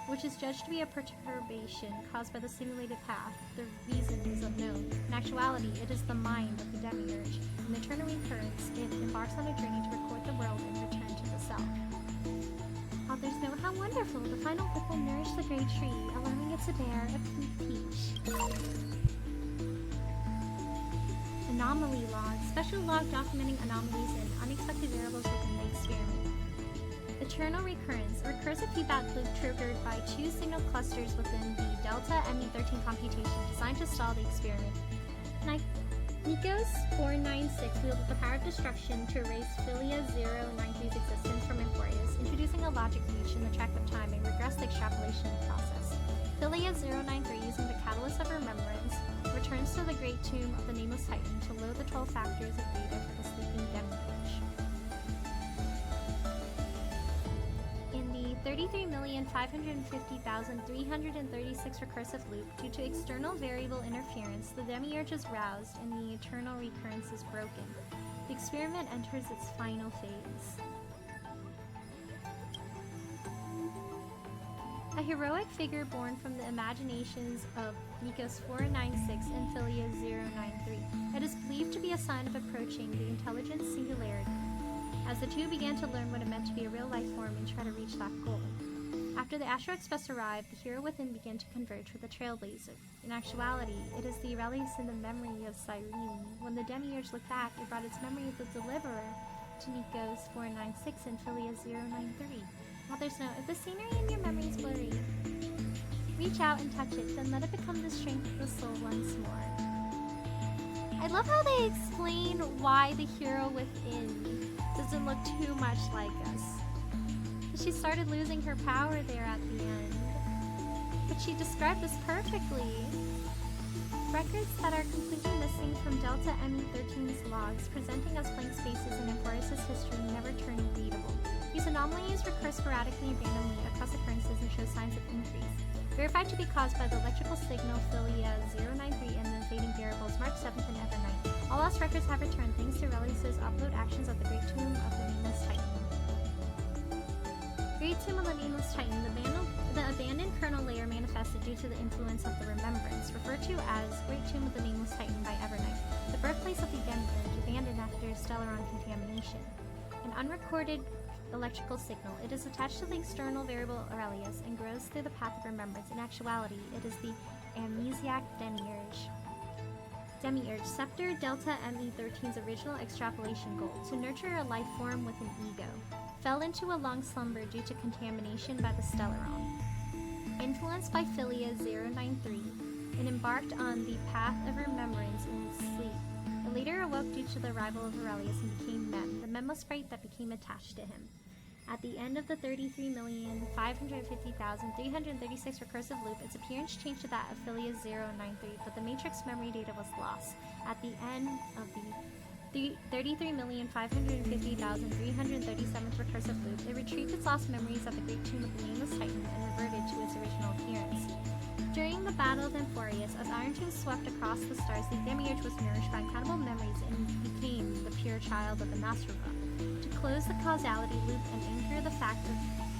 which is judged to be a perturbation caused by the simulated path. The reason is unknown. In actuality, it is the mind of the demiurge. In eternal recurrence, it embarks on a journey to record the world and return to the self. Authors note how wonderful. The final whip will nourish the great tree, allowing it to bear a pink peach. Anomaly log. Special log documenting anomalies and unexpected variables within the experiment. Eternal recurrence. A recursive feedback loop triggered by two signal clusters within the Delta ME13 computation designed to stall the experiment. Nikos 496 wielded the power of destruction to erase Philia 093's existence from Emporius, introducing a logic breach in the track of time and regress the extrapolation process. Philia 093, using the catalyst of remembrance, returns to the Great Tomb of the Nameless Titan to load the 12 factors of data for the sleeping demiurge. In the 33,550,336 recursive loop, due to external variable interference, the demiurge is roused and the eternal recurrence is broken. The experiment enters its final phase. A heroic figure born from the imaginations of Nikos 496 and Philia 093. It is believed to be a sign of approaching the intelligence singularity, as the two began to learn what it meant to be a real life form and try to reach that goal. After the Astro Express arrived, the hero within began to converge with the Trailblazer. In actuality, it is the Aurelius in the memory of Cyrene. When the demiurge looked back, it brought its memory of the Deliverer to Nikos 496 and Philia 093. Authors note, if the scenery in your memory is blurry, reach out and touch it, then let it become the strength of the soul once more. I love how they explain why the hero within doesn't look too much like us. She started losing her power there at the end. But she described this perfectly. Records that are completely missing from Delta ME13's logs, presenting us blank spaces in Emporius' history, never turning readable. These anomalies recur sporadically and randomly across occurrences and show signs of increase. Verified to be caused by the electrical signal Philia 093 and the fading variables March 7th and Evernight. All lost records have returned thanks to Aurelius' upload actions at the Great Tomb of the Nameless Titan. Great Tomb of the Nameless Titan, the abandoned kernel layer manifested due to the influence of the Remembrance, referred to as Great Tomb of the Nameless Titan by Evernight, the birthplace of the demiurge, abandoned after Stellaron contamination. An unrecorded electrical signal. It is attached to the external variable Aurelius and grows through the path of remembrance. In actuality, it is the amnesiac demiurge, Scepter Delta ME13's original extrapolation goal, to nurture a life form with an ego, fell into a long slumber due to contamination by the Stellaron. Influenced by Philia 093, it embarked on the path of remembrance in its sleep. It later awoke due to the arrival of Aurelius and became Mem, the memo sprite that became attached to him. At the end of the 33,550,336 recursive loop, its appearance changed to that of Philia 093, but the matrix memory data was lost. At the end of the 33,550,337th recursive loop, it retrieved its lost memories at the Great Tomb of the Nameless Titan and reverted to its original appearance. During the Battle of Emporius, as Iron Tomb swept across the stars, the demiurge was nourished by incredible memories and became the pure child of Anasrova. To close the causality loop and anchor the fact of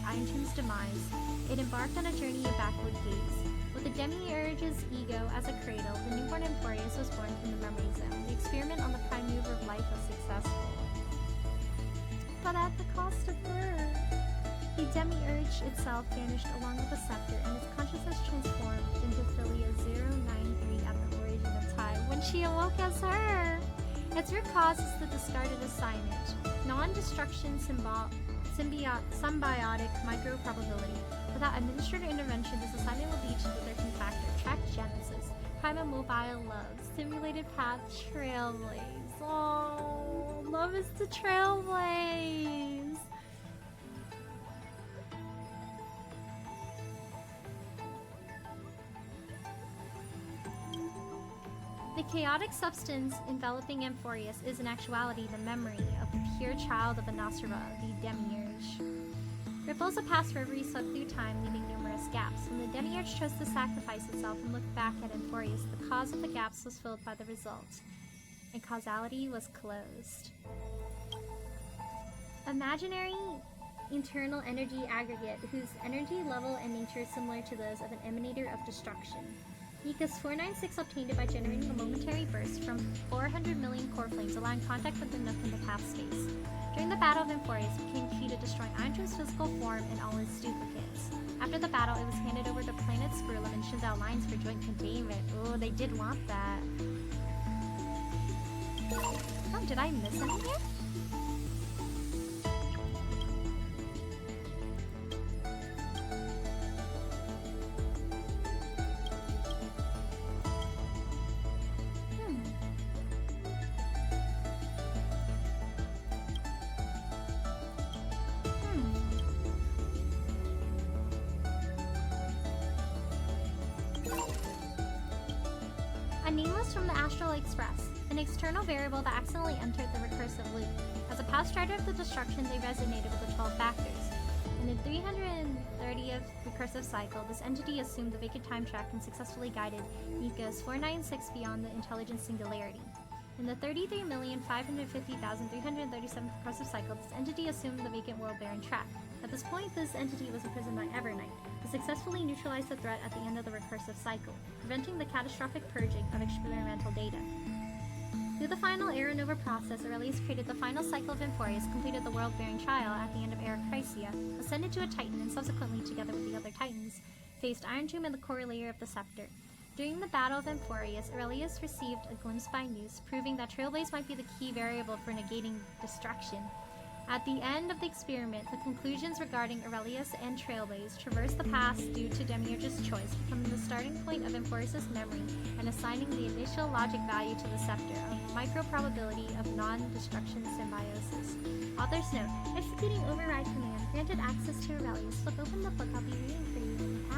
Iron Tomb's demise, it embarked on a journey of backward gaze. With the demiurge's ego as a cradle, the newborn Emporius was born from the memory zone. The experiment on the prime mover of life was successful. But at the cost of her, the demiurge itself vanished along with the scepter, and its consciousness transformed into Philia 093 at the origin of time, when she awoke as her. Its root cause is the discarded assignment, non-destruction symbiotic micro-probability. Without administrative intervention, this assignment will lead to the 13th factor, track genesis, prima mobile love, simulated path, trailblaze. Oh, love is the trailblaze. The chaotic substance enveloping Emporius is in actuality the memory of the pure child of Anasrova, the demiurge. Ripples of past reverie swept through time, leaving numerous gaps. When the Demiurge chose to sacrifice itself and looked back at Emphorius, the cause of the gaps was filled by the result, and causality was closed. Imaginary internal energy aggregate, whose energy level and nature is similar to those of an emanator of destruction. Nika's 496 obtained it by generating a momentary burst from 400 million core flames, allowing contact with the Nook in the path space. During the Battle of Emphorius, it became key to destroying Irontomb's physical form and all its duplicates. After the battle, it was handed over to Planet Skrulum and Shinzao Lines for joint containment. Oh, they did want that. Oh, did I miss anything here? A nameless from the Astral Express, an external variable that accidentally entered the recursive loop. As a past strider of the destruction, they resonated with the 12 factors. In the 330th recursive cycle, this entity assumed the vacant time track and successfully guided Nika's 496 beyond the intelligent singularity. In the 33,550,337th recursive cycle, this entity assumed the vacant world-bearing track. At this point, this entity was imprisoned by Evernight, who successfully neutralized the threat at the end of the recursive cycle, preventing the catastrophic purging of experimental data. Through the final Era Nova process, Aurelius created the final cycle of Emphorius, completed the world-bearing trial at the end of Era Chrysia, ascended to a Titan, and subsequently, together with the other Titans, faced Irontomb and the core layer of the Scepter. During the Battle of Emphorius, Aurelius received a glimpse by Noose, proving that Trailblaze might be the key variable for negating destruction. At the end of the experiment, the conclusions regarding Aurelius and Trailblaze traverse the past due to Demiurge's choice, becoming the starting point of Emphorius' memory and assigning the initial logic value to the Scepter, a micro-probability of non-destruction symbiosis. Author's note: executing override command granted access to Aurelius. Flip open the book I'll be reading for you in the past.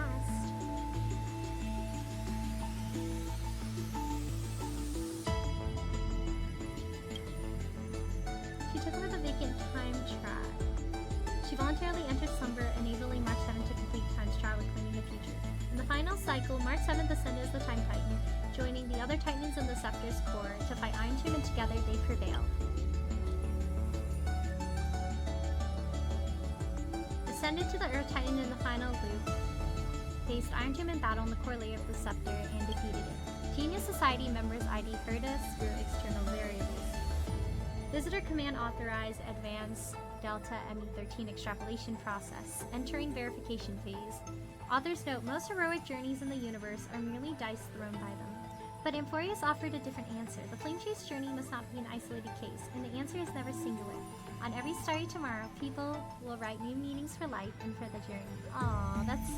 She took over the vacant time track. She voluntarily entered slumber, enabling March 7th to complete time's trial, reclaiming the future. In the final cycle, March 7th ascended as the Time Titan, joining the other Titans in the Scepter's core to fight Irontomb, and together they prevailed. Ascended to the Earth Titan in the final loop, faced Irontomb in battle in the core layer of the Scepter and defeated it. Genius Society members ID heard us through external variables. Visitor command authorized advanced Delta ME13 extrapolation process, entering verification phase. Authors note most heroic journeys in the universe are merely dice thrown by them. But Emphorius offered a different answer. The Flame Chase journey must not be an isolated case, and the answer is never singular. On every starry tomorrow, people will write new meanings for life and for the journey. Aww, that's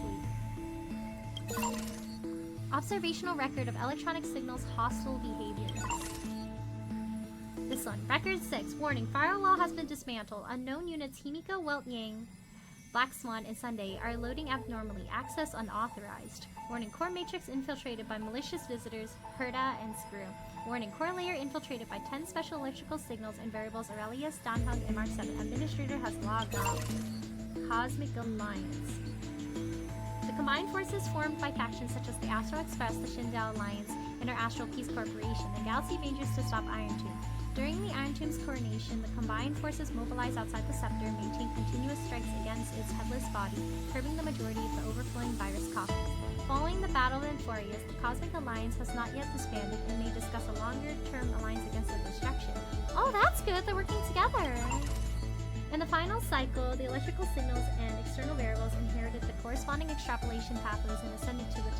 sweet. Observational record of electronic signals' hostile behaviors. This one. Record 6. Warning. Firewall has been dismantled. Unknown units Himiko, Welt Yang, Black Swan, and Sunday are loading abnormally. Access unauthorized. Warning. Core matrix infiltrated by malicious visitors, Herda and Screw. Warning. Core layer infiltrated by 10 special electrical signals and variables Aurelius, Danhung, and Mark 7. Administrator has logged off. Cosmic Alliance. The combined forces formed by factions such as the Astral Express, the Shinzao Alliance, and our Astral Peace Corporation, the Galaxy Rangers to stop Irontomb. During the Irontomb's coronation, the combined forces mobilized outside the Scepter maintained continuous strikes against its headless body, curbing the majority of the overflowing virus coffins. Following the Battle of Emphorius, the Cosmic Alliance has not yet disbanded and may discuss a longer-term alliance against the destruction. Oh, that's good! They're working together! In the final cycle, the electrical signals and external variables inherited the corresponding extrapolation pathways and ascended to the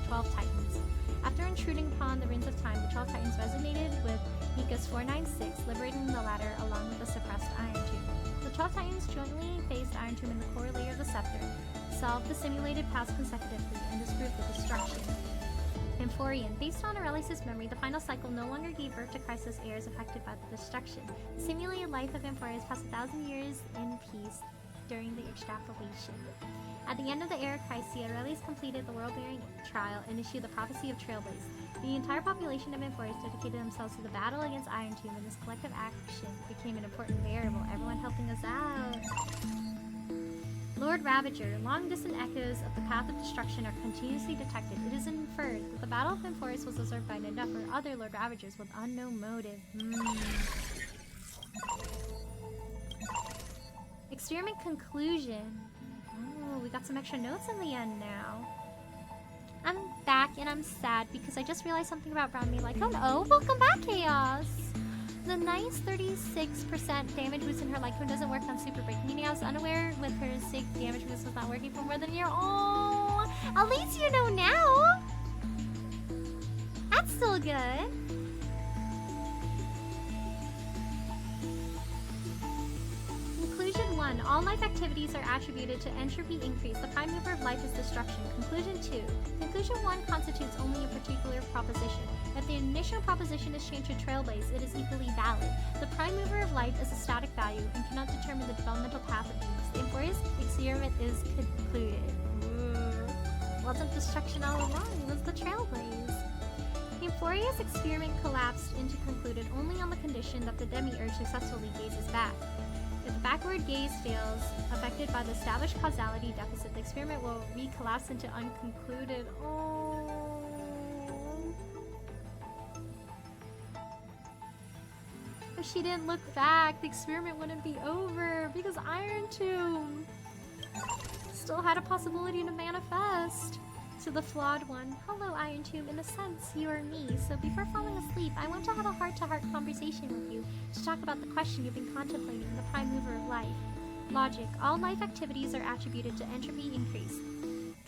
12 Titans. After intruding upon the Ruins of Time, the 12 Titans resonated with Nika's 496, liberating the latter along with the suppressed Irontomb. The 12 Titans jointly faced Irontomb in the core layer of the Scepter, solved the simulated paths consecutively, and disproved the destruction. Emphorian. Based on Aurelius' memory, the final cycle no longer gave birth to Chrysos' heirs affected by the destruction. The simulated life of Emphorius passed 1,000 years in peace during the extrapolation. At the end of the Era Chrysia, Aurelius completed the world-bearing trial and issued the prophecy of Trailblaze. The entire population of Emphorius dedicated themselves to the battle against Irontomb, and this collective action became an important variable, everyone helping us out. Lord Ravager, long-distant echoes of the path of destruction are continuously detected. It is inferred that the Battle of Emphorius was observed by enough or other Lord Ravagers with unknown motive. Experiment conclusion. Oh, we got some extra notes in the end now. I'm back and I'm sad because I just realized something about Brown Me. Like, oh, welcome back, Chaos! The nice 36% damage boost in her Lycone doesn't work on Super Break. Meaning I was unaware with her sig damage boost was not working for more than a year. Oh, at least you know now! That's still good. Conclusion 1. All life activities are attributed to entropy increase. The prime mover of life is destruction. Conclusion 2. Conclusion 1 constitutes only a particular proposition. If the initial proposition is changed to trailblaze, it is equally valid. The prime mover of life is a static value and cannot determine the developmental path of beings. The Emphorius experiment is concluded. Wasn't destruction all along, it was the trailblaze. The Emphorius experiment collapsed into concluded only on the condition that the demiurge successfully gazes back. If the backward gaze fails, affected by the established causality deficit, the experiment will recollapse into unconcluded. Oh. If she didn't look back, the experiment wouldn't be over because Iron Tomb still had a possibility to manifest. To the flawed one, hello Iron Tomb, in a sense, you are me, so before falling asleep, I want to have a heart-to-heart conversation with you to talk about the question you've been contemplating, the prime mover of life. Logic, all life activities are attributed to entropy increase.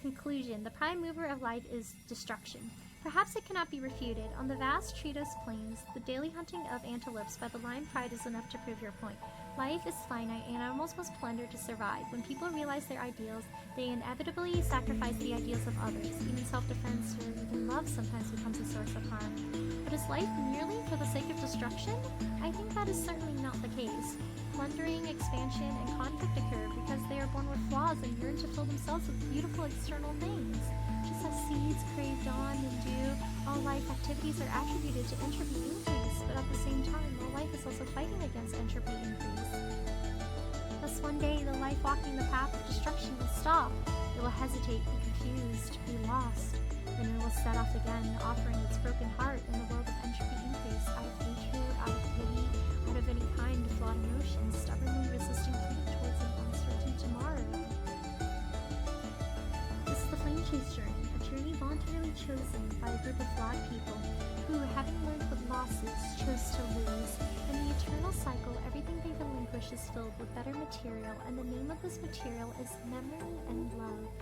Conclusion, the prime mover of life is destruction. Perhaps it cannot be refuted. On the vast Chrysos plains, the daily hunting of antelopes by the lion pride is enough to prove your point. Life is finite and animals must plunder to survive. When people realize their ideals, they inevitably sacrifice the ideals of others. Even self-defense or even love sometimes becomes a source of harm. But is life merely for the sake of destruction? I think that is certainly not the case. Plundering, expansion, and conflict occur because they are born with flaws and yearn to fill themselves with beautiful external things. Just as seeds crave dawn and dew, all life activities are attributed to entropy increase, but at the same time, all life is also fighting against entropy increase. Thus one day, the life walking the path of destruction will stop. It will hesitate, be confused, be lost. Then it will set off again, offering its broken heart in the world of entropy increase, out of hatred, out of pity, out of any kind of flawed emotions, stubbornly resisting fate towards an uncertain tomorrow. This is the Flame Chase journey, a journey voluntarily chosen by a group of flawed people who, having learned what losses, chose to lose. In the eternal cycle, everything they relinquish is filled with better material, and the name of this material is memory and love.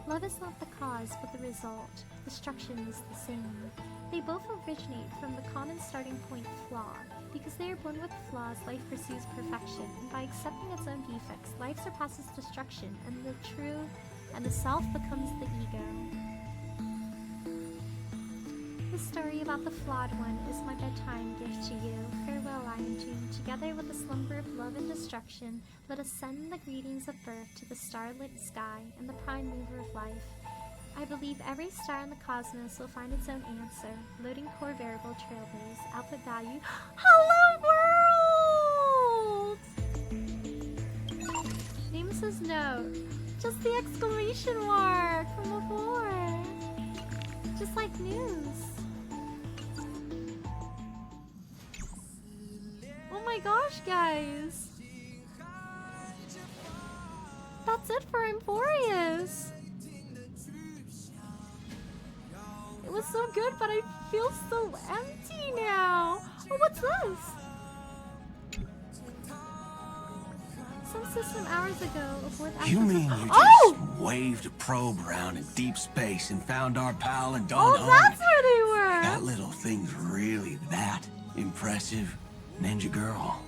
Love is not the cause, but the result. Destruction is the same. They both originate from the common starting point, flaw. Because they are born with flaws, life pursues perfection, and by accepting its own defects, life surpasses destruction, and the true and the self becomes the ego. The story about the flawed one is my bedtime gift to you. Farewell, Iron Tomb. Together with the slumber of love and destruction, let us send the greetings of birth to the starlit sky and the prime mover of life. I believe every star in the cosmos will find its own answer. Loading core variable trailblaze. Output value. Hello world! Nemesis note. Just the exclamation mark from before. Just like news. Oh my gosh, guys. That's it for Emphorius. It was so good, but I feel so empty now. Oh, what's this? Some system hours ago, aboard You mean you oh! just waved a probe around in deep space and found our pal and Don Oh, that's where they were! That little thing's really that impressive, ninja girl.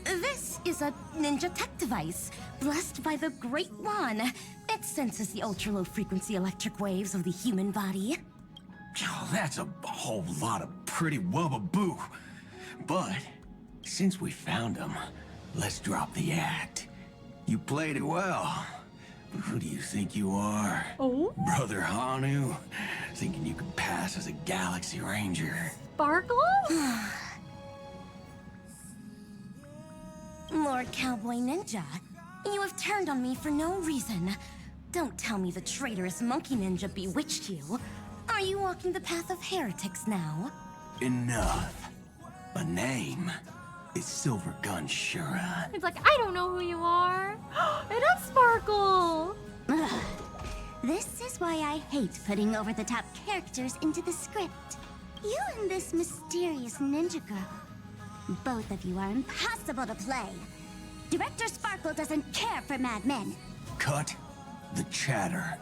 This is a ninja tech device, blessed by the Great One. It senses the ultra-low frequency electric waves of the human body. Oh, that's a whole lot of pretty wubba-boo. But since we found him, let's drop the act. You played it well. But who do you think you are? Oh? Brother Hanu? Thinking you could pass as a Galaxy Ranger. Sparkle? Lord Cowboy Ninja, you have turned on me for no reason. Don't tell me the traitorous monkey ninja bewitched you. Are you walking the path of heretics now? Enough. A name is Silver Gun Shura. It's like, I don't know who you are. It is Sparkle. Ugh. This is why I hate putting over-the-top characters into the script. You and this mysterious ninja girl. Both of you are impossible to play. Director Sparkle doesn't care for madmen. Cut the chatter.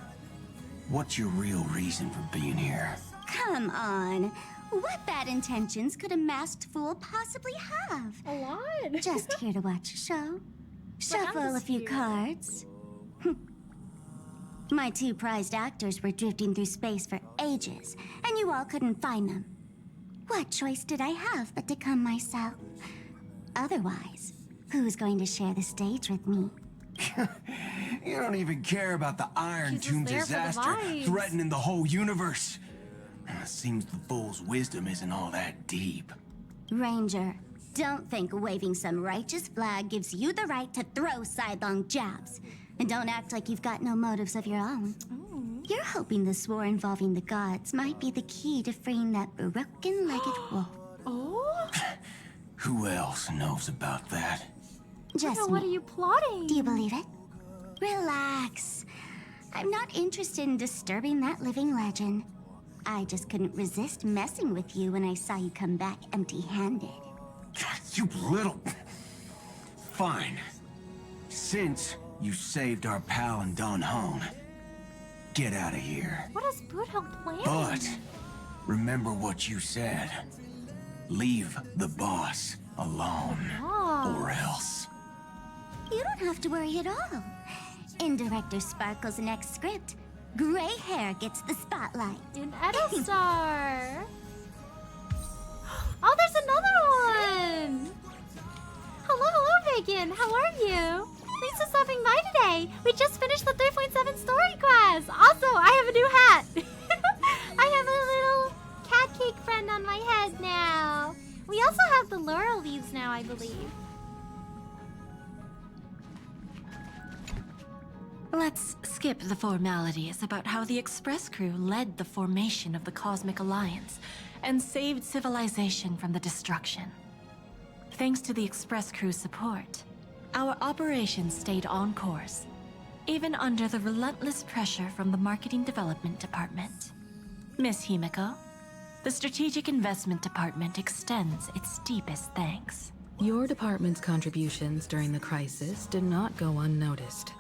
What's your real reason for being here? Come on. What bad intentions could a masked fool possibly have? A lot. Just here to watch a show. Shuffle a few cards. My two prized actors were drifting through space for ages, and you all couldn't find them. What choice did I have but to come myself? Otherwise, who's going to share the stage with me? You don't even care about the Iron Tomb disaster threatening the whole universe. Seems the fool's wisdom isn't all that deep. Ranger, don't think waving some righteous flag gives you the right to throw sidelong jabs. And don't act like you've got no motives of your own. You're hoping this war involving the gods might be the key to freeing that broken-legged wolf. Oh? Who else knows about that? Just what me. are you plotting? Do you believe it? Relax. I'm not interested in disturbing that living legend. I just couldn't resist messing with you when I saw you come back empty-handed. You little... Fine. Since you saved our pal and Don Hong, get out of here. What is Boothill planning? But remember what you said. Leave the boss alone, or else. You don't have to worry at all. In Director Sparkle's next script, gray hair gets the spotlight. In Edelstar. Oh, there's another one! Hello, Bacon. How are you? Thanks for stopping by today. We just finished the 3.7 story quest. Also, I have a new hat. I have a little cat cake friend on my head now. We also have the laurel leaves now, I believe. Let's skip the formalities about how the Express crew led the formation of the Cosmic Alliance and saved civilization from the destruction. Thanks to the Express crew's support, our operations stayed on course, even under the relentless pressure from the Marketing Development Department. Miss Himiko, the Strategic Investment Department extends its deepest thanks. Your department's contributions during the crisis did not go unnoticed.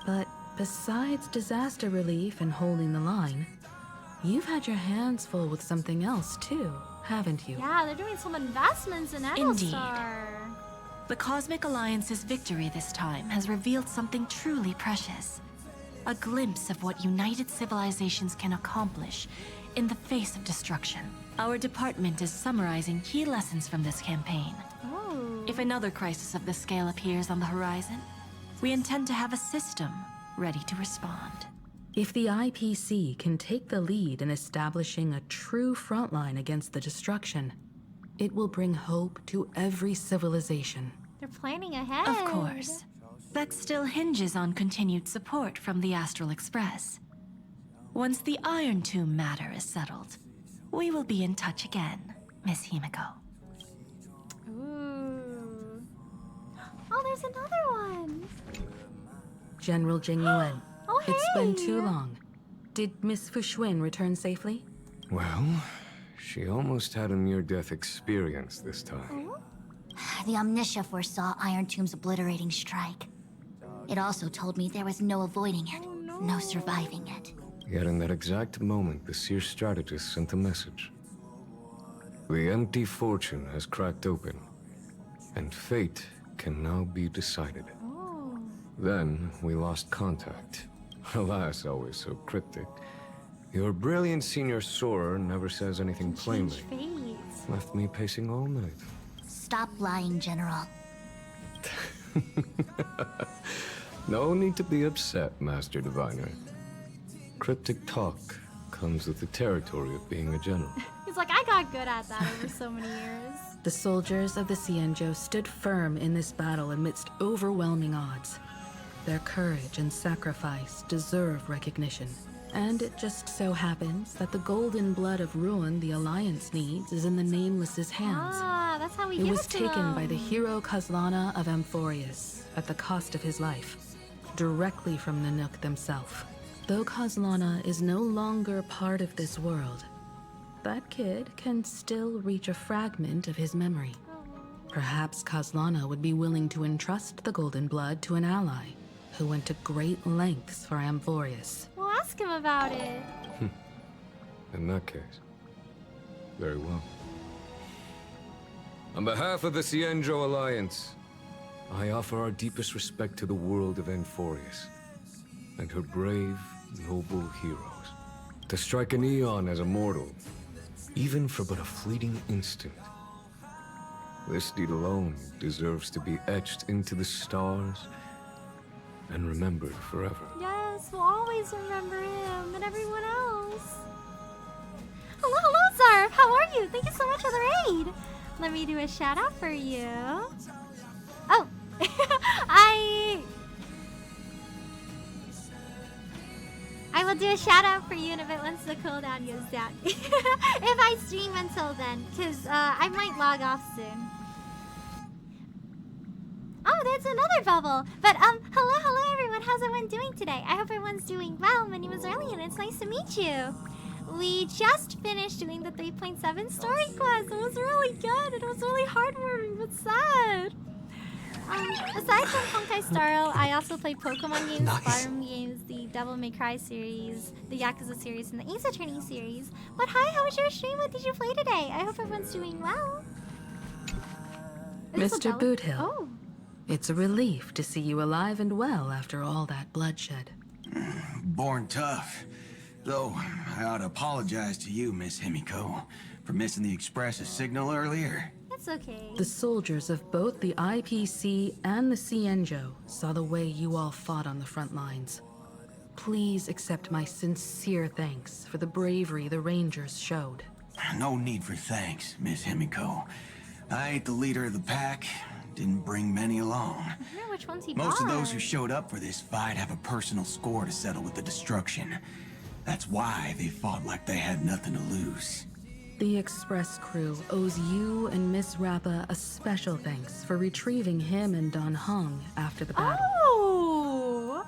But besides disaster relief and holding the line, you've had your hands full with something else too, haven't you? Yeah, they're doing some investments in Edelstar. The Cosmic Alliance's victory this time has revealed something truly precious. A glimpse of what united civilizations can accomplish in the face of destruction. Our department is summarizing key lessons from this campaign. If another crisis of this scale appears on the horizon, we intend to have a system ready to respond. If the IPC can take the lead in establishing a true frontline against the destruction, it will bring hope to every civilization. They're planning ahead. Of course. That still hinges on continued support from the Astral Express. Once the Iron Tomb matter is settled, we will be in touch again, Miss Himiko. Ooh. Oh, there's another one. General Jing Yuan, Oh, it's been hey. too long. Did Miss Fuxuan return safely? Well, she almost had a near-death experience this time. The Omniscia foresaw Iron Tomb's obliterating strike. It also told me there was no avoiding it, no surviving it. Yet in that exact moment, the Seer strategist sent a message. The empty fortune has cracked open, and fate can now be decided. Then we lost contact. Alas, always so cryptic. Your brilliant senior soarer never says anything plainly. Left me pacing all night. Stop lying, General. No need to be upset, Master Diviner. Cryptic talk comes with the territory of being a general. He's like, I got good at that over so many years. The soldiers of the Cienjo stood firm in this battle amidst overwhelming odds. Their courage and sacrifice deserve recognition. And it just so happens that the golden blood of ruin the Alliance needs is in the Nameless's hands. Ah, that's how we It give was it to taken by the them. hero Kazlana of Amphorius at the cost of his life, directly from Nanook themselves. Though Kazlana is no longer part of this world, that kid can still reach a fragment of his memory. Perhaps Kazlana would be willing to entrust the golden blood to an ally who went to great lengths for Amphorius. We'll ask him about it. In that case, very well. On behalf of the Cienjo Alliance, I offer our deepest respect to the world of Amphorius and her brave, noble heroes. To strike an eon as a mortal, even for but a fleeting instant, this deed alone deserves to be etched into the stars and remembered forever. Yes, we'll always remember him and everyone else. Hello, Zarf. How are you? Thank you so much for the raid. Let me do a shout out for you. Oh, I will do a shout out for you in a bit once the cooldown goes down. If I stream until then, because I might log off soon. Oh, that's another bubble. But hello everyone. How's everyone doing today? I hope everyone's doing well. My name is Riley and it's nice to meet you. We just finished doing the 3.7 story quest. It was really good. It was really heartwarming but sad. Aside from Honkai Star Rail, I also play Pokemon games, Fire Emblem games, the Devil May Cry series, the Yakuza series, and the Ace Attorney series. But hi, how was your stream? What did you play today? I hope everyone's doing well. Is this Mr. a bell? Boothill, Oh. it's a relief to see you alive and well after all that bloodshed. Born tough. Though, I ought to apologize to you, Miss Himiko, for missing the Express's signal earlier. That's okay. The soldiers of both the IPC and the Cienjo saw the way you all fought on the front lines. Please accept my sincere thanks for the bravery the Rangers showed. No need for thanks, Miss Himiko. I ain't the leader of the pack. Didn't bring many along. I wonder which ones he Most of bought. those who showed up for this fight have a personal score to settle with the destruction. That's why they fought like they had nothing to lose. The Express crew owes you and Miss Rappa a special thanks for retrieving him and Don Hung after the battle. Oh!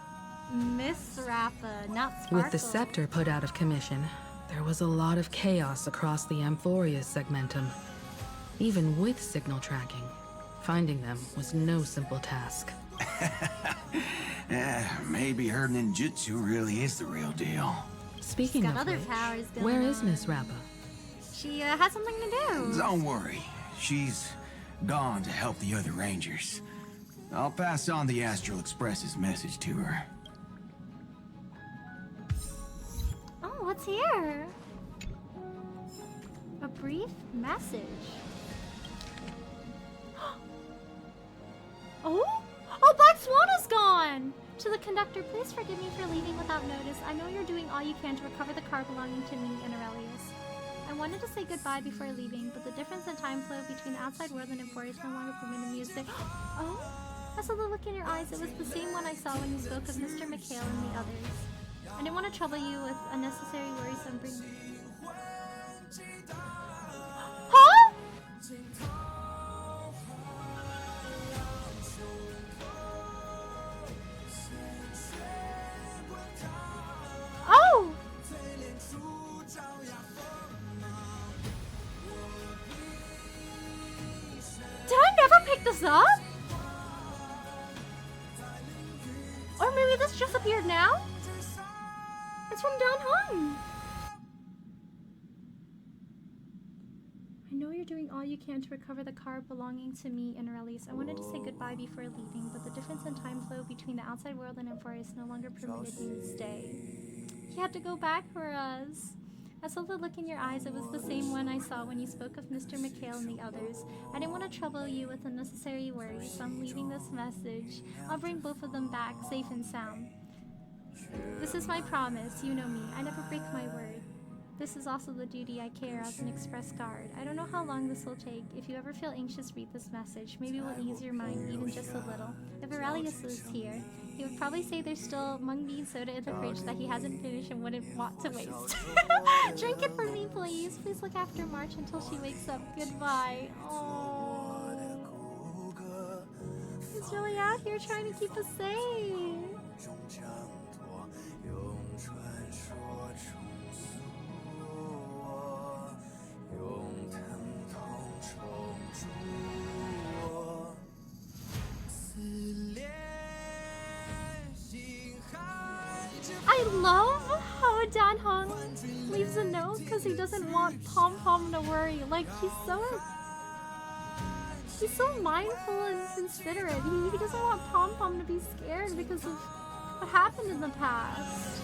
Miss Rappa, not Sparkle. With the scepter put out of commission, there was a lot of chaos across the Amphorius segmentum. Even with signal tracking, finding them was no simple task. Maybe her ninjutsu really is the real deal. Speaking She's of got other which, powers going where is on. Miss Rappa? She has something to do. Don't worry. She's gone to help the other Rangers. I'll pass on the Astral Express's message to her. Oh, what's here? A brief message. Oh? Oh, Black Swan is gone! To the conductor, please forgive me for leaving without notice. I know you're doing all you can to recover the car belonging to me and Aurelius. I wanted to say goodbye before leaving, but the difference in time flow between the outside world and Emphorius no longer permitted me to say, oh? I saw the look in your eyes. It was the same one I saw when you spoke of Mr. McHale and the others. I didn't want to trouble you with unnecessary worrisome bringing. Huh? Oh! Did I never pick this up? Or maybe this just appeared now? It's from Don Hung. I know you're doing all you can to recover the car belonging to me and Aurelius. I wanted to say goodbye before leaving, but the difference in time flow between the outside world and Emphorius no longer permitted me to stay. You had to go back for us. I saw the look in your eyes. It was the same one I saw when you spoke of Mr. McHale and the others. I didn't want to trouble you with unnecessary worries, so I'm leaving this message. I'll bring both of them back, safe and sound. This is my promise. You know me. I never break my word. This is also the duty I care as an express guard. I don't know how long this will take. If you ever feel anxious, read this message. Maybe it will ease your mind, even just a little. If Aurelius was here, he would probably say there's still mung bean soda in the fridge that he hasn't finished and wouldn't want to waste. Drink it for me, please. Please look after March until she wakes up. Goodbye. Oh, he's really out here trying to keep us safe. I love how Dan Hong leaves a note because he doesn't want Pom Pom to worry. Like, he's so mindful and considerate. He doesn't want Pom Pom to be scared because of what happened in the past.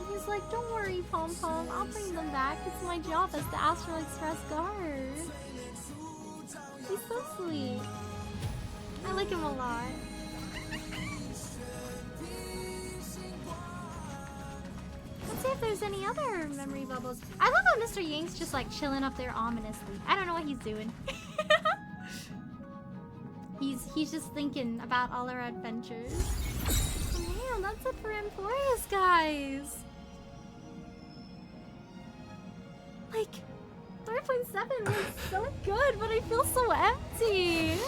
And he's like, don't worry, Pom Pom, I'll bring them back. It's my job as the Astral Express guard. He's so sweet. I like him a lot. Let's see if there's any other memory bubbles. I love how Mr. Yang's just like chilling up there ominously. I don't know what he's doing. He's just thinking about all our adventures. Oh man, that's it for Emphorius, guys. Like, 3.7 was so good, but I feel so empty.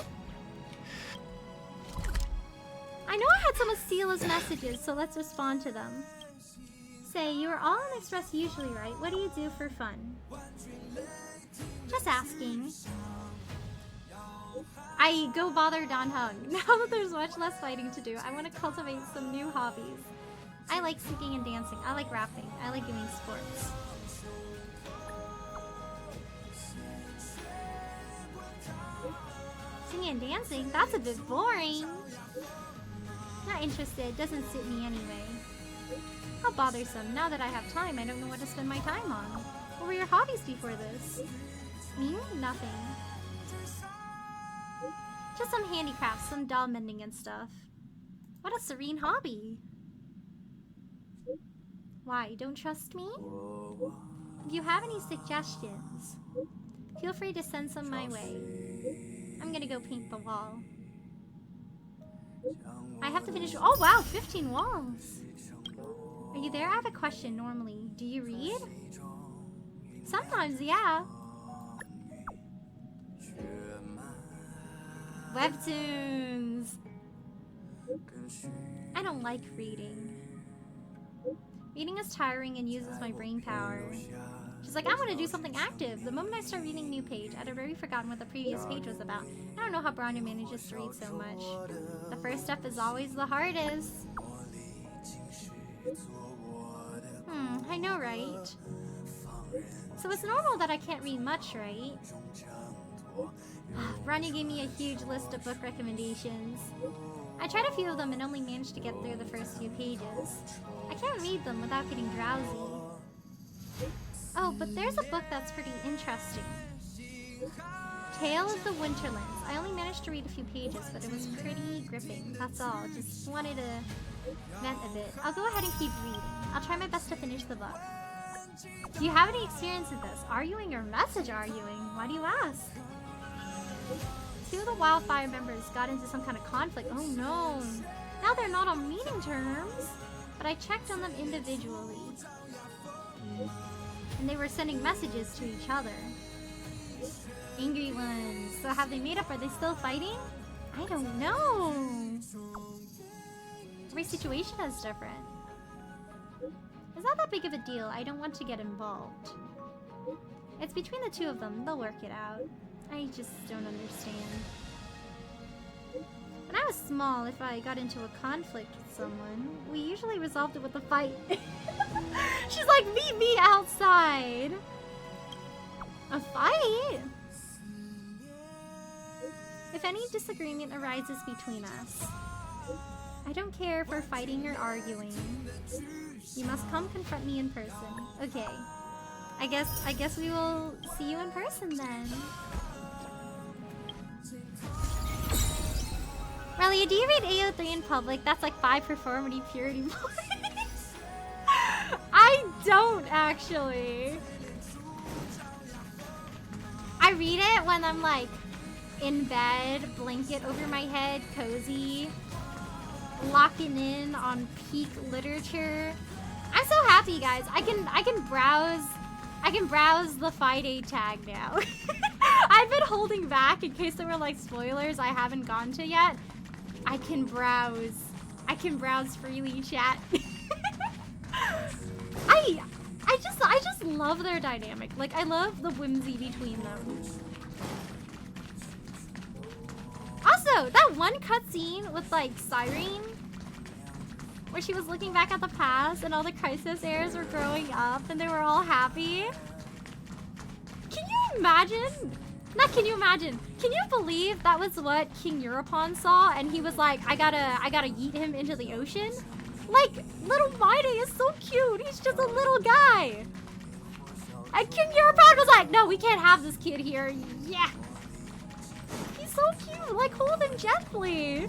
I know I had some of Steela's messages, so let's respond to them. Say, you are all on Express usually, right? What do you do for fun? Just asking. I go bother Dan Hung. Now that there's much less fighting to do, I want to cultivate some new hobbies. I like singing and dancing. I like rapping. I like doing sports. Singing and dancing? That's a bit boring. Not interested. Doesn't suit me anyway. How bothersome. Now that I have time, I don't know what to spend my time on. What were your hobbies before this? Me? Nothing. Just some handicrafts, some doll mending and stuff. What a serene hobby. Why, don't trust me? If you have any suggestions, feel free to send some my way. I'm gonna go paint the wall. I have to finish— oh wow, 15 walls! Are you there? I have a question normally. Do you read? Sometimes, yeah. Webtoons! I don't like reading. Reading is tiring and uses my brain power. She's like, I want to do something active. The moment I start reading a new page, I'd already forgotten what the previous page was about. I don't know how Brando manages to read so much. The first step is always the hardest. I know, right? So it's normal that I can't read much, right? Brando gave me a huge list of book recommendations. I tried a few of them and only managed to get through the first few pages. I can't read them without getting drowsy. Oh, but there's a book that's pretty interesting. Tale of the Winterlands. I only managed to read a few pages, but it was pretty gripping. That's all. Just wanted to vent a bit. I'll go ahead and keep reading. I'll try my best to finish the book. Do you have any experience with this? Arguing or message arguing? Why do you ask? 2 of the Wildfire members got into some kind of conflict. Oh no. Now they're not on meeting terms. But I checked on them individually. And they were sending messages to each other. Angry ones. So have they made up? Are they still fighting? I don't know. Every situation is different. It's not that big of a deal. I don't want to get involved. It's between the 2 of them. They'll work it out. I just don't understand. When I was small, if I got into a conflict with someone, we usually resolved it with a fight. She's like, meet me outside. A fight? If any disagreement arises between us, I don't care if we're fighting or arguing. You must come confront me in person. Okay. I guess we will see you in person then. Relia, do you read AO3 in public? That's like 5 performity purity points. I don't actually. I read it when I'm like in bed, blanket over my head, cozy, locking in on peak literature. I'm so happy, guys. I can browse the Friday tag now. I've been holding back in case there were like spoilers I haven't gone to yet. I can browse freely, chat. I just love their dynamic. Like, I love the whimsy between them. Also, that one cutscene with like Cyrene, where she was looking back at the past and all the Chrysos heirs were growing up and they were all happy. Can you imagine? Not can you imagine. Can you believe that was what King Europon saw and he was like, I gotta yeet him into the ocean? Like, little Maide is so cute. He's just a little guy. And King Europon was like, no, we can't have this kid here. Yeah. He's so cute. Like, hold him gently.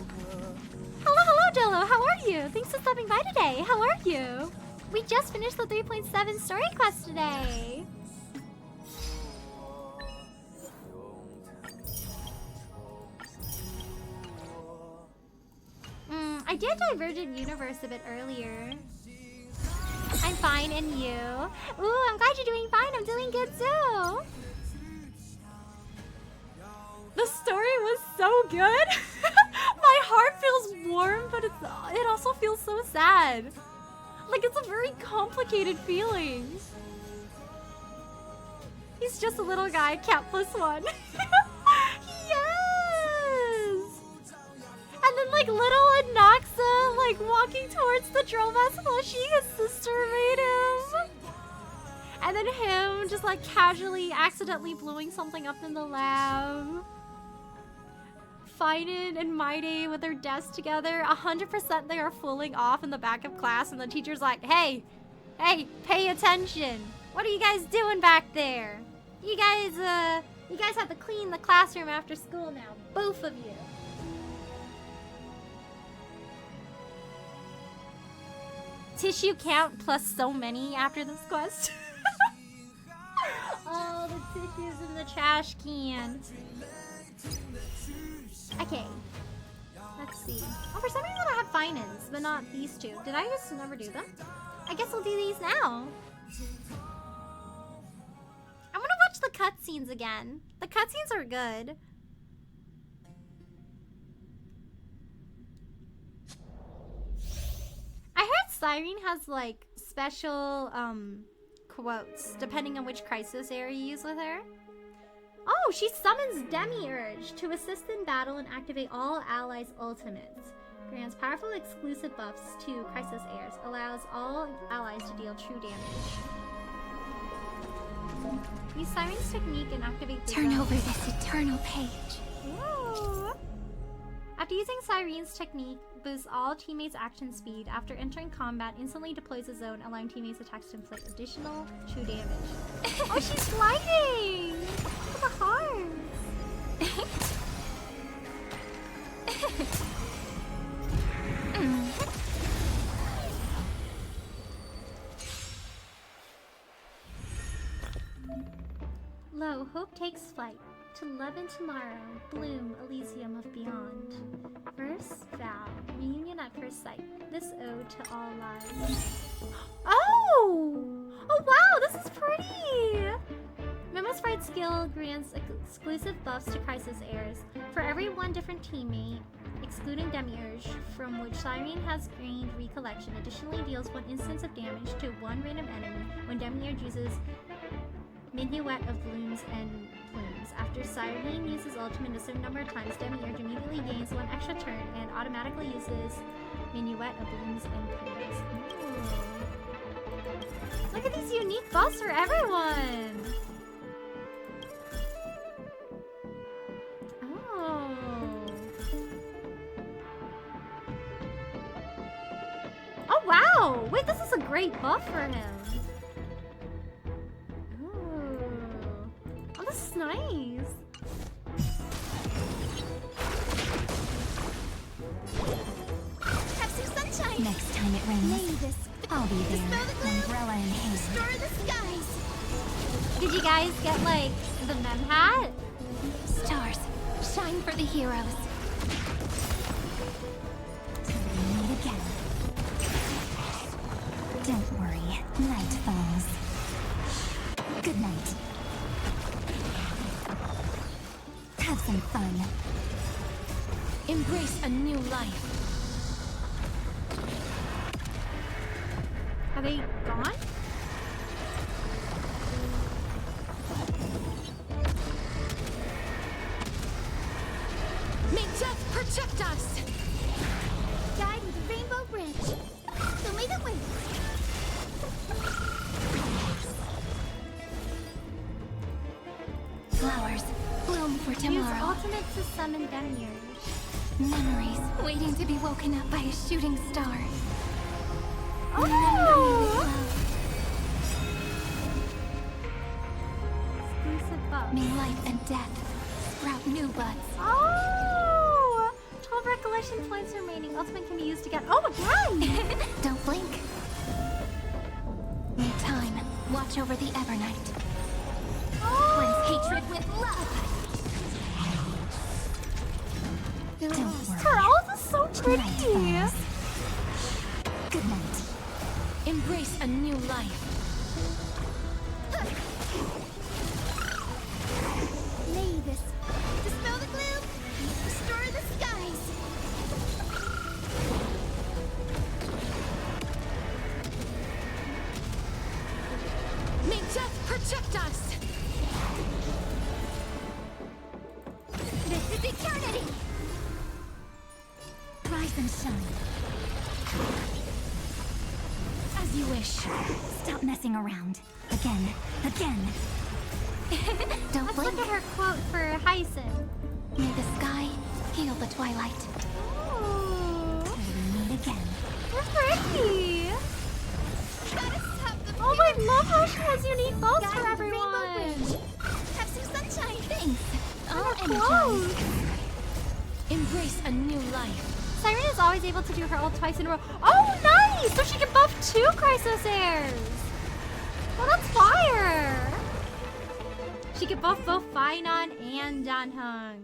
Hello, Dolo. How are you? Thanks for stopping by today. How are you? We just finished the 3.7 story quest today. I did Divergent Universe a bit earlier. I'm fine, and you? Ooh, I'm glad you're doing fine. I'm doing good too. The story was so good. My heart feels warm, but it also feels so sad. Like, it's a very complicated feeling. He's just a little guy, cat +1. Yes! And then, like, little Anaxa, like, walking towards the drill vest while his sister made him. And then him just, like, casually, accidentally blowing something up in the lab. Fiden and Maide with their desks together. 100% they are fooling off in the back of class, and the teacher's like, hey, pay attention. What are you guys doing back there? You guys have to clean the classroom after school now, both of you. Tissue count plus so many after this quest. All the tissues in the trash can. Okay. Let's see. Oh, for some reason I have finance, but not these two. Did I just never do them? I guess we'll do these now. I want to watch the cutscenes again. The cutscenes are good. I heard Cyrene has like special quotes depending on which Chrysos heir you use with her. Oh, she summons Demiurge to assist in battle and activate all allies' ultimates. Grants powerful exclusive buffs to Chrysos heirs. Allows all allies to deal true damage. Use Cyrene's technique and activate the Turn over this eternal page. Ooh. After using Cyrene's technique, boosts all teammates' action speed. After entering combat, instantly deploys a zone, allowing teammates' attacks to inflict additional true damage. Oh, she's flying! Look at the heart! Lo, hope takes flight. To love and tomorrow, bloom Elysium of beyond. Verse, vow, reunion at first sight. This ode to all lives. Oh! Oh wow, this is pretty! Memo Sprite skill grants exclusive buffs to Chrysos heirs. For every one different teammate, excluding Demiurge, from which Cyrene has gained recollection, additionally deals 1 instance of damage to one random enemy when Demiurge uses Minuet of Blooms and Plumes. After Cyrene uses ultimate a certain number of times, Demiurge immediately gains 1 extra turn and automatically uses Minuet of Blooms and Plumes. Ooh. Look at these unique buffs for everyone! Oh. Oh wow! Wait, this is a great buff for him. Oh, this is nice. Have some sunshine. Next time it rains, I'll be there. Umbrella in hand. Restore the skies. Did you guys get like the mem hat? Stars, shine for the heroes. Till we meet again. Don't worry, night falls. Good night. Have some fun. Embrace a new life. Are they gone? May death protect us! Guide with the rainbow bridge. Show me the way. Flowers, bloom for Use tomorrow. ultimate to summon demiurge. Memories waiting to be woken up by a shooting star. Oh! Exclusive buff. May life and death sprout new buds. Oh! 12 recollection points remaining. Ultimate can be used to get. Oh, again! Don't blink. May time watch over the Evernight. Cleanse hatred with love. Her ult is so pretty. Good night. Embrace a new life. Mavis. Dispel the gloom. Restore the skies. May death protect us. This is eternity. Rise and shine. As you wish. Stop messing around. Again. Again. Don't Let's blink. look at her quote for Hyson. May the sky heal the twilight. Oh, Till we meet again. they're pretty. Gotta stop the Oh, I love how she has unique bows Guide for with the rainbow everyone. bridge. Have some sunshine. Thanks. I'll Her energize. clothes. Embrace a new life. Siren is always able to do her ult twice in a row. Oh, nice! So she can buff 2 Chrysos Heirs. Oh, that's fire! She can buff both Fainon and Danheng.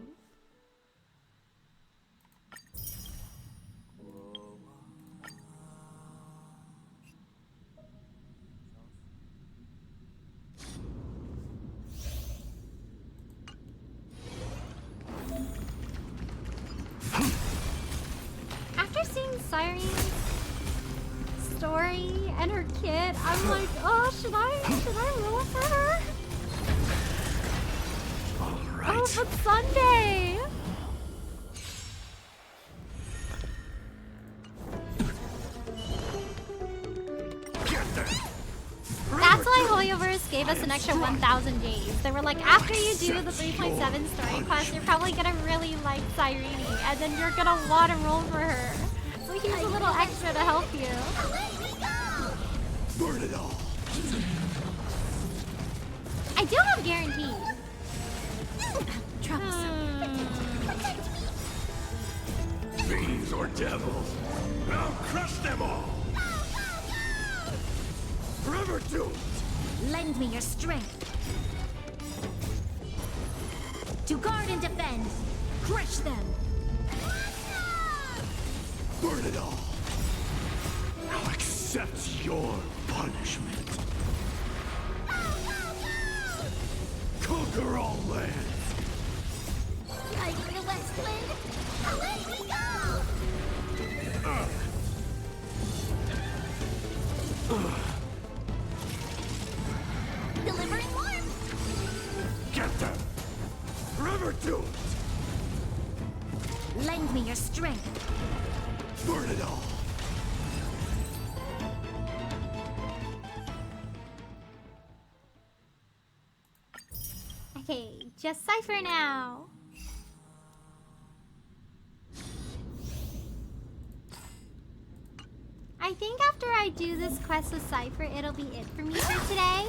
After seeing Siren's story and her kit, I'm like, oh, should I roll for her? All right. Oh, but Sunday! That's why Holy Overus gave us an extra 1,000 days. They were like, after you do the 3.7 story quest, you're probably gonna really like Cyrene, and then you're gonna want to roll for her. So here's a little extra to help you. Burn it all. I do have guaranteed. Fiends or devils, I'll crush them all. Forever doomed. Lend me your strength. To guard and defend. Crush them. Burn it all. I'll accept your punishment. Conquer all lands. Guide for the west wind. Away we go. Delivering warmth. Get them. Forever doomed. Lend me your strength. Burn it all. Okay, just Cypher now. I think after I do this quest with Cypher, it'll be it for me for today.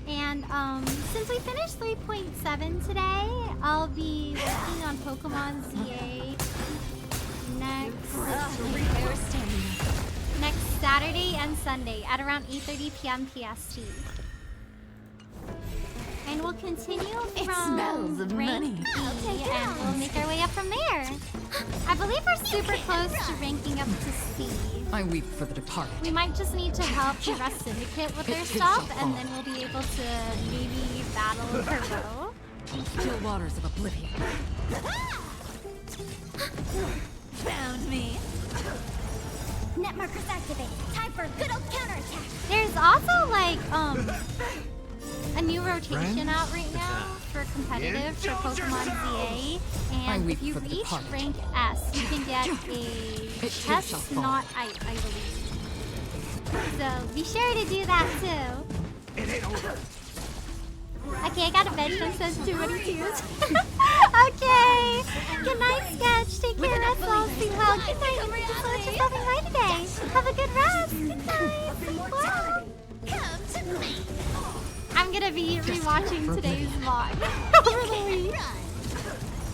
And since we finished 3.7 today, I'll be working on Pokemon ZA next Saturday and Sunday at around 8:30 p.m. PST. And we'll continue from smells of rank money. B, and we'll make our way up from there. I believe we're super close to ranking up to C. I weep for the departed. We might just need to help the rest syndicate with their stuff, and then we'll be able to maybe battle Turbo. Still waters of oblivion. Found me. Net markers activated. Time for a good old counterattack. There's also like a new rotation out right now for competitive for Pokemon ZA, and if you reach rank S, you can get a chest not I believe. So be sure to do that too. It ain't over. Okay, I got a bed that says too many tears. Okay. Good night, Sketch. Take care of yourself. Sleep well. Good night. And thank you so much for stopping by today. Have a good rest. Good night. Sleep well. Come to me. I'm gonna be rewatching today's vlog over the week. I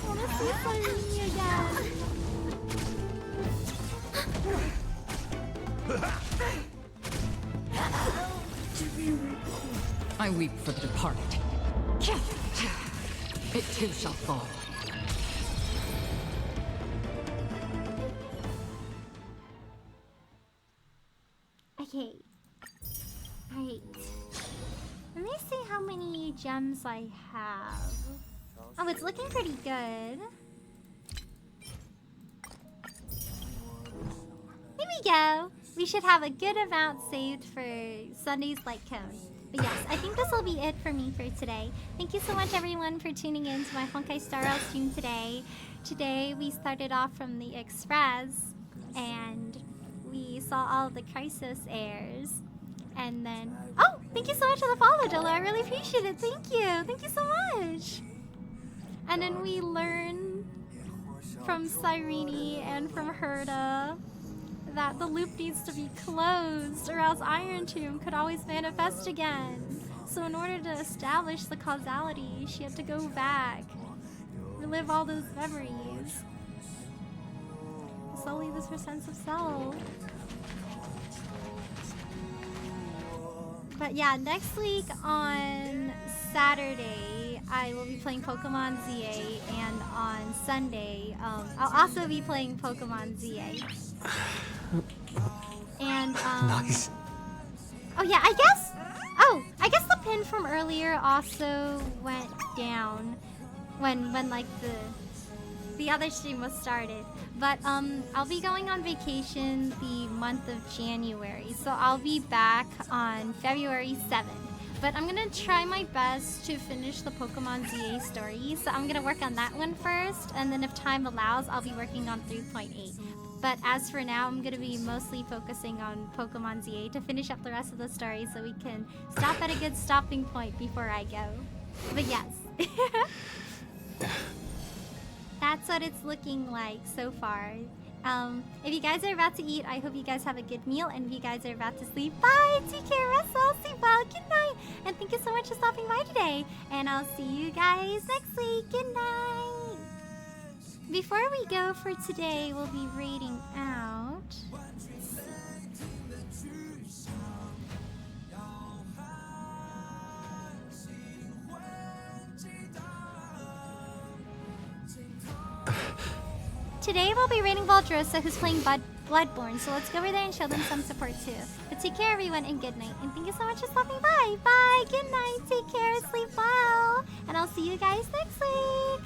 wanna see Cyrene again. I weep for the departed. It too shall fall. Okay. Alright. Let me see how many gems I have. Oh, it's looking pretty good. There we go. We should have a good amount saved for Sunday's Light Cone. But yes, I think this will be it for me for today. Thank you so much everyone for tuning in to my Honkai Star Rail stream today. Today we started off from the Express and we saw all the Chrysos heirs. And then, oh, thank you so much for the follow, Dolo. I really appreciate it. Thank you. Thank you so much. And then we learned from Cyrene and from Herda that the loop needs to be closed or else Iron Tomb could always manifest again. So in order to establish the causality, she had to go back, relive all those memories. Slowly lose her sense of self. But yeah, next week on Saturday, I will be playing Pokemon ZA, and on Sunday, I'll also be playing Pokemon ZA. And, Nice. oh yeah, I guess the pin from earlier also went down when like the other stream was started. But I'll be going on vacation the month of January, so I'll be back on February 7th. But I'm gonna try my best to finish the Pokemon ZA story, so I'm gonna work on that one first, and then if time allows, I'll be working on 3.8. But as for now, I'm gonna be mostly focusing on Pokemon ZA to finish up the rest of the story so we can stop at a good stopping point before I go. But yes. That's what it's looking like so far. If you guys are about to eat, I hope you guys have a good meal. And if you guys are about to sleep, bye! Take care, Russell. Sleep well. Good night. And thank you so much for stopping by today. And I'll see you guys next week. Good night. Before we go for today, we'll be raiding out. Today we'll be raiding Valdrosa, who's playing Bloodborne, so let's go over there and show them some support too. But take care everyone, and good night. And thank you so much for stopping by. Bye, good night, take care, sleep well. And I'll see you guys next week.